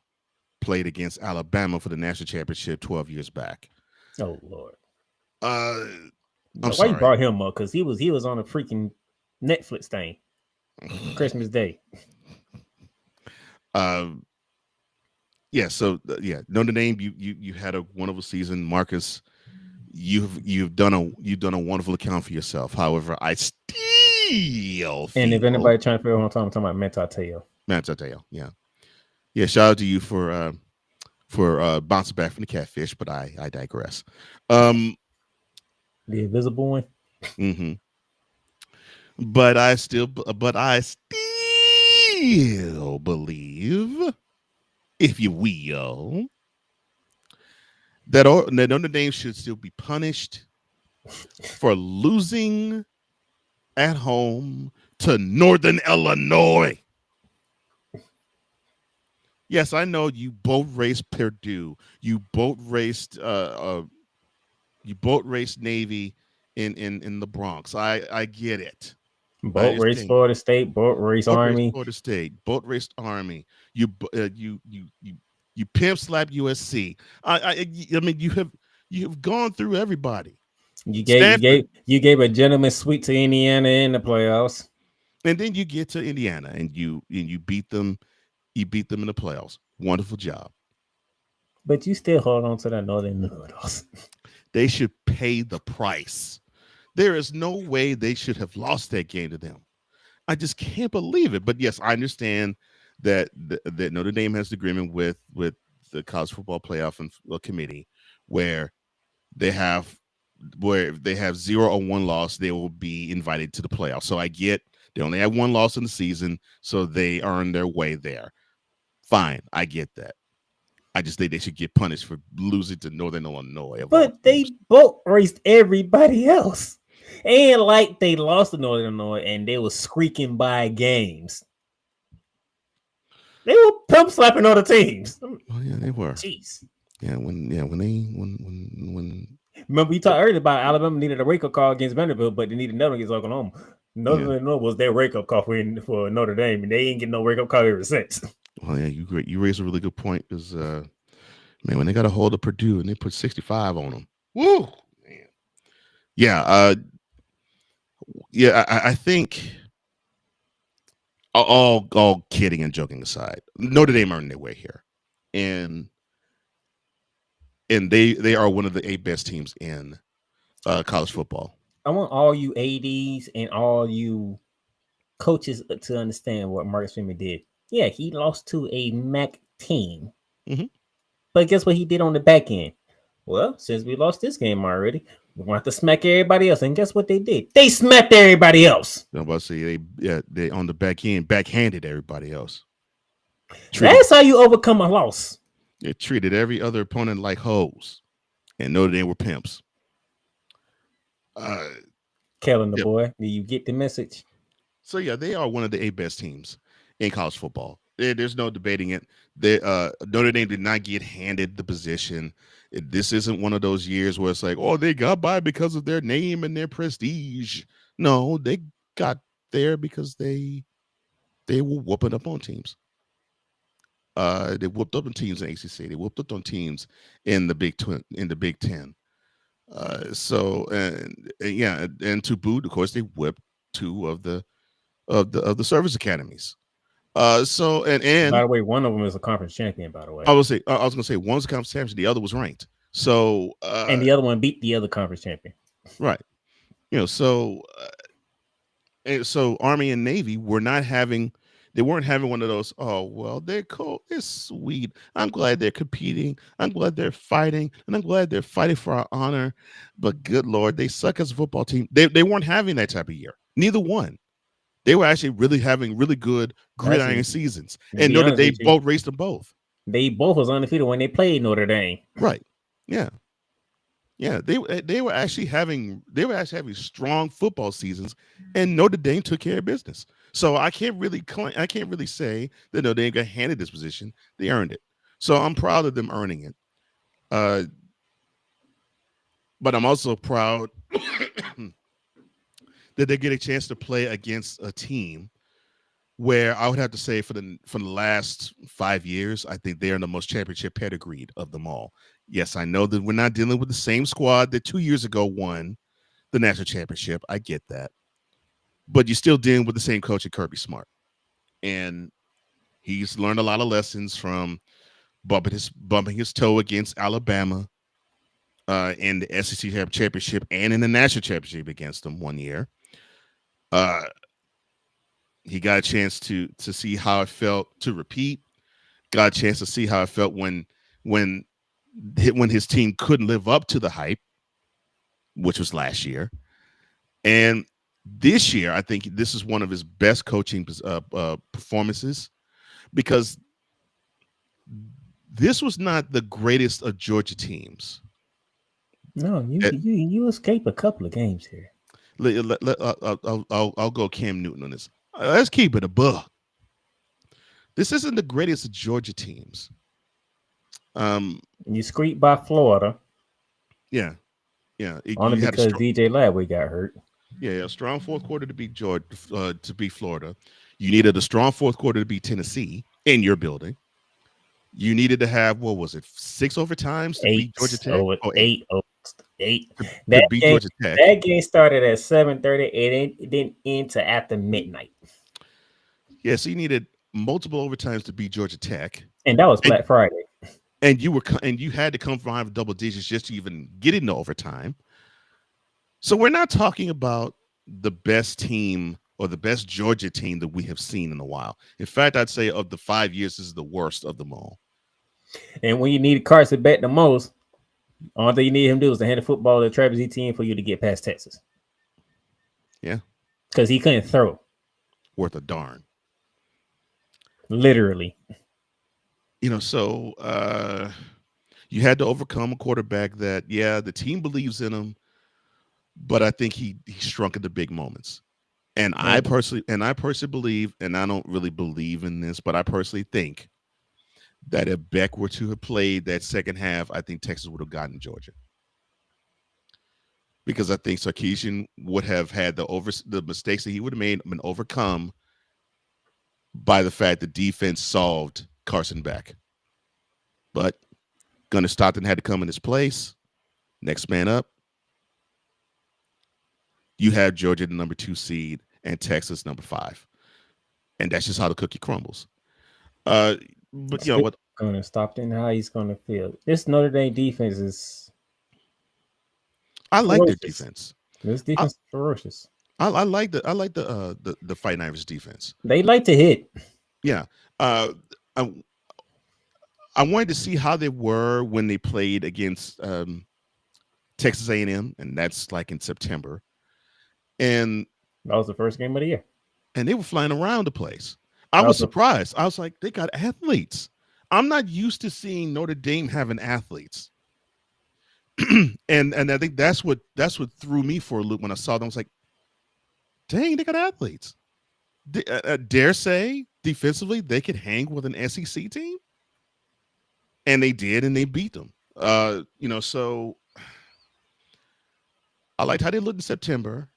[SPEAKER 5] played against Alabama for the national championship 12 years back.
[SPEAKER 1] Oh Lord!
[SPEAKER 5] Why
[SPEAKER 1] you brought him up? Because he was on a freaking Netflix thing Christmas Day.
[SPEAKER 5] Yeah. So Notre Dame, you had a wonderful season, Marcus. You've done a wonderful account for yourself. However, I still
[SPEAKER 1] and if anybody trying to figure out what I'm talking about,
[SPEAKER 5] Mantateo, yeah. Shout out to you for bouncing back from the catfish, but I digress.
[SPEAKER 1] The invisible one.
[SPEAKER 5] Mm-hmm. But I still believe, if you will, that Notre Dame should still be punished for losing at home to Northern Illinois. Yes, I know you boat raced Purdue. You boat raced Navy in the Bronx. I get it. I
[SPEAKER 1] Boat race
[SPEAKER 5] understand.
[SPEAKER 1] Florida State, boat race
[SPEAKER 5] Boat race
[SPEAKER 1] Army.
[SPEAKER 5] Florida State, boat raced Army. You pimp slap USC. I mean you have gone through everybody.
[SPEAKER 1] You gave you
[SPEAKER 5] Stanford,
[SPEAKER 1] gave you gave a gentleman sweep to Indiana in the playoffs.
[SPEAKER 5] and then you get to Indiana and you beat them. You beat them in the playoffs. Wonderful job.
[SPEAKER 1] But you still hold on to that Northern Noodles.
[SPEAKER 5] They should pay the price. There is no way they should have lost that game to them. I just can't believe it. But yes, I understand that that Notre Dame has an agreement with the college football playoff and committee where they have if they have 0 or 1 loss, they will be invited to the playoffs. So I get they only have 1 loss in the season, so they earn their way there. Fine, I get that. I just think they should get punished for losing to Northern Illinois.
[SPEAKER 1] But they boat raced everybody else. And like they lost to Northern Illinois and they were squeaking by games. They were pump slapping other teams.
[SPEAKER 5] Oh yeah, they were.
[SPEAKER 1] Jeez.
[SPEAKER 5] When
[SPEAKER 1] Remember we talked earlier about Alabama needed a wake-up call against Vanderbilt, but they needed another against Oklahoma. Northern Illinois was their wake-up call for Notre Dame, and they ain't getting no wake-up call ever since.
[SPEAKER 5] Well, yeah, you raised a really good point because man, when they got a hold of Purdue and they put 65 on them, woo, man. Yeah, I think all kidding and joking aside, Notre Dame earned their way here, and they are one of the 8 best teams in college football.
[SPEAKER 1] I want all you ADs and all you coaches to understand what Marcus Freeman did. Yeah, he lost to a MAC team.
[SPEAKER 5] Mhm.
[SPEAKER 1] But guess what he did on the back end? Well, since we lost this game already, we want to smack everybody else. And guess what they did? They smacked everybody else.
[SPEAKER 5] I'm about to say they on the back end backhanded everybody else.
[SPEAKER 1] That's how you overcome a loss.
[SPEAKER 5] They treated every other opponent like hoes, and Notre Dame were pimps.
[SPEAKER 1] Kellen the boy, do you get the message?
[SPEAKER 5] So yeah, they are one of the 8 best teams in college football. There's no debating it. Notre Dame did not get handed the position. This isn't one of those years where it's like, oh, they got by because of their name and their prestige. No, they got there because they were whooping up on teams. They whooped up on teams in ACC. They whooped up on teams in the Big Ten. So and to boot, of course, they whipped 2 of the service academies. So and
[SPEAKER 1] by the way, one of them is a conference champion. By the way,
[SPEAKER 5] I was gonna say one was a conference champion, the other was ranked. So
[SPEAKER 1] and the other one beat the other conference champion.
[SPEAKER 5] Right. So Army and Navy were not having. They weren't having one of those. Oh well, they're cool. They're sweet. I'm glad they're competing. I'm glad they're fighting, and I'm glad they're fighting for our honor. But good Lord, they suck as a football team. They weren't having that type of year. Neither one. They were actually really having really good gridiron seasons, and Notre Dame both raced them both.
[SPEAKER 1] They both was undefeated when they played Notre Dame.
[SPEAKER 5] Right. Yeah. Yeah. They were actually having strong football seasons, and Notre Dame took care of business. So I can't really say that Notre Dame got handed this position. They earned it. So I'm proud of them earning it. But I'm also proud that they get a chance to play against a team where I would have to say for the last 5 years, I think they are the most championship pedigreed of them all. Yes, I know that we're not dealing with the same squad that 2 years ago won the national championship. I get that. But you're still dealing with the same coach at Kirby Smart. And he's learned a lot of lessons from bumping his toe against Alabama in the SEC championship and in the national championship against them one year. He got a chance to see how it felt to repeat. Got a chance to see how it felt when his team couldn't live up to the hype, which was last year. And this year, I think this is one of his best coaching performances because this was not the greatest of Georgia teams.
[SPEAKER 1] No, you escape a couple of games here.
[SPEAKER 5] I'll go Cam Newton on this. Let's keep it a buck. This isn't the greatest of Georgia teams.
[SPEAKER 1] You scraped by Florida
[SPEAKER 5] Yeah.
[SPEAKER 1] only
[SPEAKER 5] You had
[SPEAKER 1] because DJ Ladway got hurt.
[SPEAKER 5] a strong fourth quarter to beat Georgia, to beat Florida. You needed a strong fourth quarter to beat Tennessee in your building. You needed to have, what was it, 6 overtimes to beat Georgia Tech?
[SPEAKER 1] Eight.
[SPEAKER 5] To
[SPEAKER 1] That
[SPEAKER 5] beat
[SPEAKER 1] game,
[SPEAKER 5] Georgia Tech.
[SPEAKER 1] that game started at 7:30. It didn't end till after midnight.
[SPEAKER 5] Yeah, so you needed multiple overtimes to beat Georgia Tech,
[SPEAKER 1] and that was Black Friday.
[SPEAKER 5] And you had to come from double digits just to even get into overtime. So we're not talking about the best team or the best Georgia team that we have seen in a while. In fact, I'd say of the 5 years, this is the worst of them all.
[SPEAKER 1] And when you needed Carson back the most, all thing you need him to do is to hand the football to Travis Etienne for you to get past Texas.
[SPEAKER 5] Yeah.
[SPEAKER 1] Because he couldn't throw.
[SPEAKER 5] Worth a darn.
[SPEAKER 1] Literally.
[SPEAKER 5] So you had to overcome a quarterback that, the team believes in him, but I think he shrunk in the big moments. And I personally believe, and I don't really believe in this, but I personally think that if Beck were to have played that second half, I think Texas would have gotten Georgia. Because I think Sarkisian would have had the mistakes that he would have made been overcome by the fact that defense solved Carson Beck. But Gunnar Stockton had to come in his place. Next man up. You have Georgia the number 2 seed and Texas number 5. And that's just how the cookie crumbles. But what
[SPEAKER 1] Gunnar Stockton, how he's gonna feel. This Notre Dame defense is
[SPEAKER 5] I like their defense.
[SPEAKER 1] This defense is ferocious.
[SPEAKER 5] I like the Fighting Irish defense.
[SPEAKER 1] They like to hit.
[SPEAKER 5] Yeah. I wanted to see how they were when they played against Texas A&M, and that's like in September. And
[SPEAKER 1] that was the first game of the year.
[SPEAKER 5] And they were flying around the place. I was surprised. I was like, they got athletes. I'm not used to seeing Notre Dame having athletes. and I think that's what threw me for a loop when I saw them. I was like, dang, they got athletes. Dare say defensively they could hang with an SEC team? And they did, and they beat them. So I liked how they looked in September.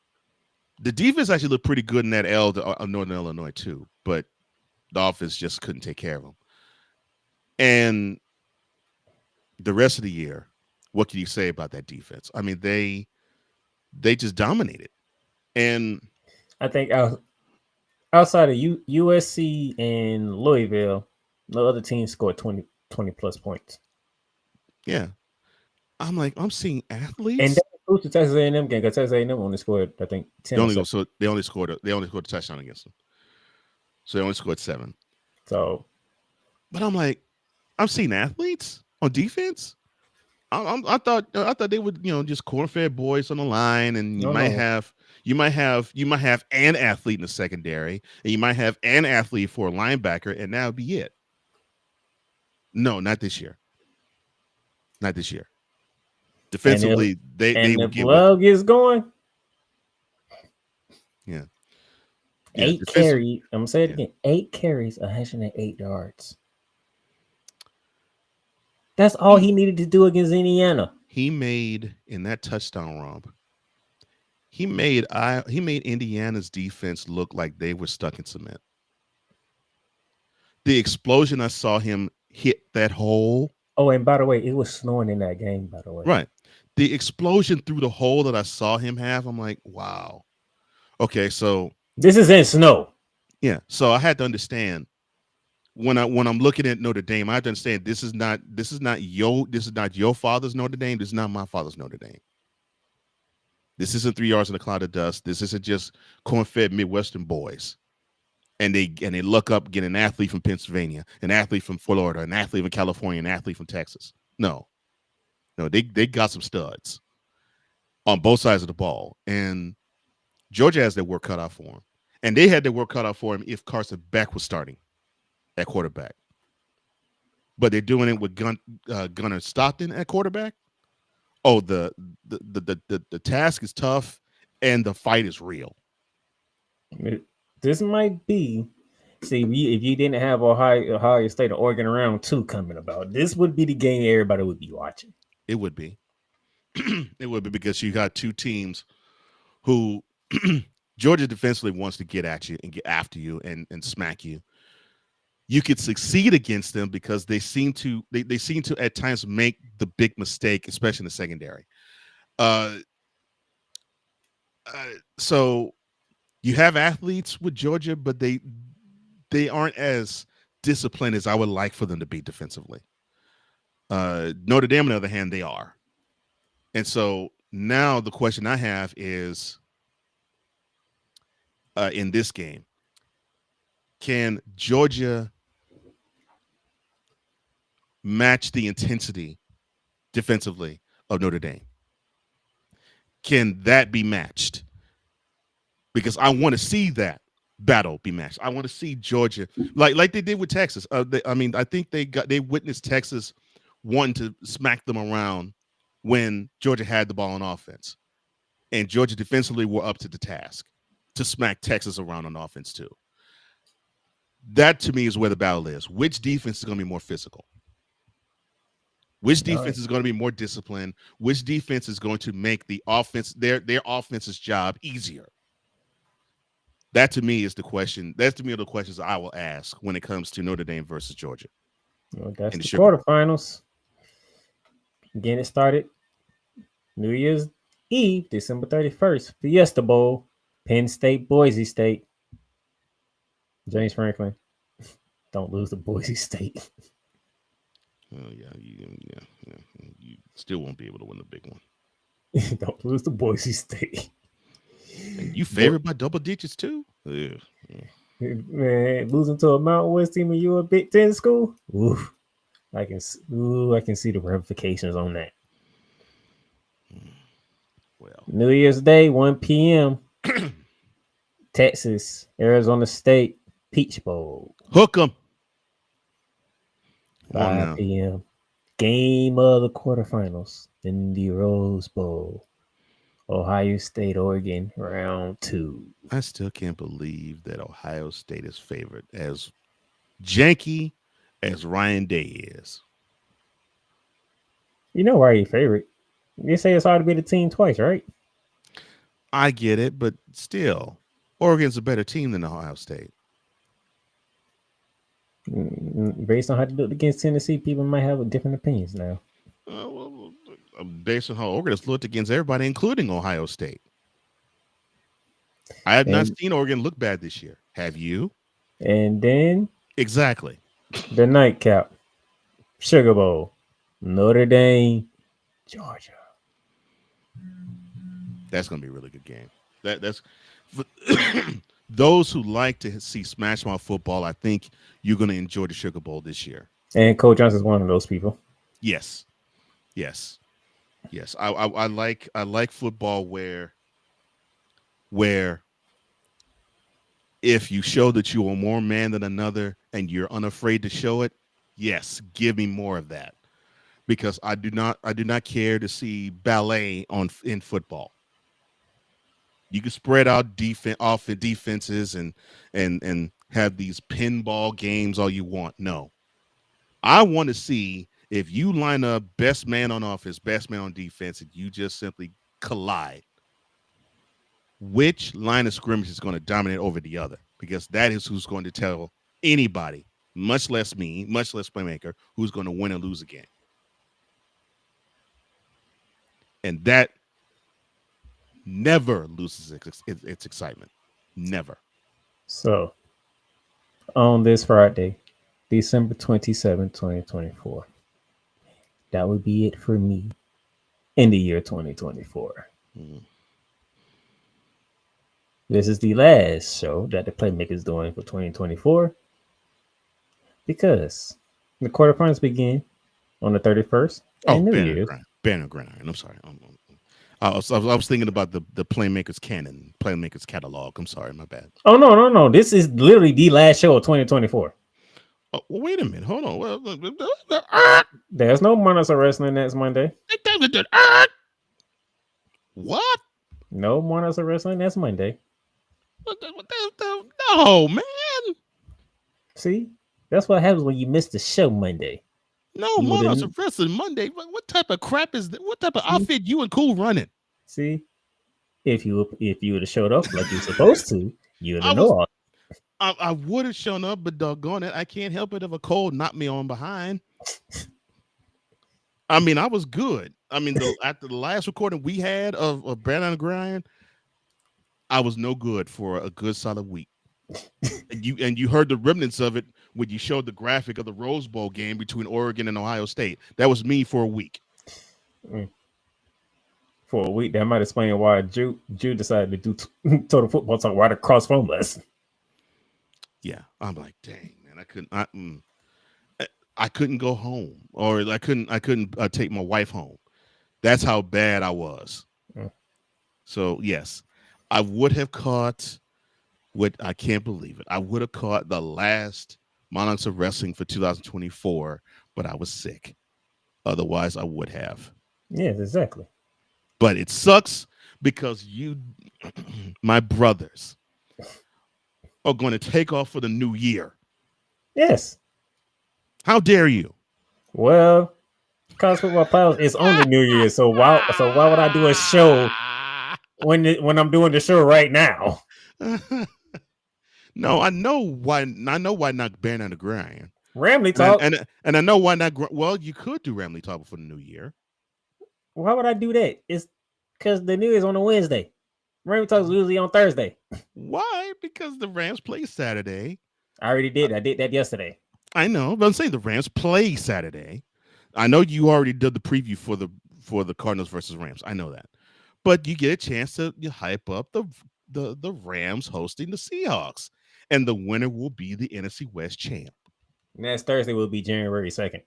[SPEAKER 5] The defense actually looked pretty good in that L to Northern Illinois too, but the offense just couldn't take care of them. And the rest of the year, what can you say about that defense? I mean, they just dominated. And
[SPEAKER 1] I think outside of USC and Louisville, no other team scored 20 plus points.
[SPEAKER 5] Yeah. I'm like, I'm seeing athletes.
[SPEAKER 1] And that includes the Texas A&M game, because Texas A&M only scored, I think, 10.
[SPEAKER 5] They only scored a touchdown against them. So they only scored 7.
[SPEAKER 1] So,
[SPEAKER 5] but I'm like, I'm seeing athletes on defense. I thought they would, just corn-fed boys on the line, and you might have an athlete in the secondary, and you might have an athlete for a linebacker, and that would be it. No, not this year. Not this year. Defensively, they
[SPEAKER 1] would give love gets going.
[SPEAKER 5] Yeah.
[SPEAKER 1] 8 carries. I'm gonna say it again. 8 carries, 108 yards. That's all he needed to do against Indiana.
[SPEAKER 5] He made in that touchdown romp. He made Indiana's defense look like they were stuck in cement. The explosion I saw him hit that hole.
[SPEAKER 1] Oh, and by the way, it was snowing in that game, by the way.
[SPEAKER 5] Right. The explosion through the hole that I saw him have, I'm like, wow. Okay, so
[SPEAKER 1] this is in snow.
[SPEAKER 5] Yeah. So I had to understand when I'm looking at Notre Dame, I have to understand this is not your father's Notre Dame. This is not my father's Notre Dame. This isn't 3 yards in a cloud of dust. This isn't just corn-fed Midwestern boys. And they look up, get an athlete from Pennsylvania, an athlete from Florida, an athlete from California, an athlete from Texas. No, they got some studs on both sides of the ball. And Georgia has their work cut out for him. And they had their work cut out for him if Carson Beck was starting at quarterback. But they're doing it with Gunnar Stockton at quarterback. Oh, the task is tough and the fight is real.
[SPEAKER 1] This might be See, if you didn't have Ohio State or Oregon round 2 coming about, this would be the game everybody would be watching.
[SPEAKER 5] It would be. It would be because you got two teams who Georgia defensively wants to get at you and get after you and smack you. You could succeed against them because they seem to at times make the big mistake, especially in the secondary. So you have athletes with Georgia, but they aren't as disciplined as I would like for them to be defensively. Notre Dame, on the other hand, they are. And so now the question I have is, in this game, can Georgia match the intensity defensively of Notre Dame? Can that be matched? Because I want to see that battle be matched. I want to see Georgia like they did with Texas. I think they witnessed Texas wanting to smack them around when Georgia had the ball on offense, and Georgia defensively were up to the task to smack Texas around on offense too. That to me is where the battle is. Which defense is going to be more physical? Which defense is going to be more disciplined? Which defense is going to make the offense their offense's job easier? That to me is the question. That's to me are the questions I will ask when it comes to Notre Dame versus Georgia.
[SPEAKER 1] Well, that's the quarterfinals. Getting it started. New Year's Eve, December 31st, Fiesta Bowl, Penn State, Boise State. James Franklin, don't lose to Boise State.
[SPEAKER 5] Oh yeah, you still won't be able to win the big one.
[SPEAKER 1] Don't lose to Boise State.
[SPEAKER 5] And you favored by double digits too? Yeah.
[SPEAKER 1] Man, losing to a Mountain West team and you a Big Ten school? Oof. I can see the ramifications on that.
[SPEAKER 5] Well,
[SPEAKER 1] New Year's Day, 1 p.m. Texas, Arizona State, Peach Bowl.
[SPEAKER 5] Hook 'em.
[SPEAKER 1] 5 p.m. Game of the quarterfinals in the Rose Bowl. Ohio State, Oregon, round 2.
[SPEAKER 5] I still can't believe that Ohio State is favored, as janky as Ryan Day is.
[SPEAKER 1] You know why you're favorite. You say it's hard to beat a team twice, right?
[SPEAKER 5] I get it, but still, Oregon's a better team than Ohio State.
[SPEAKER 1] Based on how they looked against Tennessee, people might have different opinions now.
[SPEAKER 5] Based on how Oregon has looked against everybody, including Ohio State. I have not seen Oregon look bad this year. Have you?
[SPEAKER 1] And then
[SPEAKER 5] exactly
[SPEAKER 1] the nightcap, Sugar Bowl, Notre Dame, Georgia.
[SPEAKER 5] That's going to be a really good game. That's those who like to see Smash Mouth football. I think you're going to enjoy the Sugar Bowl this year.
[SPEAKER 1] And Coach Johnson is one of those people.
[SPEAKER 5] Yes. I like football where if you show that you are more man than another and you're unafraid to show it, yes, give me more of that. Because I do not care to see ballet in football. You can spread out defenses and have these pinball games all you want. No. I want to see if you line up best man on offense, best man on defense, and you just simply collide, which line of scrimmage is going to dominate over the other? Because that is who's going to tell anybody, much less me, much less playmaker, who's going to win and lose a game. And that never loses its excitement. Never.
[SPEAKER 1] So, on this Friday, December 27, 2024, that would be it for me in the year 2024. This is the last show that the Playmaker is doing for 2024 because the quarterfinals begin on the 31st.
[SPEAKER 5] Oh, Banner Gridiron. I'm sorry. I was thinking about the Playmakers canon, Playmakers catalog. I'm sorry, my bad.
[SPEAKER 1] Oh, no. This is literally the last show of 2024.
[SPEAKER 5] Oh, well, wait a minute. Hold on.
[SPEAKER 1] There's no Monarchs of Wrestling next Monday.
[SPEAKER 5] What?
[SPEAKER 1] No Monarchs of Wrestling next Monday.
[SPEAKER 5] No, man.
[SPEAKER 1] See, that's what happens when you miss the show Monday.
[SPEAKER 5] No,
[SPEAKER 1] You would
[SPEAKER 5] Monarchs
[SPEAKER 1] have
[SPEAKER 5] of Wrestling Monday. What type of crap is that? What type of
[SPEAKER 1] see,
[SPEAKER 5] outfit you and Cool running?
[SPEAKER 1] see if you would have showed up like you're supposed to, you would
[SPEAKER 5] I
[SPEAKER 1] have
[SPEAKER 5] was
[SPEAKER 1] known.
[SPEAKER 5] I would have shown up, but doggone it, I can't help it if a cold knocked me on behind. I mean, I was good. I mean, after the last recording we had of Brandon and Grind, I was no good for a good solid week. And you heard the remnants of it when you showed the graphic of the Rose Bowl game between Oregon and Ohio State. That was me for a week.
[SPEAKER 1] For a week, that might explain why Jew decided to do total football talk right across from us.
[SPEAKER 5] Yeah, I'm like, dang man, I couldn't go home, or I couldn't take my wife home. That's how bad I was.
[SPEAKER 1] Mm.
[SPEAKER 5] So yes, I would have caught what I can't believe it. I would have caught the last Monarchs of Wrestling for 2024, but I was sick. Otherwise, I would have.
[SPEAKER 1] Yes, exactly.
[SPEAKER 5] But it sucks because you, my brothers, are going to take off for the new year.
[SPEAKER 1] Yes.
[SPEAKER 5] How dare you?
[SPEAKER 1] Well, college football playoffs is on the New Year, so why would I do a show when I'm doing the show right now?
[SPEAKER 5] No, I know why. I know why not ban on the grind.
[SPEAKER 1] Ramley talk.
[SPEAKER 5] And I know why not. Well, you could do Ramley talk before the new year.
[SPEAKER 1] Why would I do that? It's because the New Year's on a Wednesday. Ramley talk is usually on Thursday.
[SPEAKER 5] Why? Because the Rams play Saturday.
[SPEAKER 1] I already did. I did that yesterday.
[SPEAKER 5] I know, but I'm saying the Rams play Saturday. I know you already did the preview for the Cardinals versus Rams. I know that, but you get a chance to hype up the Rams hosting the Seahawks, and the winner will be the NFC West champ.
[SPEAKER 1] Next Thursday will be January 2nd.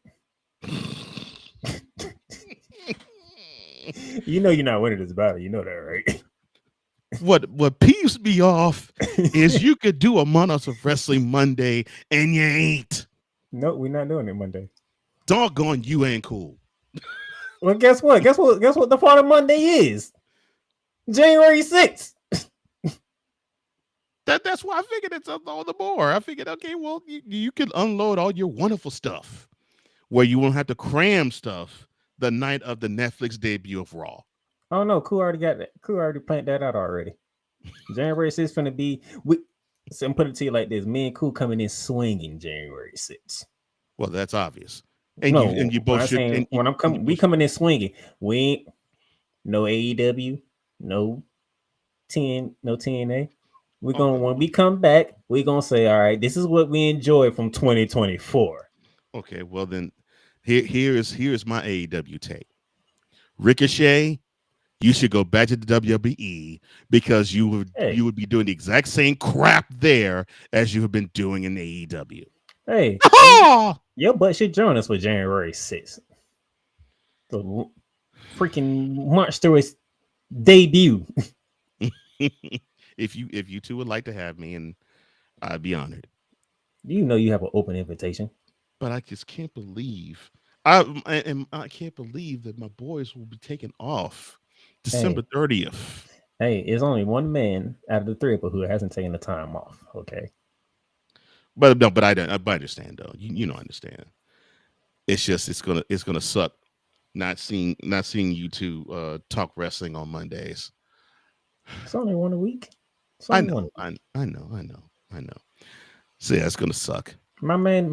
[SPEAKER 1] You know you're not winning this battle. You know that, right?
[SPEAKER 5] What peeves me off is you could do a Monarchs of Wrestling Monday and you ain't.
[SPEAKER 1] No, we're not doing it Monday.
[SPEAKER 5] Doggone, you ain't cool.
[SPEAKER 1] Well, guess what? Guess what the following Monday is? January 6th.
[SPEAKER 5] That's why I figured it's up on the board. I figured, okay, well, you can unload all your wonderful stuff where you won't have to cram stuff the night of the Netflix debut of Raw.
[SPEAKER 1] Oh no, Cool already got that. Cool already planned that out already. January 6th is gonna be. So I'm putting it to you like this: me and Cool coming in swinging January 6th.
[SPEAKER 5] Well, that's obvious. And
[SPEAKER 1] no,
[SPEAKER 5] you both should.
[SPEAKER 1] Saying, when I'm coming, we coming in swinging. We ain't no AEW, no TNA. We're gonna when we come back, we're gonna say, all right, this is what we enjoyed from 2024.
[SPEAKER 5] Okay, well then, here's my AEW take. Ricochet, you should go back to the WWE because you would be doing the exact same crap there as you have been doing in AEW.
[SPEAKER 1] Hey, your butt should join us for January 6th. The freaking march through its debut.
[SPEAKER 5] If you two would like to have me, and I'd be honored.
[SPEAKER 1] You know you have an open invitation.
[SPEAKER 5] But I just can't believe I can't believe that my boys will be taking off December 30th.
[SPEAKER 1] Hey, it's only one man out of the three of us who hasn't taken the time off. Okay.
[SPEAKER 5] But no, but I understand though. You know, I understand. It's just it's gonna suck not seeing you two talk wrestling on Mondays.
[SPEAKER 1] It's only one a week.
[SPEAKER 5] I know. So yeah, it's gonna suck.
[SPEAKER 1] My man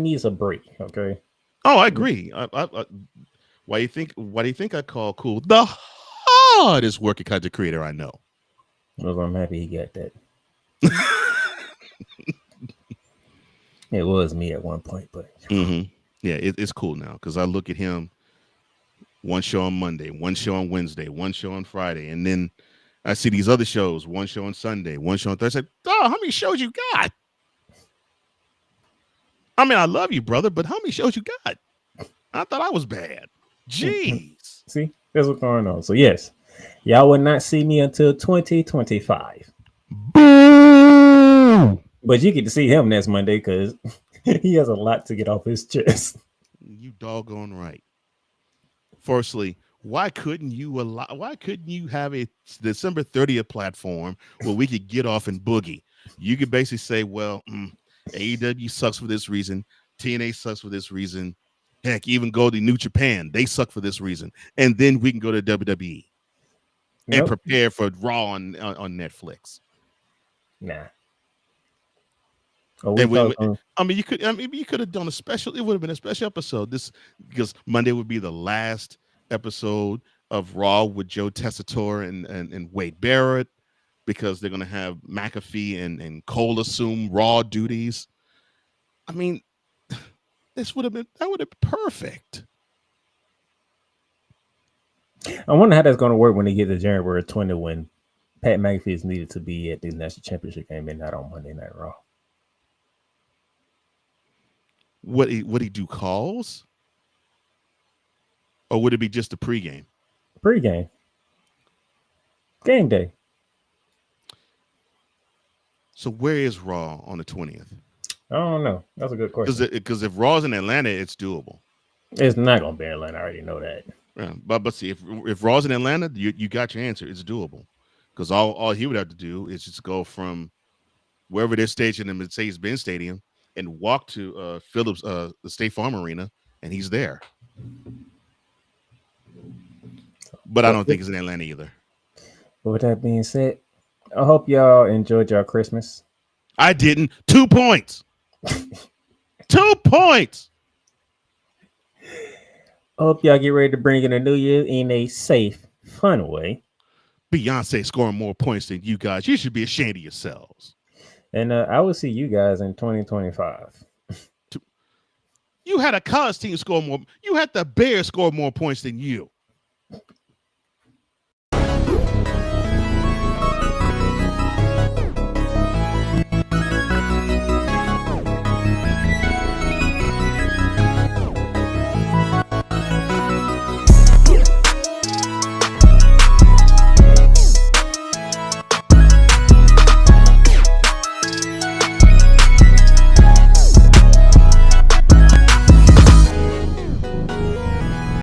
[SPEAKER 1] needs a break. Okay.
[SPEAKER 5] Oh, I agree. Why do you think I call Cool the hardest working content creator I know?
[SPEAKER 1] Well, I'm happy he got that. It was me at one point, but
[SPEAKER 5] yeah, it's cool now because I look at him. One show on Monday, one show on Wednesday, one show on Friday, and then I see these other shows. One show on Sunday, one show on Thursday. Oh, how many shows you got? I mean, I love you, brother, but how many shows you got? I thought I was bad. Jeez.
[SPEAKER 1] See, that's what's going on. So yes, y'all will not see me until 2025.
[SPEAKER 5] Boom.
[SPEAKER 1] But you get to see him next Monday because he has a lot to get off his chest.
[SPEAKER 5] You doggone right. Firstly, why couldn't you have a December 30th platform where we could get off and boogie? You could basically say, well, AEW sucks for this reason. TNA sucks for this reason. Heck, even go to New Japan. They suck for this reason. And then we can go to WWE and prepare for Raw on Netflix.
[SPEAKER 1] Nah.
[SPEAKER 5] You could have done a special. It would have been a special episode. This because Monday would be the last episode of Raw with Joe Tessitore and Wade Barrett, because they're gonna have McAfee and Cole assume Raw duties. I mean, that would have been perfect.
[SPEAKER 1] I wonder how that's going to work when they get to January 20, when Pat McAfee is needed to be at the National Championship game and not on Monday Night Raw.
[SPEAKER 5] Would he do calls? Or would it be just a pregame?
[SPEAKER 1] Pregame. Game day.
[SPEAKER 5] So where is Raw on the 20th?
[SPEAKER 1] I don't know. That's a good question.
[SPEAKER 5] Because if Raw's in Atlanta, it's doable.
[SPEAKER 1] It's not going to be in Atlanta. I already know that.
[SPEAKER 5] Yeah, but see, if Raw's in Atlanta, you got your answer. It's doable. Because all he would have to do is just go from wherever they're staging in the Mercedes-Benz Stadium and walk to Phillips, the State Farm Arena, and he's there. But I don't think it's in Atlanta either.
[SPEAKER 1] But with that being said, I hope y'all enjoyed your Christmas.
[SPEAKER 5] I didn't. 2 points. 2 points.
[SPEAKER 1] I hope y'all get ready to bring in a new year in a safe, fun way.
[SPEAKER 5] Beyonce scoring more points than you guys. You should be ashamed of yourselves.
[SPEAKER 1] And I will see you guys in 2025.
[SPEAKER 5] You had a college team score more. You had the Bears score more points than you.